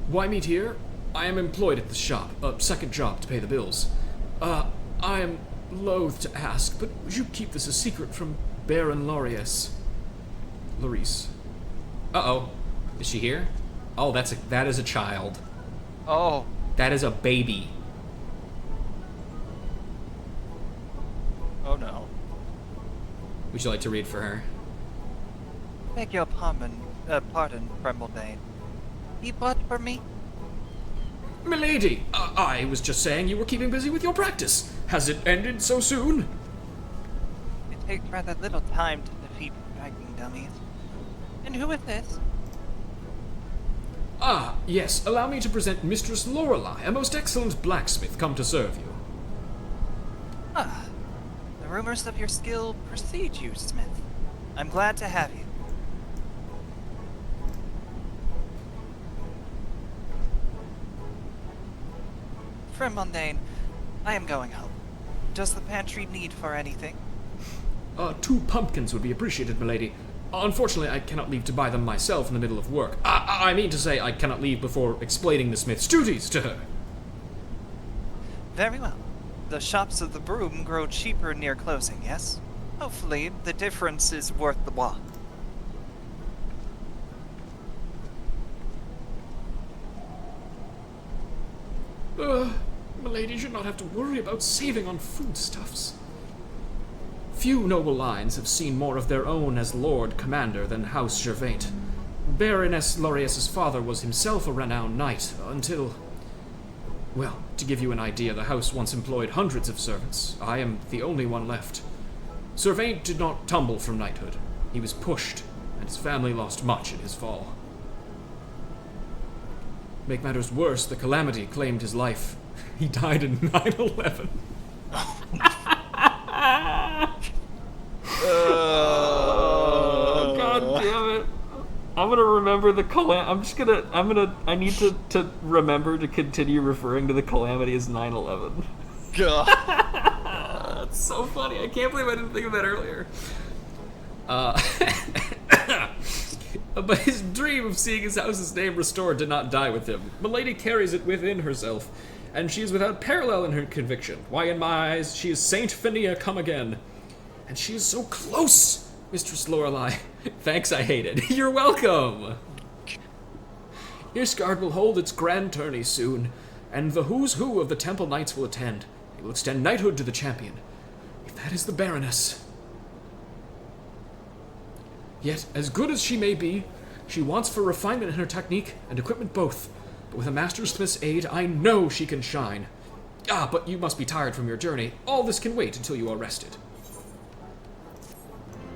Why meet here? I am employed at the shop, a second job to pay the bills. I am loath to ask, but would you keep this a secret from Baron Larice? Uh-oh. Is she here? Oh, that is a child. Oh, That is a baby. oh no. Would you like to read for her? Beg your pardon, Brembledane. You bought for me? Milady, I was just saying you were keeping busy with your practice. Has it ended so soon? It takes rather little time to defeat striking dummies. And who is this? Ah, yes, allow me to present Mistress Lorelei, a most excellent blacksmith come to serve you. Ah, the rumors of your skill precede you, Smith. I'm glad to have you. Fremondane, I am going home. Does the pantry need for anything? 2 pumpkins would be appreciated, milady. Unfortunately, I cannot leave to buy them myself in the middle of work. I mean to say, I cannot leave before explaining the smith's duties to her. Very well. The shops of the broom grow cheaper near closing, yes? Hopefully, the difference is worth the walk. Milady should not have to worry about saving on foodstuffs. Few noble lines have seen more of their own as Lord Commander than House Gervais. Baroness Larius's father was himself a renowned knight until... Well, to give you an idea, the house once employed hundreds of servants. I am the only one left. Gervais did not tumble from knighthood. He was pushed, and his family lost much in his fall. Make matters worse, the calamity claimed his life. He died in 9/11. God damn it. I'm gonna remember the I need to remember to continue referring to the calamity as 9/11. God. That's so funny. I can't believe I didn't think of that earlier. But his dream of seeing his house's name restored did not die with him. Milady carries it within herself, and she is without parallel in her conviction. Why, in my eyes, she is Saint Phinia come again. And she is so close, Mistress Lorelei. Thanks, I hate it. You're welcome. Ishgard will hold its grand tourney soon, and the who's who of the Temple Knights will attend. They will extend knighthood to the champion. If that is the Baroness. Yet, as good as she may be, she wants for refinement in her technique and equipment both. But with a mastersmith's aid, I know she can shine. Ah, but you must be tired from your journey. All this can wait until you are rested.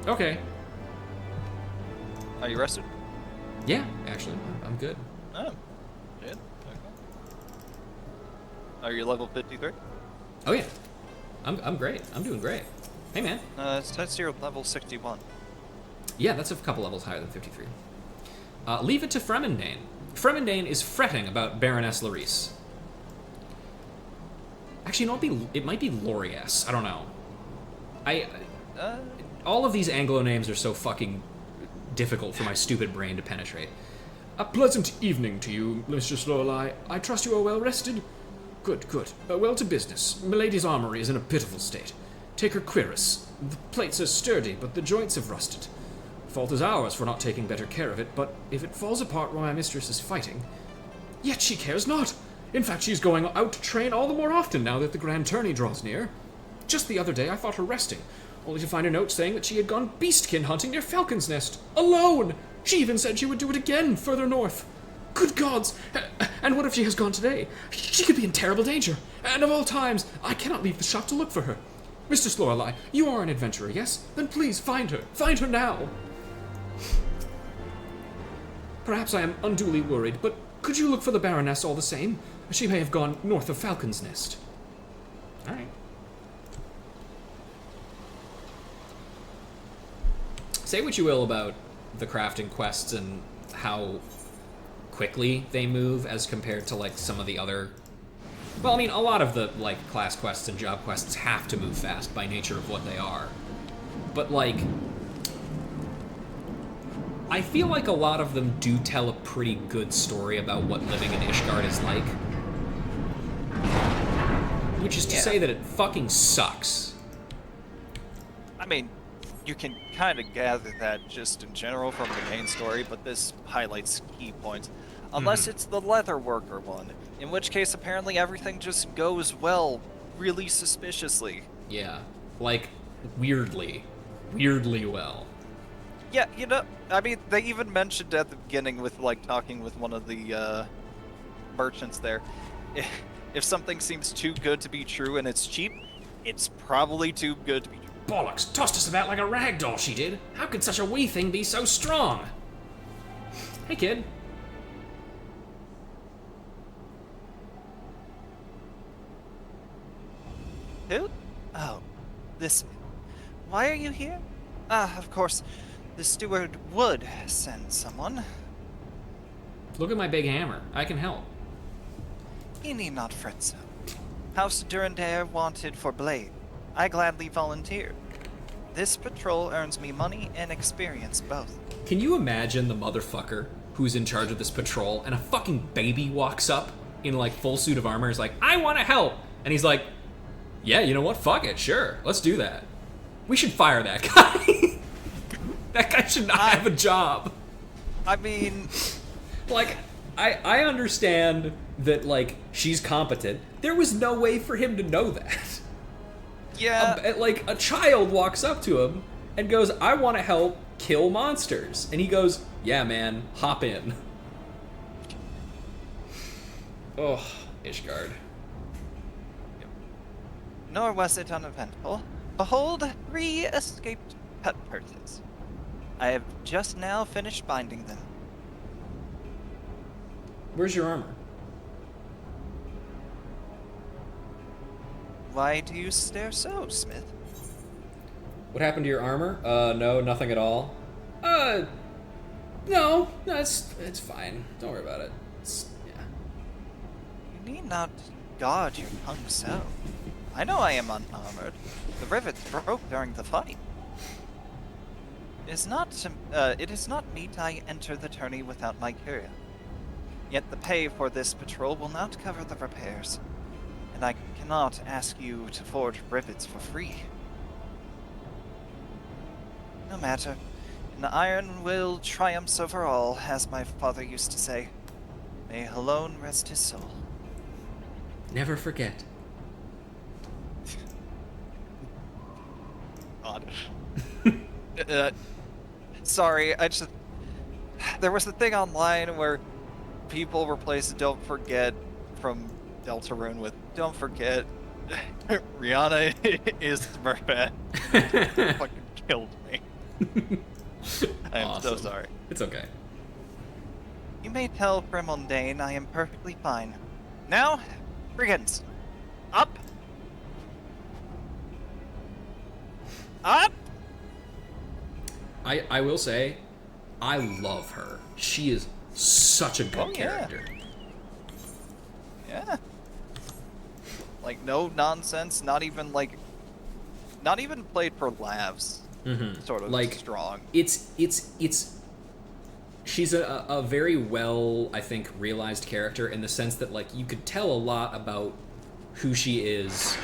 Okay. Are you rested? Yeah, actually, I'm good. Oh, good. Okay. Are you level 53? Oh yeah, I'm great. I'm doing great. Hey man. It says you're level 61. Yeah, that's a couple levels higher than 53. Leave it to Fremondane. Fremondane is fretting about Baroness Larice. Actually, it might be Lorias. I don't know. All of these Anglo names are so fucking difficult for my stupid brain to penetrate. A pleasant evening to you, Mistress Lorelei. I trust you are well rested? Good, good. Well to business. Milady's armory is in a pitiful state. Take her cuirass. The plates are sturdy, but the joints have rusted. Fault is ours for not taking better care of it, but if it falls apart while my mistress is fighting... Yet she cares not! In fact, she's going out to train all the more often now that the grand tourney draws near. Just the other day I thought her resting, only to find a note saying that she had gone beastkin hunting near Falcon's Nest. Alone! She even said she would do it again further north. Good gods! And what if she has gone today? She could be in terrible danger. And of all times, I cannot leave the shop to look for her. Mistress Lorelei, you are an adventurer, yes? Then please find her. Find her now! Perhaps I am unduly worried, but could you look for the Baroness all the same? She may have gone north of Falcon's Nest. Alright. Say what you will about the crafting quests and how quickly they move as compared to, like, some of the other... Well, I mean, a lot of the, like, class quests and job quests have to move fast by nature of what they are. But, like... I feel like a lot of them do tell a pretty good story about what living in Ishgard is like. Which is to Yeah. say that it fucking sucks. I mean, you can kind of gather that just in general from the main story, but this highlights key points. Unless it's the leather worker one, in which case apparently everything just goes well, really suspiciously. Yeah. Like, weirdly well. Yeah, you know, I mean, they even mentioned at the beginning with, like, talking with one of the, merchants there, if something seems too good to be true and it's cheap, it's probably too good to be true. Bollocks, tossed us about like a rag doll, she did. How could such a wee thing be so strong? Hey, kid. Who? Oh, this. Why are you here? Ah, of course, the steward would send someone. Look at my big hammer. I can help. He need not fret so. House Durandare wanted for blade. I gladly volunteered. This patrol earns me money and experience both. Can you imagine the motherfucker who's in charge of this patrol and a fucking baby walks up in like full suit of armor, is like, I want to help, and he's like, yeah, you know what? Fuck it, sure, let's do that. We should fire that guy. That guy should not have a job. I mean, Like, I understand that, like, she's competent. There was no way for him to know that. yeah, Like, a child walks up to him and goes, I want to help kill monsters. And he goes, yeah, man, hop in. Oh, Ishgard. nor was it uneventful. Behold, 3 escaped pet purses. I have just now finished binding them. Where's your armor? Why do you stare so, Smith? What happened to your armor? No, nothing at all. No, it's fine. Don't worry about it. Yeah. You need not guard your tongue so. I know I am unarmored. The rivets broke during the fight. It is not meet I enter the tourney without my curia. Yet the pay for this patrol will not cover the repairs, and I cannot ask you to forge rivets for free. No matter. An iron will triumphs over all, as my father used to say. May alone rest his soul. Never forget. God. Sorry, there was a thing online where people replaced "Don't Forget" from Deltarune with "Don't forget Rihanna is Merman." Fucking killed me. I am so Awesome. sorry. It's okay. You may tell Fremondane I am perfectly fine. Now, brigands, up, up. I will say, I love her. She is such a good Oh, yeah. character. Yeah. Like, no nonsense, not even played for laughs. Sort of Like, strong. It's she's a very well, I think, realized character in the sense that, like, you could tell a lot about who she is,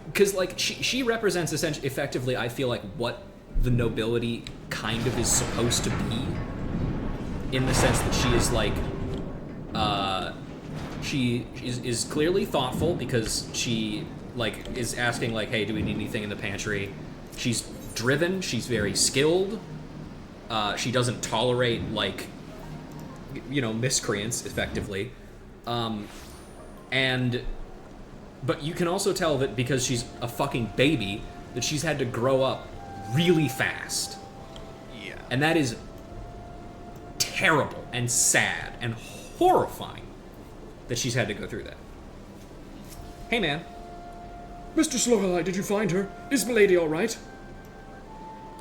because, like, she represents effectively, I feel like, what the nobility kind of is supposed to be, in the sense that she is like, she is clearly thoughtful, because she, like, is asking, like, hey, do we need anything in the pantry? She's driven, she's very skilled, she doesn't tolerate, like, you know, miscreants, effectively, but you can also tell that because she's a fucking baby, that she's had to grow up really fast. Yeah. And that is terrible and sad and horrifying that she's had to go through that. Hey, man. Mr. Lorelei, did you find her? Is Milady all right?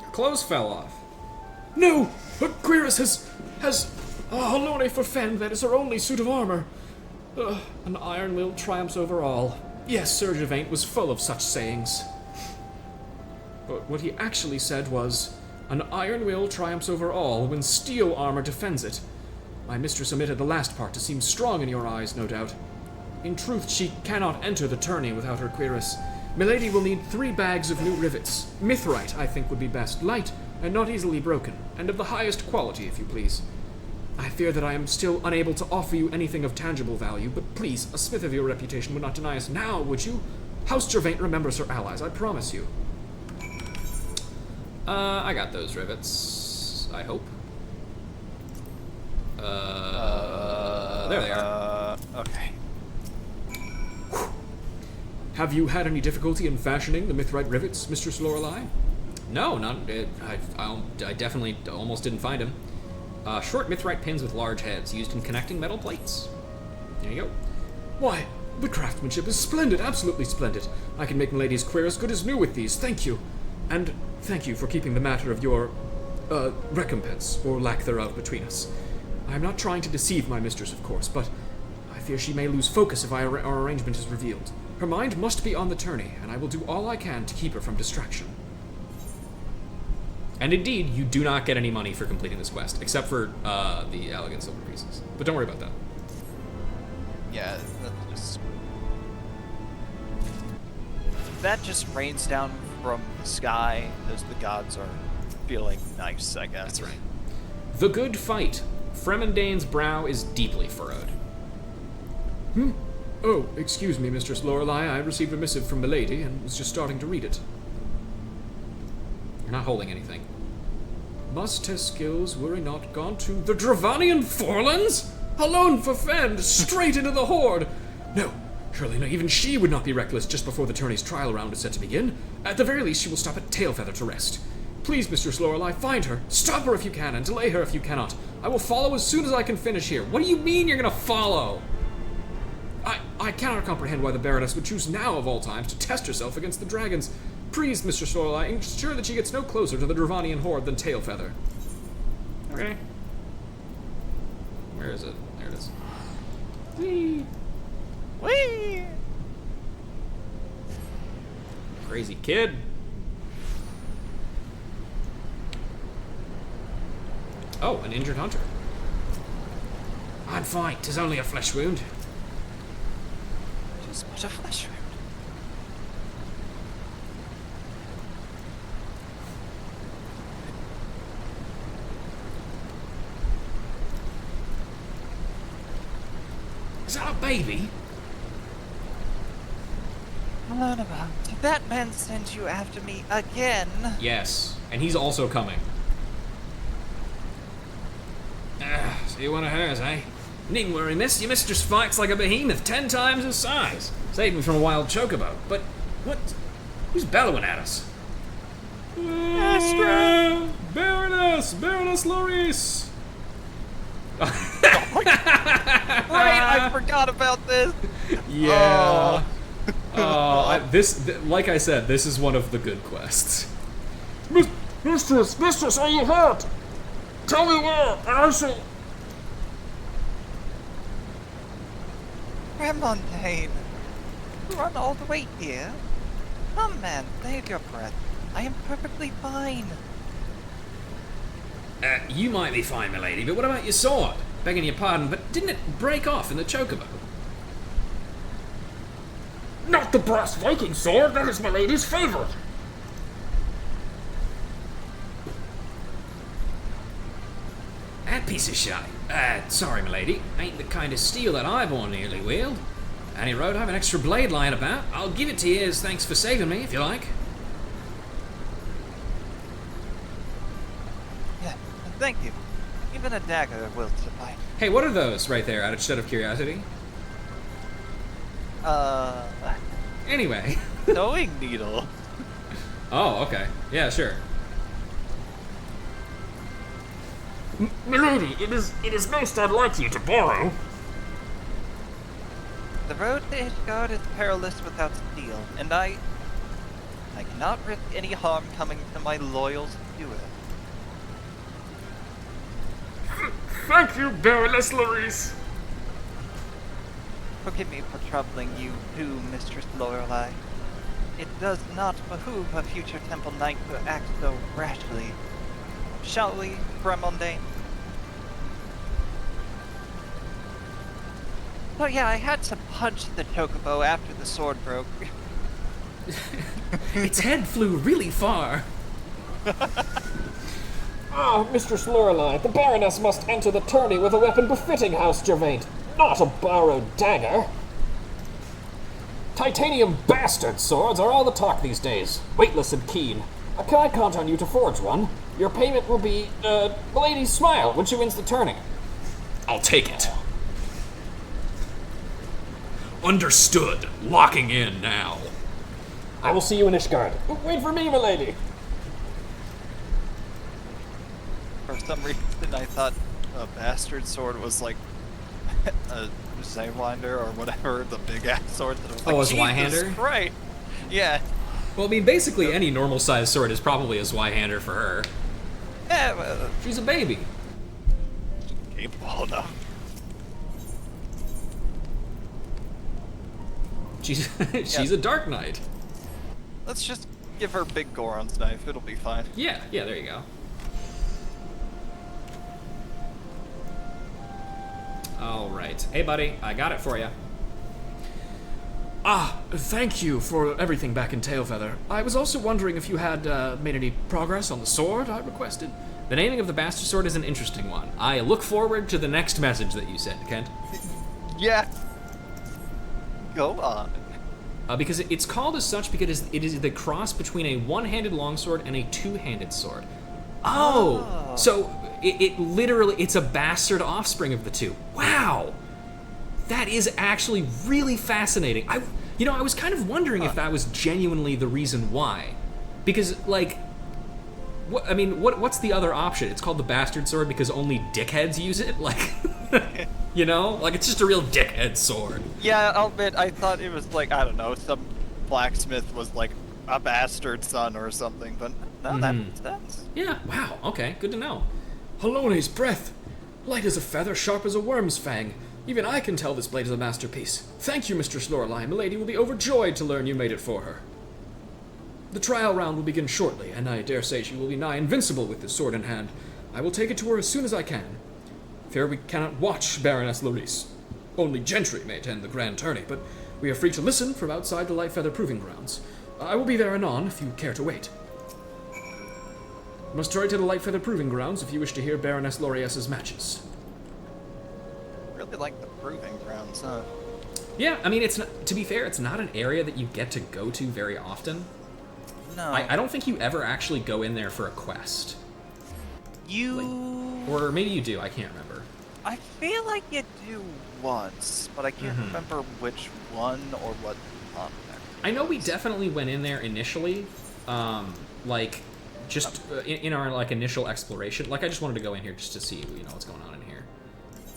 Her clothes fell off. No! Quiris has Halone for Fen, that is her only suit of armor. An iron will triumphs over all. Yes, Sir Gervain was full of such sayings. But what he actually said was, an iron will triumphs over all when steel armor defends it. My mistress omitted the last part to seem strong in your eyes, no doubt. In truth, she cannot enter the tourney without her cuirass. Milady will need 3 bags of new rivets. Mithrite, I think, would be best. Light and not easily broken, and of the highest quality, if you please. I fear that I am still unable to offer you anything of tangible value, but please, a smith of your reputation would not deny us now, would you? House Gervain remembers her allies, I promise you. I got those rivets, I hope. There they are. Okay. Have you had any difficulty in fashioning the mithrite rivets, Mistress Lorelei? No, not. I definitely almost didn't find him. Short mithrite pins with large heads used in connecting metal plates. There you go. Why, the craftsmanship is splendid, absolutely splendid. I can make Milady's cuirass good as new with these, thank you. And thank you for keeping the matter of your, recompense, or lack thereof, between us. I am not trying to deceive my mistress, of course, but I fear she may lose focus if our arrangement is revealed. Her mind must be on the tourney, and I will do all I can to keep her from distraction. And indeed, you do not get any money for completing this quest, except for the elegant silver pieces. But don't worry about that. Yeah, that just rains down from the sky as the gods are feeling nice, I guess. That's right. The good fight. Fremendane's brow is deeply furrowed. Oh, excuse me, Mistress Lorelei. I received a missive from Milady and was just starting to read it. You're not holding anything. Must his skills were he not gone to the Dravanian Forlands? Alone for Fend, straight into the Horde! No, surely not. Even she would not be reckless just before the tourney's trial round is set to begin. At the very least, she will stop at Tailfeather to rest. Please, Mistress Lorelei, find her. Stop her if you can, and delay her if you cannot. I will follow as soon as I can finish here. What do you mean you're gonna follow? I cannot comprehend why the Baroness would choose now of all times to test herself against the dragons. Please, Mistress Lorelei, ensure that she gets no closer to the Dravanian Horde than Tailfeather. Okay. Where is it? There it is. Whee! Whee! Crazy kid. Oh, an injured hunter. I'm fine. 'Tis only a flesh wound. Just but a flesh wound. Is that a baby? Learn about. Did that man send you after me again? Yes, and he's also coming. So you're one of hers, eh? Needn't worry, miss. Your mistress fights like a behemoth 10 times her size. Saved me from a wild chocobo. But what? Who's bellowing at us? Astra! Baroness Loris! Right, I forgot about this. Yeah. Like I said, this is one of the good quests. Mistress, are you hurt? Tell me where, and I shall... Remondane, run all the way here? Come, man, save your breath. I am perfectly fine. You might be fine, milady, but what about your sword? Begging your pardon, but didn't it break off in the chocobo? Not the brass Viking sword, that is milady's favorite. That piece of shite. Sorry, milady. Ain't the kind of steel that I've nearly wield. Any road, I have an extra blade lying about. I'll give it to you as thanks for saving me, if you like. Yeah, thank you. Even a dagger will suffice. Hey, what are those right there, out of curiosity? Anyway. Sewing needle. Oh, okay. Yeah, sure. Milady, it is most unlike you to borrow. The road to Ishgard is perilous without steel, and I cannot risk any harm coming to my loyal steward. Thank you, Baroness Loris. Forgive me for troubling you too, Mistress Lorelei. It does not behoove a future Temple Knight to act so rashly. Shall we, Remondane? So yeah, I had to punch the chocobo after the sword broke. Its head flew really far. Ah, Mistress Lorelei, the Baroness must enter the tourney with a weapon befitting House Gervais, not a borrowed dagger. Titanium bastard swords are all the talk these days, weightless and keen. Can I count on you to forge one? Your payment will be, Milady's smile when she wins the tourney. I'll take it. Understood. Locking in now. I will see you in Ishgard. Wait for me, milady. For some reason, I thought a bastard sword was like a Zweihander or whatever, the big ass sword. That was like, Oh, a Jesus Zweihander? Right. Yeah. Well, I mean, basically any normal-sized sword is probably a Zweihander for her. Yeah, well, She's a baby. capable enough. She's a Dark Knight. Let's just give her big Goron's knife. It'll be fine. Yeah, there you go. All right. Hey, buddy, I got it for you. Ah, thank you for everything back in Tailfeather. I was also wondering if you had made any progress on the sword I requested. The naming of the Bastard Sword is an interesting one. I look forward to the next message that you send, Kent. Yeah. Go on. Because it's called as such because it is the cross between a one-handed longsword and a two-handed sword. Oh! So it literally, it's a bastard offspring of the two. Wow! That is actually really fascinating. I was kind of wondering if that was genuinely the reason why. Because, like, what's the other option? It's called the Bastard Sword because only dickheads use it? Like, you know? Like, it's just a real dickhead sword. Yeah, I'll admit, I thought it was like, I don't know, some blacksmith was like a bastard son or something, but no, that makes sense. Yeah, wow, okay, good to know. Halone's breath! Light as a feather, sharp as a worm's fang. Even I can tell this blade is a masterpiece. Thank you, Mistress Lorelei. Milady will be overjoyed to learn you made it for her. The trial round will begin shortly, and I dare say she will be nigh invincible with this sword in hand. I will take it to her as soon as I can. Fear we cannot watch Baroness Larice. Only gentry may attend the grand tourney, but we are free to listen from outside the Lightfeather Proving Grounds. I will be there anon if you care to wait. Must hurry to the Lightfeather Proving Grounds if you wish to hear Baroness Lorias's matches. Really like the proving grounds, huh? Yeah, I mean, it's not, to be fair, it's not an area that you get to go to very often. No. I don't think you ever actually go in there for a quest. Or maybe you do, I can't remember. I feel like you do once, but I can't remember which one or what context. I know we definitely went in there initially, like, just in our, like, initial exploration. Like, I just wanted to go in here just to see, you know, what's going on in here.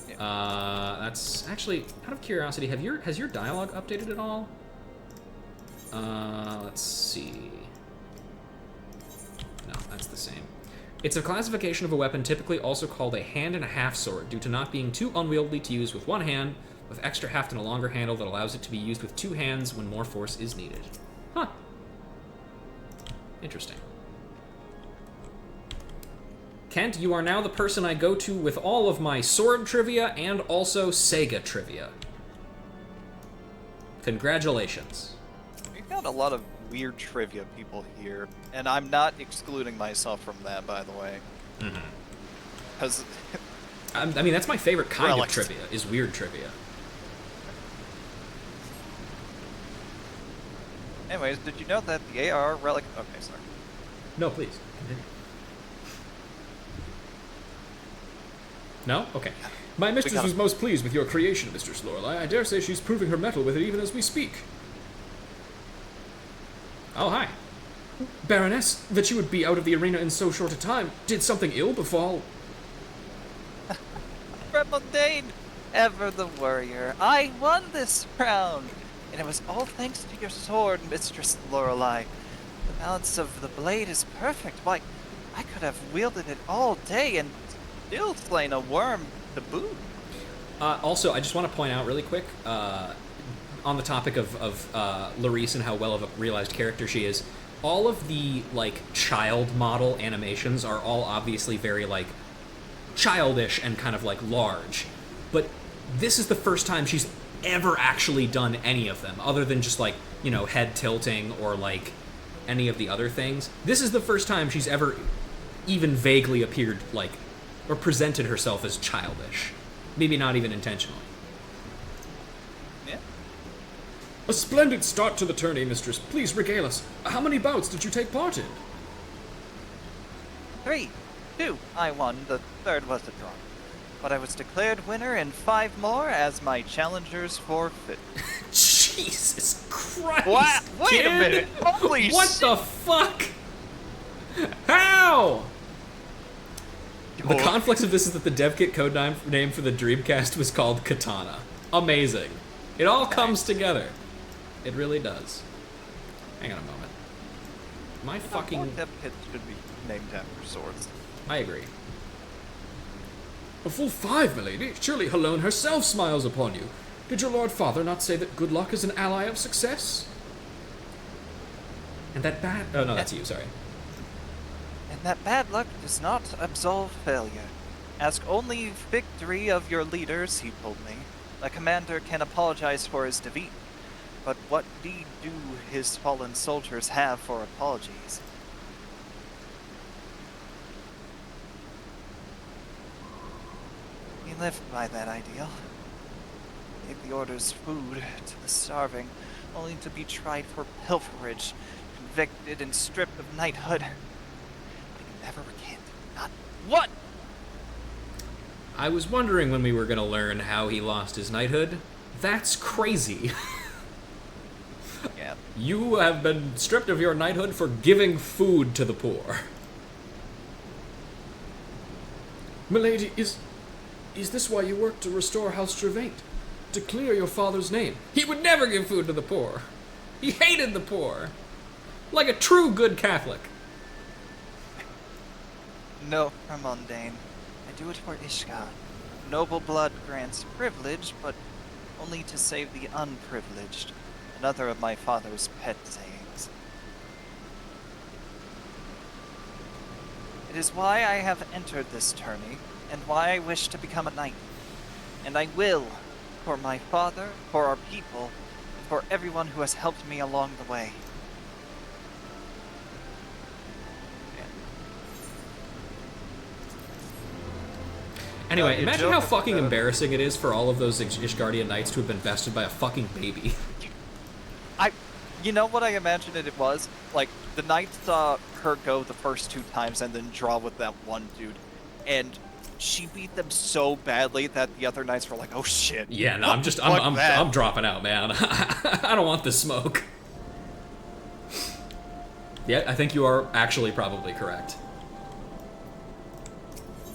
Yeah. That's actually, out of curiosity, has your dialogue updated at all? Let's see. No, that's the same. It's a classification of a weapon typically also called a hand-and-a-half sword due to not being too unwieldy to use with one hand, with extra heft and a longer handle that allows it to be used with two hands when more force is needed. Huh. Interesting. Kent, you are now the person I go to with all of my sword trivia and also Sega trivia. Congratulations. We've got a lot of weird trivia people here, and I'm not excluding myself from that, by the way. Because I mean, that's my favorite kind Relics. of trivia, is weird trivia. anyways, did you know that the AR relic... Okay, sorry. No, please, continue. No? Okay. My mistress gotta- was most pleased with your creation, Mistress Lorelei. I dare say she's proving her mettle with it even as we speak. Oh, hi. Baroness, that you would be out of the arena in so short a time. Did something ill befall? Rebel Dane, ever the warrior. I won this round, and it was all thanks to your sword, Mistress Lorelei. The balance of the blade is perfect. Why, I could have wielded it all day and still slain a worm to boot. Also, I just want to point out really quick, on the topic of Larice and how well of a realized character she is, all of the, like, child model animations are all obviously very, like, childish and kind of, like, large. But this is the first time she's ever actually done any of them, other than just, like, you know, head tilting or, like, any of the other things. This is the first time she's ever even vaguely appeared, like, or presented herself as childish. Maybe not even intentionally. Yeah. A splendid start to the tourney, mistress. Please regale us. How many bouts did you take part in? 3. 2. I won. The third was a draw. But I was declared winner in 5 more as my challengers forfeit. Jesus Christ! What? Wait a kid. minute! Holy What shit! the fuck? How? The conflict of this is that the dev kit code name for the Dreamcast was called Katana. Amazing. It all comes together. It really does. Hang on a moment. My More fucking... dev kits should be named after swords. I agree. A full 5, milady. Surely Helone herself smiles upon you. Did your lord father not say that good luck is an ally of success? And that bad... Oh, no, that's you, sorry. And that bad luck does not absolve failure. Ask only victory of your leaders, he told me. A commander can apologize for his defeat, but what need do his fallen soldiers have for apologies? He lived by that ideal. Gave the orders food to the starving, only to be tried for pilferage, convicted and stripped of knighthood. But he never recanted. Not what? I was wondering when we were going to learn how he lost his knighthood. That's crazy. Yeah. You have been stripped of your knighthood for giving food to the poor. Milady, is this why you work to restore House Gervaint? To clear your father's name? He would never give food to the poor. He hated the poor. Like a true good Catholic. No, for mundane. I do it for Ishka. Noble blood grants privilege, but only to save the unprivileged. Another of my father's pet sayings. It is why I have entered this tourney, and why I wish to become a knight. And I will, for my father, for our people, and for everyone who has helped me along the way. Anyway, you imagine joke how fucking about- embarrassing it is for all of those Ishgardian knights to have been bested by a fucking baby. You know what I imagined it was? Like, the knights saw her go the first 2 times and then draw with that one dude. And she beat them so badly that the other knights were like, oh shit. Yeah, no, Fuck that. I'm dropping out, man. I don't want this smoke. Yeah, I think you are actually probably correct.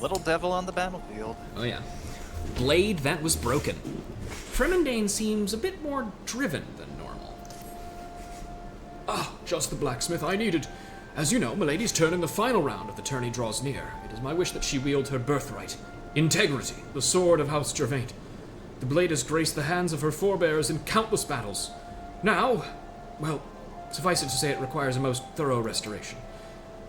Little devil on the battlefield. Oh yeah. Blade that was broken. Tremendane seems a bit more driven than normal. Ah, just the blacksmith I needed. As you know, Milady's turn in the final round of the tourney draws near. It is my wish that she wield her birthright. Integrity, the sword of House Gervaint. The blade has graced the hands of her forebears in countless battles. Now, well, suffice it to say it requires a most thorough restoration.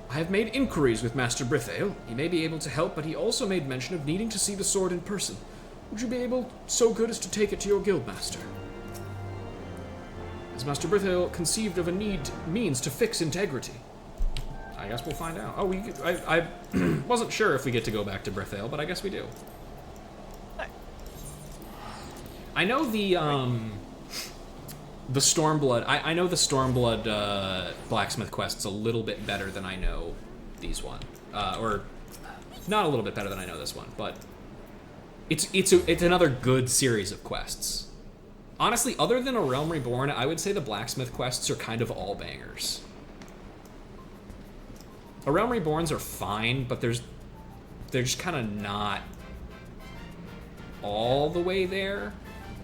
I have made inquiries with Master Brithale. He may be able to help, but he also made mention of needing to see the sword in person. Would you be able so good as to take it to your guildmaster? Has Master Brithale conceived of a means to fix integrity? I guess we'll find out. Oh, I wasn't sure if we get to go back to Brithale, but I guess we do. I know the Stormblood. I know the Stormblood blacksmith quest's a little bit better than I know these one, or not a little bit better than I know this one, but it's another good series of quests. Honestly, other than A Realm Reborn, I would say the blacksmith quests are kind of all bangers. A Realm Reborns are fine, but they're just kind of not all the way there.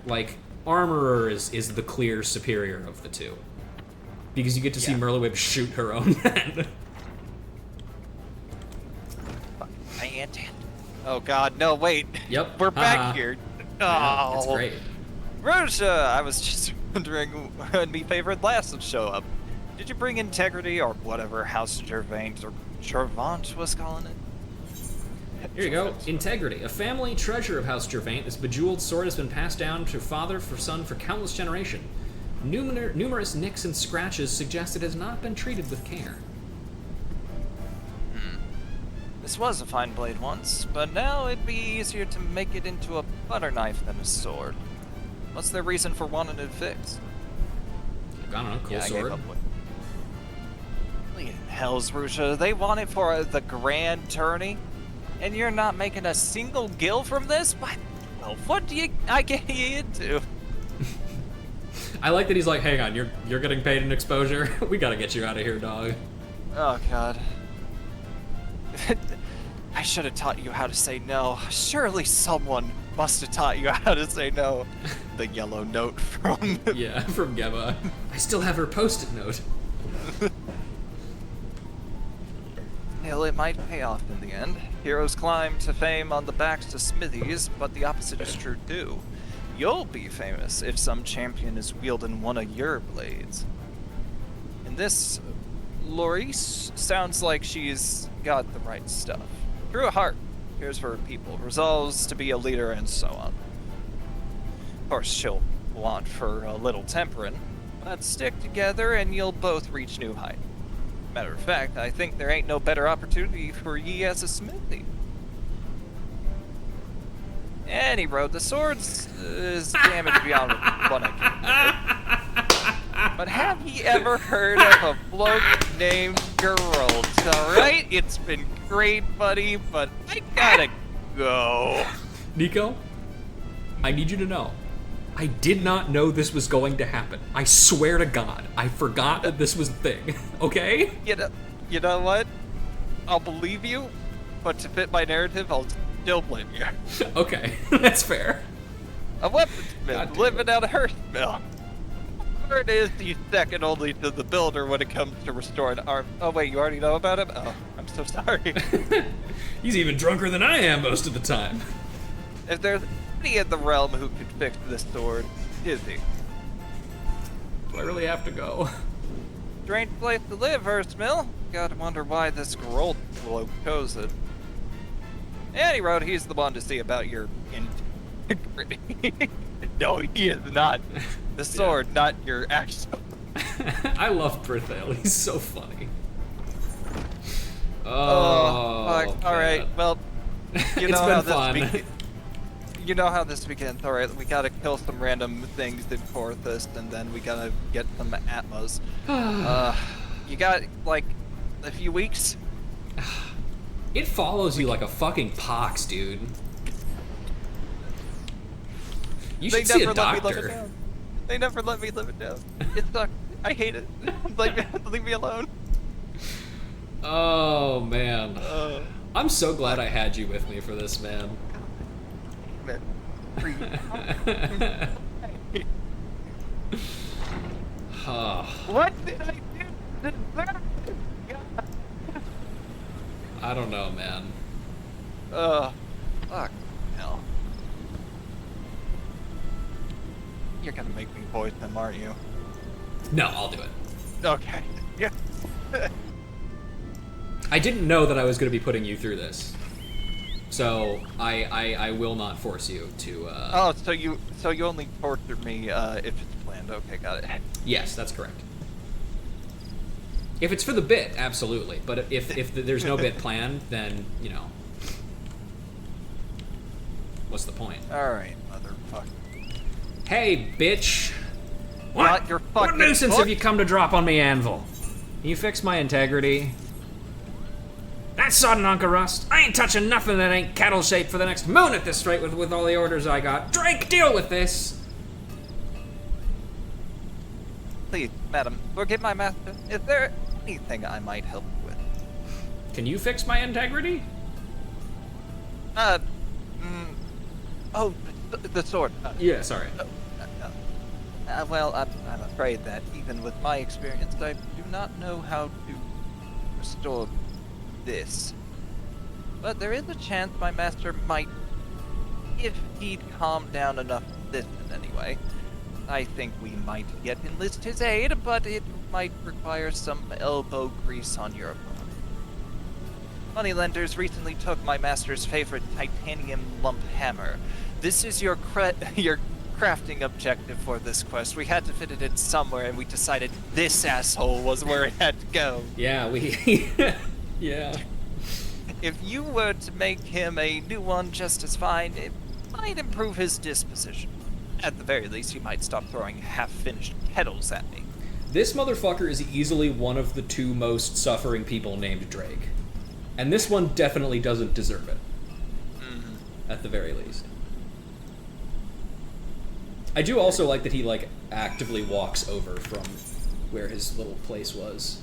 Like, Armorer is the clear superior of the two. Because you get to see Merlewib shoot her own men. Oh god, no, wait. Yep. We're back here. Yeah, Oh. it's great. Roja, I was just wondering when me favorite last would show up. Did you bring integrity or whatever House Gervaint or Gervant was calling it? Here you go. Integrity. A family treasure of House Gervain, this bejeweled sword has been passed down to father for son for countless generations. Numerous nicks and scratches suggest it has not been treated with care. This was a fine blade once, but now it'd be easier to make it into a butter knife than a sword. What's their reason for wanting it fixed? I don't know, cool I gave sword. up with- Holy hell's Rusha, they want it for the grand tourney? And you're not making a single gil from this? What do I get you into? I like that he's like, hang on, you're getting paid in exposure? We gotta get you out of here, dog. Oh god. I should have taught you how to say no. Surely someone must have taught you how to say no. The yellow note from... Yeah, from Geba. I still have her post-it note. Hell, it might pay off in the end. Heroes climb to fame on the backs of smithies, but the opposite is true too. You'll be famous if some champion is wielding one of your blades. And this... Loris sounds like she's got the right stuff. True at heart, cares for her people, resolves to be a leader, and so on. Of course, she'll want for a little tempering, but stick together and you'll both reach new height. Matter of fact, I think there ain't no better opportunity for ye as a smithy. And he rode the swords is damaged beyond what I can. But have ye ever heard of a bloke named Gerolt? Alright, it's been great, buddy, but I gotta go. Nico, I need you to know, I did not know this was going to happen. I swear to God, I forgot that this was a thing, okay? You know what? I'll believe you, but to fit my narrative, I'll still blame you. Okay, that's fair. A weaponsmith living out of Hearthmill. It is he's second only to the builder when it comes to restoring arm. Oh wait, you already know about him? Oh, I'm so sorry. He's even drunker than I am most of the time. If there's any in the realm who could fix this sword, is he? Do I really have to go? Strange place to live, Hearthmill. Gotta wonder why this Gerolt bloke chose it. Anyway, he's the one to see about your integrity. No, he is not. The sword, not your actual. I love Berthel. He's so funny. Fuck. All right. Well, you know It's been how this fun. you know how this begins. All right, we gotta kill some random things in Porthus, and then we gotta get some Atmos. You got like a few weeks. It follows you like a fucking pox, dude. You should see a Let me live it doctor. down. They never let me live it down. It sucks. I hate it. Like, leave me alone. Oh man, I'm so glad I had you with me for this, man. What did I do to deserve it? I don't know, man. Fuck. Hell. You're gonna make me voice them, aren't you? No, I'll do it. Okay. Yeah. I didn't know that I was going to be putting you through this, so I will not force you to. Oh, so you only torture me if it's planned. Okay, got it. Yes, that's correct. If it's for the bit, absolutely. But if there's no bit planned, then you know, what's the point? All right, motherfucker. Hey, bitch! Not your fucking What nuisance book? have you come to drop on me, Anvil? Can you fix my integrity? That's sodden Uncle Rust. I ain't touching nothing that ain't cattle shaped for the next moon at this rate with all the orders I got. Drake, deal with this! Please, madam, forgive my master. Is there anything I might help you with? Can you fix my integrity? Oh, the sword. Yeah, sorry. Well, I'm afraid that even with my experience, I do not know how to restore this. But there is a chance my master might, if he'd calm down enough to listen anyway. I think we might yet enlist his aid, but it might require some elbow grease on your part. moneylenders recently took my master's favorite titanium lump hammer. This is your your crafting objective for this quest. We had to fit it in somewhere, and we decided this asshole was where it had to go. Yeah, we... yeah. If you were to make him a new one just as fine, it might improve his disposition. At the very least, he might stop throwing half-finished kettles at me. This motherfucker is easily one of the two most suffering people named Drake. And this one definitely doesn't deserve it. At the very least. I do also like that he, like, actively walks over from where his little place was.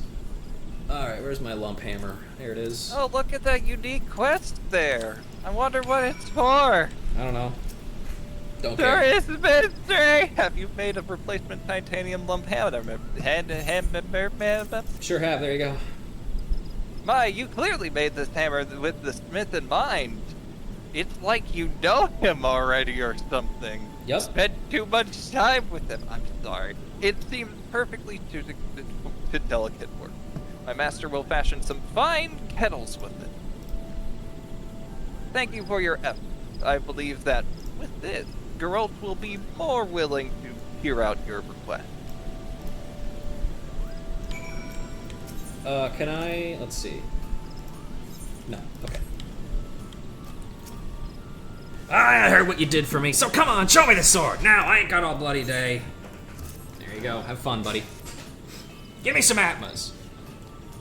Alright, where's my lump hammer? There it is. Oh, look at that unique quest there. I wonder what it's for. I don't know. Don't care. There is mystery. Have you made a replacement titanium lump hammer? Sure have, there you go. My, you clearly made this hammer with the smith in mind. It's like you know him already or something. Yep. Spent too much time with him. I'm sorry. It seems perfectly suited to delicate work. My master will fashion some fine kettles with it. Thank you for your effort. I believe that with this, Gerolt will be more willing to hear out your request. Can I... let's see. No, okay. I heard what you did for me, so come on, show me the sword. Now, I ain't got all bloody day. There you go, have fun, buddy. Give me some atmas.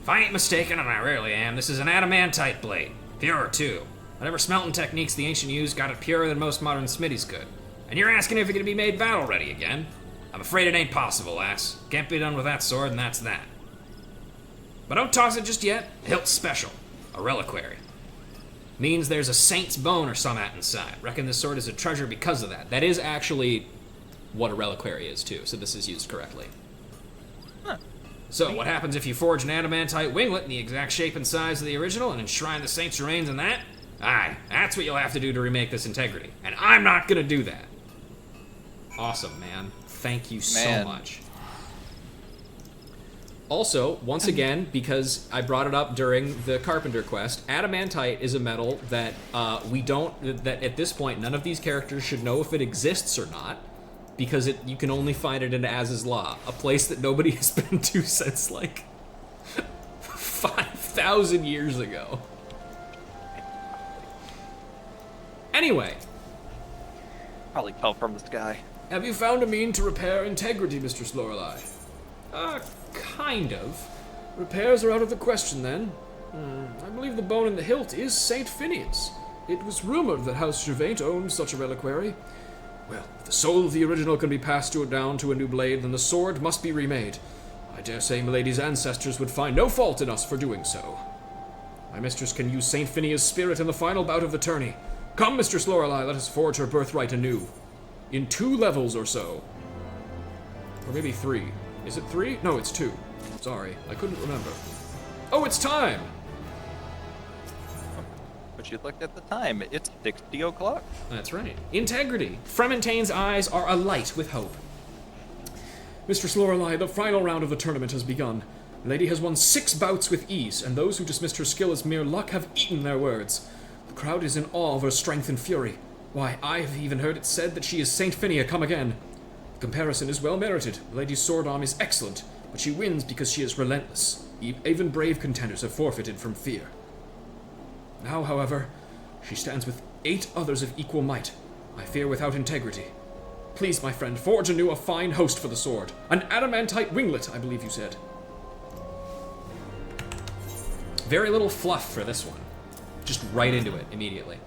If I ain't mistaken, and I rarely am, this is an adamantite blade. Pure, too. Whatever smelting techniques the ancient used got it purer than most modern smithies could. And you're asking if it can be made battle-ready again? I'm afraid it ain't possible, lass. Can't be done with that sword, and that's that. But don't toss it just yet. Hilt's special. A reliquary. Means there's a saint's bone or something inside. Reckon this sword is a treasure because of that. That is actually what a reliquary is, too, so this is used correctly. Huh. So, what happens if you forge an adamantite winglet in the exact shape and size of the original and enshrine the saint's remains in that? Aye, that's what you'll have to do to remake this integrity. And I'm not gonna do that. Awesome, man. Thank you Man. so much. Also, once again, because I brought it up during the Carpenter quest, adamantite is a metal that that at this point, none of these characters should know if it exists or not, because you can only find it in Az's Law, a place that nobody has been to since, like, 5,000 years ago. Anyway. Probably fell from the sky. Have you found a mean to repair integrity, Mistress Lorelei? Kind of. Repairs are out of the question, then. I believe the bone in the hilt is St. Phineas. It was rumored that House Gervais owned such a reliquary. Well, if the soul of the original can be passed down to a new blade, then the sword must be remade. I dare say Milady's ancestors would find no fault in us for doing so. My mistress can use St. Phineas' spirit in the final bout of the tourney. Come, Mistress Lorelei, let us forge her birthright anew. In 2 levels or so. Or maybe 3. Is it 3? No, it's 2. Sorry, I couldn't remember. Oh, it's time! But you looked at the time. It's 60 o'clock. That's right. Integrity. Fremontane's eyes are alight with hope. Mistress Lorelei, the final round of the tournament has begun. The lady has won 6 bouts with ease, and those who dismissed her skill as mere luck have eaten their words. The crowd is in awe of her strength and fury. Why, I have even heard it said that she is Saint Phineas come again. The comparison is well merited. The lady's sword arm is excellent, but she wins because she is relentless. Even brave contenders have forfeited from fear. Now, however, she stands with 8 others of equal might. I fear without integrity. Please, my friend, forge anew a fine host for the sword. An adamantite winglet, I believe you said. Very little fluff for this one. Just right into it immediately.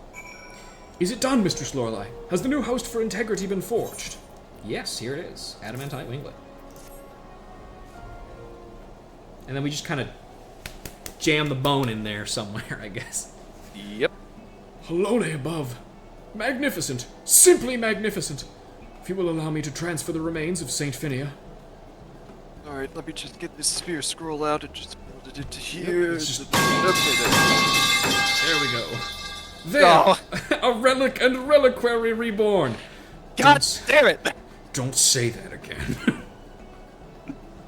Is it done, Mistress Lorelei? Has the new host for integrity been forged? Yes, here it is. Adamantite winglet. And then we just kind of jam the bone in there somewhere, I guess. Yep. Halone above. Magnificent. Simply magnificent. If you will allow me to transfer the remains of Saint Phineas. Alright, let me just get this sphere scroll out and just build it into here. It's just- There we go. There! Oh. A relic and reliquary reborn. God damn it! Don't say that again.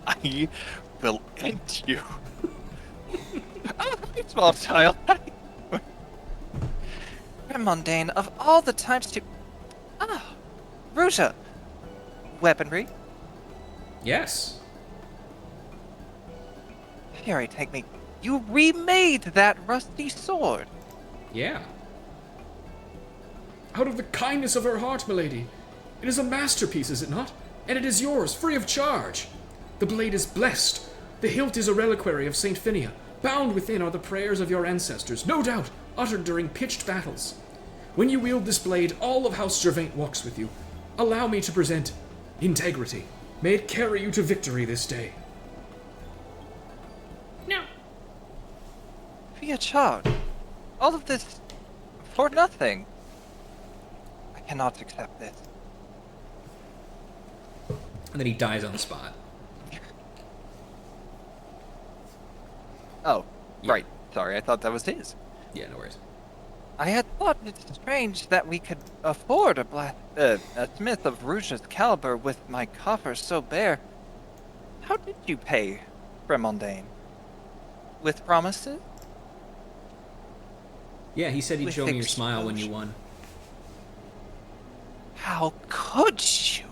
I will end you. Small child. Mundane, of all the times to... Ah, Ruja. Weaponry? Yes. Fury, take me. You remade that rusty sword. Yeah. Out of the kindness of her heart, milady. It is a masterpiece, is it not? And it is yours, free of charge. The blade is blessed. The hilt is a reliquary of Saint Finia. Bound within are the prayers of your ancestors, no doubt, uttered during pitched battles. When you wield this blade, all of House Gervaint walks with you. Allow me to present integrity. May it carry you to victory this day. No. Free of charge. All of this for nothing. I cannot accept this. And then he dies on the spot. Oh, Yeah. right. Sorry, I thought that was his. Yeah, no worries. I had thought it strange that we could afford a smith of Ruja's caliber with my coffers so bare. How did you pay, Fremondane? With promises? Yeah, he said he'd With show me your smile when you exposure. won. How could you?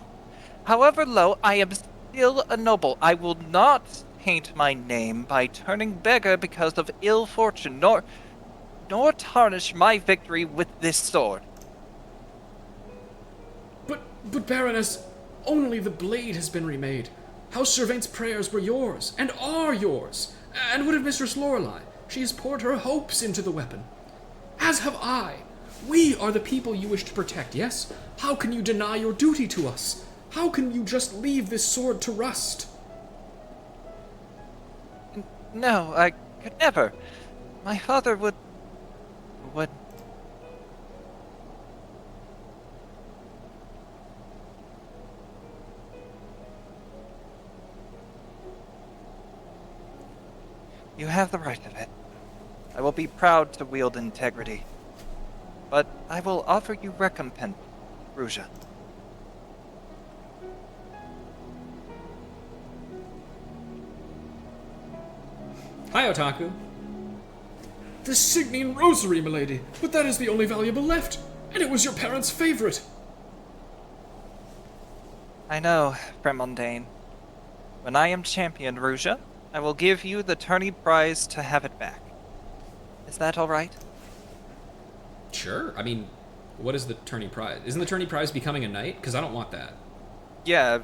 However low, I am still a noble. I will not taint my name by turning beggar because of ill fortune, nor tarnish my victory with this sword. But Baroness, only the blade has been remade. House Gervaint's prayers were yours, and are yours. And what of Mistress Lorelei? She has poured her hopes into the weapon. As have I. We are the people you wish to protect, yes? How can you deny your duty to us? How can you just leave this sword to rust? No, I could never. My father would... You have the right of it. I will be proud to wield integrity. But I will offer you recompense, Ruja. Hi, Otaku. The Signian Rosary, milady, but that is the only valuable left, and it was your parents' favorite. I know, Fremondane. When I am champion, Ruja, I will give you the tourney prize to have it back. Is that all right? Sure. I mean, what is the tourney prize? Isn't the tourney prize becoming a knight? Because I don't want that. Yeah.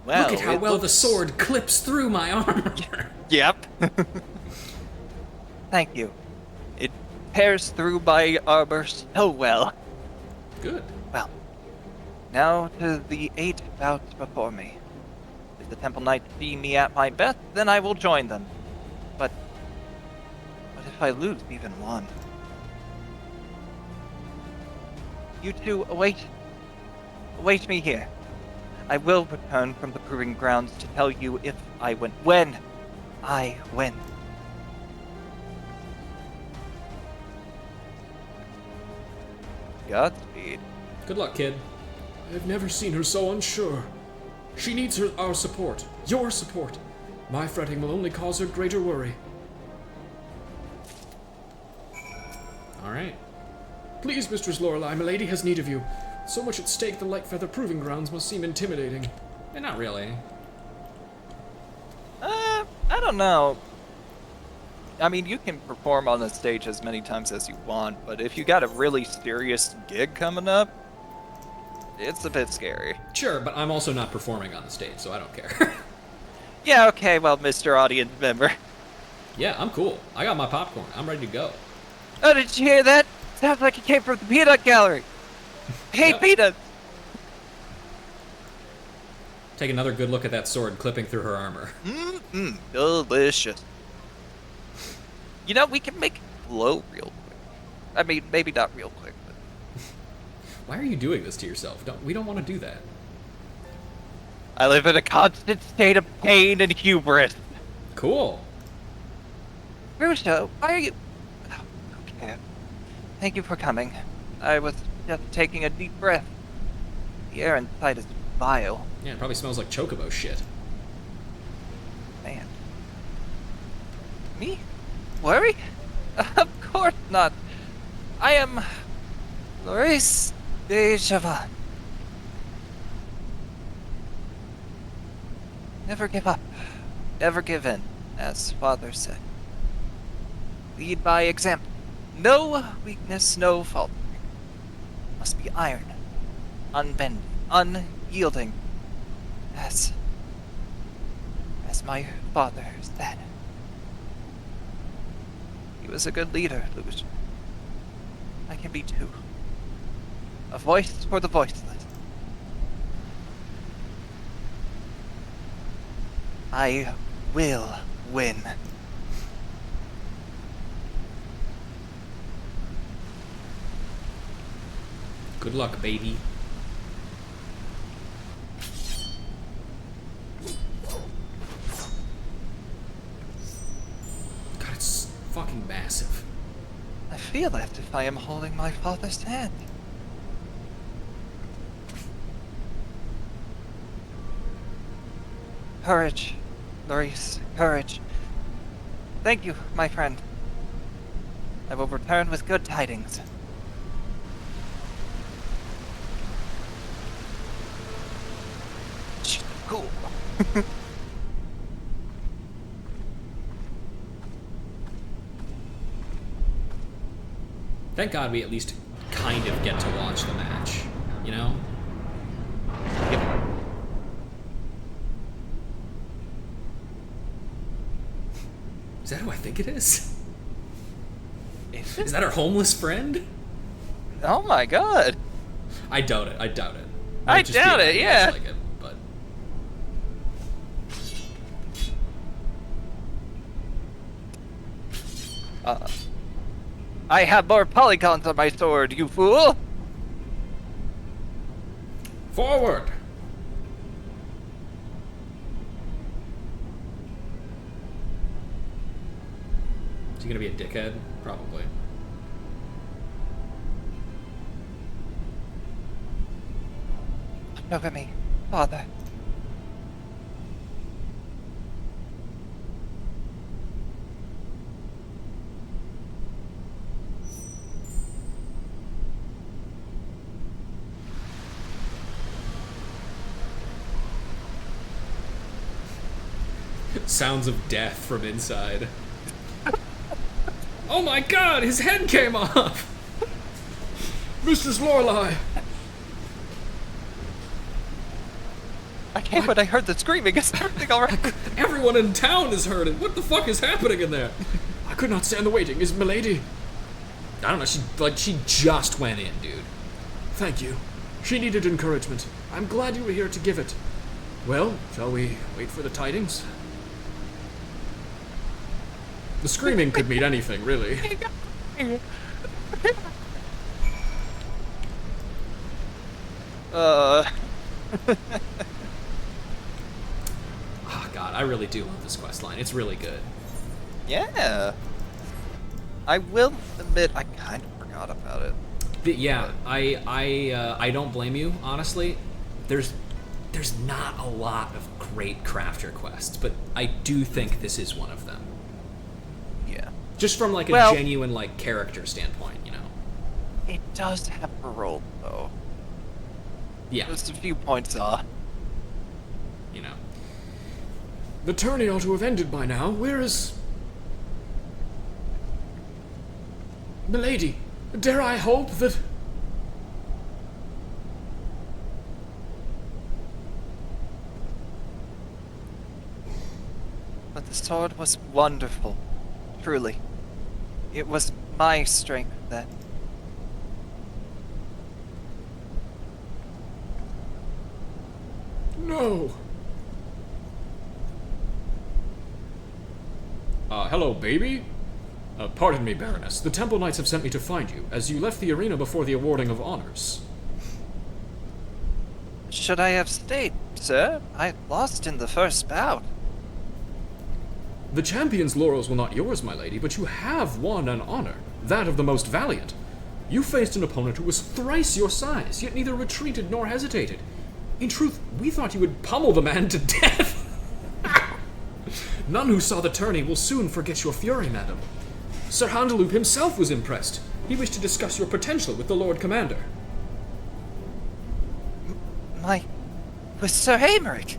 Well, Look at how it well the looks- sword clips through my armor. Yep. Thank you. It tears through my armor so well. Good. Well, now to the 8 bouts before me. If the Temple Knights see me at my best, then I will join them. But what if I lose even one? You two await me here. I will return from the proving grounds to tell you if I win. When I win. Godspeed. Good luck, kid. I have never seen her so unsure. She needs our support, your support. My fretting will only cause her greater worry. All right. Please, Mistress Lorelei, milady has need of you. So much at stake, the Lightfeather Proving Grounds must seem intimidating. Not really. I don't know. I mean, you can perform on the stage as many times as you want, but if you got a really serious gig coming up, it's a bit scary. Sure, but I'm also not performing on the stage, so I don't care. Yeah, okay, well, Mr. Audience Member. Yeah, I'm cool. I got my popcorn. I'm ready to go. Oh, did you hear that? Sounds like it came from the peanut gallery. Hey, Yep. peanuts! Take another good look at that sword clipping through her armor. Mmm, delicious. You know, we can make it glow real quick. I mean, maybe not real quick, but... Why are you doing this to yourself? We don't want to do that. I live in a constant state of pain and hubris. Cool. Ruja, why are you... Oh, okay. Thank you for coming. I was just taking a deep breath. The air inside is vile. Yeah, it probably smells like chocobo shit. hand. Me? Worry? Of course not. I am Maurice de Chavannes. Never give up. Never give in, as Father said. Lead by example. No weakness, no fault. Must be iron, unbending, unyielding, as my father said. He was a good leader, Lucian. I can be too. A voice for the voiceless. I will win. Good luck, baby. God, it's fucking massive. I feel as if I am holding my father's hand. Courage, Maurice, courage. Thank you, my friend. I will return with good tidings. Cool. Thank God we at least kind of get to watch the match, you know? Yep. Is that who I think it is? Is Is that our homeless friend? Oh my god. I doubt it. I doubt it. I Might just be doubt that it, he yeah. looks like it, but I have more polygons on my sword, you fool! forward. Is he gonna be a dickhead? Probably. Look at me, father. Sounds of death from inside. Oh my God! His head came off. Mistress Lorelei! I came when I heard the screaming. Is everything alright? Everyone in town has heard it. What the fuck is happening in there? I could not stand the waiting. Is milady? I don't know. She just went in, dude. Thank you. She needed encouragement. I'm glad you were here to give it. Well, shall we wait for the tidings? The screaming could mean anything, really. Oh God, I really do love this quest line. It's really good. Yeah. I will admit I kind of forgot about it. Yeah, I don't blame you, honestly. There's not a lot of great crafter quests, but I do think this is one of them. Yeah. Just from like a Well- genuine like character standpoint, you know. It does have Gerolt, though. Yeah, Just a few points off. you know. The tourney ought to have ended by now. Where is... Milady, dare I hope that... But the sword was wonderful. Truly. It was my strength then. No. Hello, baby. Pardon me, Baroness. The Temple Knights have sent me to find you, as you left the arena before the awarding of honors. Should I have stayed, sir? I lost in the first bout. The champion's laurels were not yours, my lady, but you have won an honor, that of the most valiant. You faced an opponent who was thrice your size, yet neither retreated nor hesitated. In truth, we thought you would pummel the man to death. None who saw the tourney will soon forget your fury, madam. Sir Houndaloop himself was impressed. He wished to discuss your potential with the Lord Commander. With Sir Hamerick?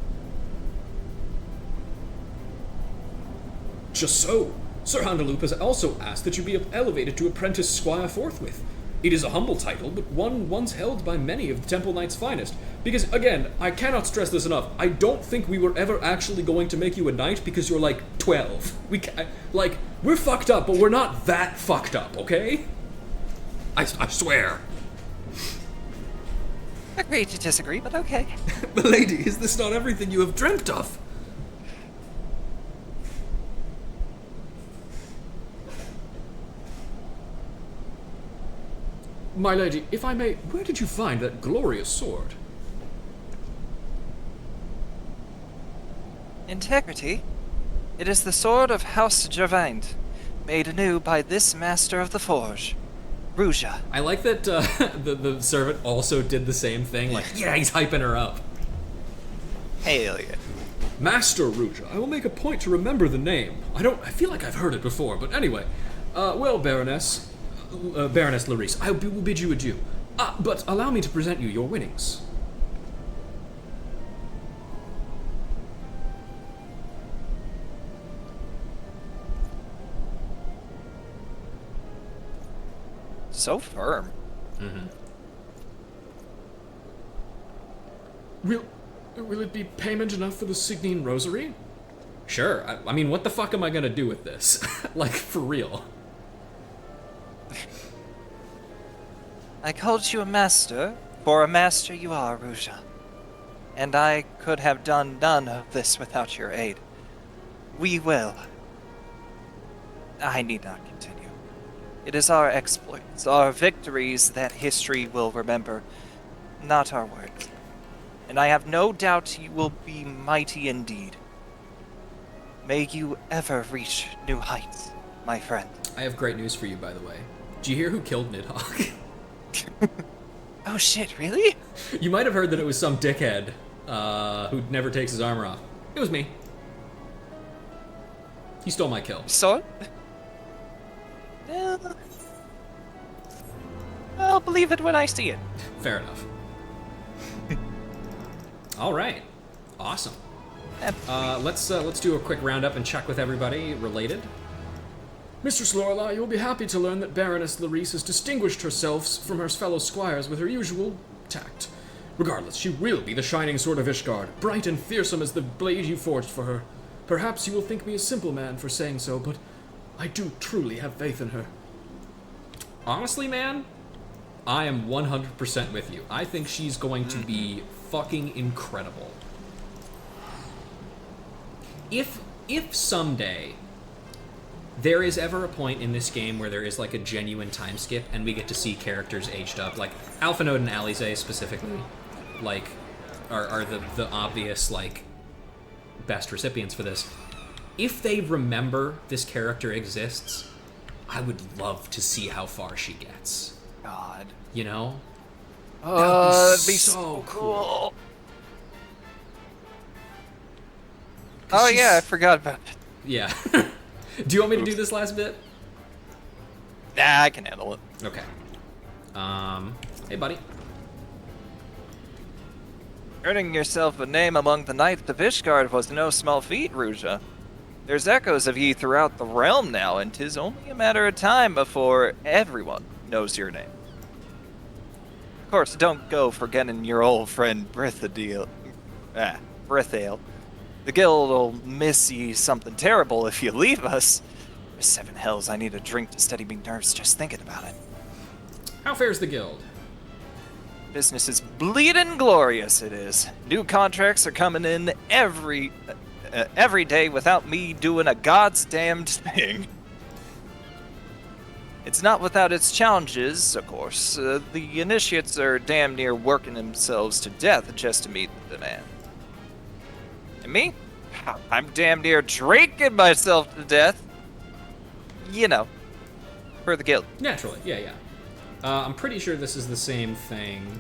Just so. Sir Houndaloop has also asked that you be elevated to apprentice squire forthwith. It is a humble title, but one once held by many of the Temple Knight's finest. Because, again, I cannot stress this enough, I don't think we were ever actually going to make you a knight because you're, 12. We're fucked up, but we're not that fucked up, okay? I swear. Agree to disagree, but okay. Milady, is this not everything you have dreamt of? My lady, if I may, where did you find that glorious sword? Integrity? It is the sword of House Gervais, made anew by this master of the forge, Ruja. I like that the servant also did the same thing. Yeah, he's hyping her up. Hail yeah. Master Ruja, I will make a point to remember the name. I feel like I've heard it before, but anyway. Well, Baroness Larice, I will bid you adieu. But allow me to present you your winnings. So firm. Mm-hmm. Will it be payment enough for the Signine Rosary? Sure. I mean, what the fuck am I gonna do with this? For real. I called you a master, for a master you are, Ruja. And I could have done none of this without your aid. We will. I need not continue. It is our exploits, our victories that history will remember, not our words. And I have no doubt you will be mighty indeed. May you ever reach new heights, my friend. I have great news for you, by the way. Did you hear who killed Nidhogg? Oh shit, really? You might have heard that it was some dickhead who never takes his armor off. It was me. He stole my kill. Saw it? I'll believe it when I see it. Fair enough. All right. Awesome. Let's do a quick roundup and check with everybody related. Mistress Lorelei, you will be happy to learn that Baroness Larice has distinguished herself from her fellow squires with her usual tact. Regardless, she will be the shining sword of Ishgard, bright and fearsome as the blade you forged for her. Perhaps you will think me a simple man for saying so, but I do truly have faith in her. Honestly, man, I am 100% with you. I think she's going to be fucking incredible. If someday there is ever a point in this game where there is a genuine time skip and we get to see characters aged up, like Alphanode and Alize specifically, are the obvious best recipients for this. If they remember this character exists, I would love to see how far she gets. God. You know? Oh, that'd be so cool. Oh yeah, I forgot about it. Yeah. Do you want me to do this last bit? Nah, I can handle it. Okay. Hey, buddy. Earning yourself a name among the Knights of Ishgard was no small feat, Ruja. There's echoes of ye throughout the realm now, and 'tis only a matter of time before everyone knows your name. Of course, don't go forgetting your old friend Brithadale. Brithale. The guild'll miss ye something terrible if you leave us. For 7 hells, I need a drink to steady me nerves just thinking about it. How fares the guild? Business is bleeding glorious, it is. New contracts are coming in every day without me doing a god's damned thing. It's not without its challenges, of course. The initiates are damn near working themselves to death just to meet the demand. And me? I'm damn near drinking myself to death. You know, for the guild. Naturally, yeah. I'm pretty sure this is the same thing.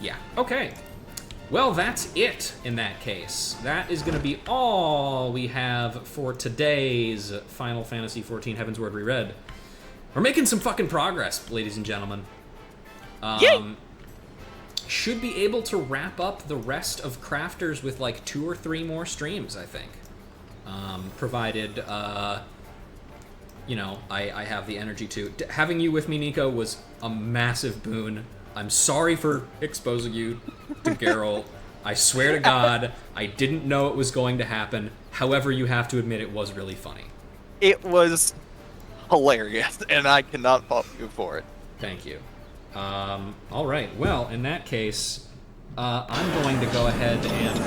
Yeah, okay. Well, that's it in that case. That is going to be all we have for today's Final Fantasy XIV Heavensward Reread. We're making some fucking progress, ladies and gentlemen. Yay! Should be able to wrap up the rest of Crafters with like 2 or 3 more streams, I think. Provided, you know, I have the energy to. Having you with me, Nico, was a massive boon. I'm sorry for exposing you to Gerolt. I swear to God, I didn't know it was going to happen. However, you have to admit it was really funny. It was hilarious, and I cannot fault you for it. Thank you. All right. Well, in that case, I'm going to go ahead and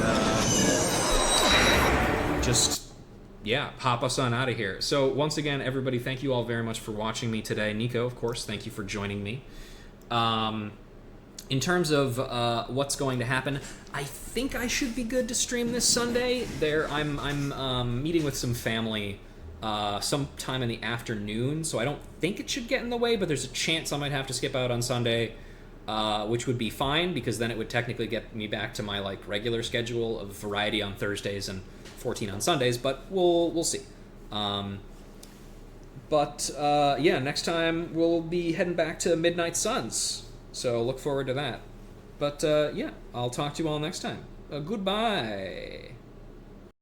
just, yeah, pop us on out of here. So once again, everybody, thank you all very much for watching me today. Nico, of course, thank you for joining me. In terms of what's going to happen, I think I should be good to stream this Sunday. I'm meeting with some family sometime in the afternoon, so I don't think it should get in the way, but there's a chance I might have to skip out on Sunday, which would be fine, because then it would technically get me back to my like regular schedule of variety on Thursdays and 14 on Sundays, but we'll see. Yeah, next time we'll be heading back to Midnight Suns, so look forward to that. But yeah, I'll talk to you all next time. Goodbye.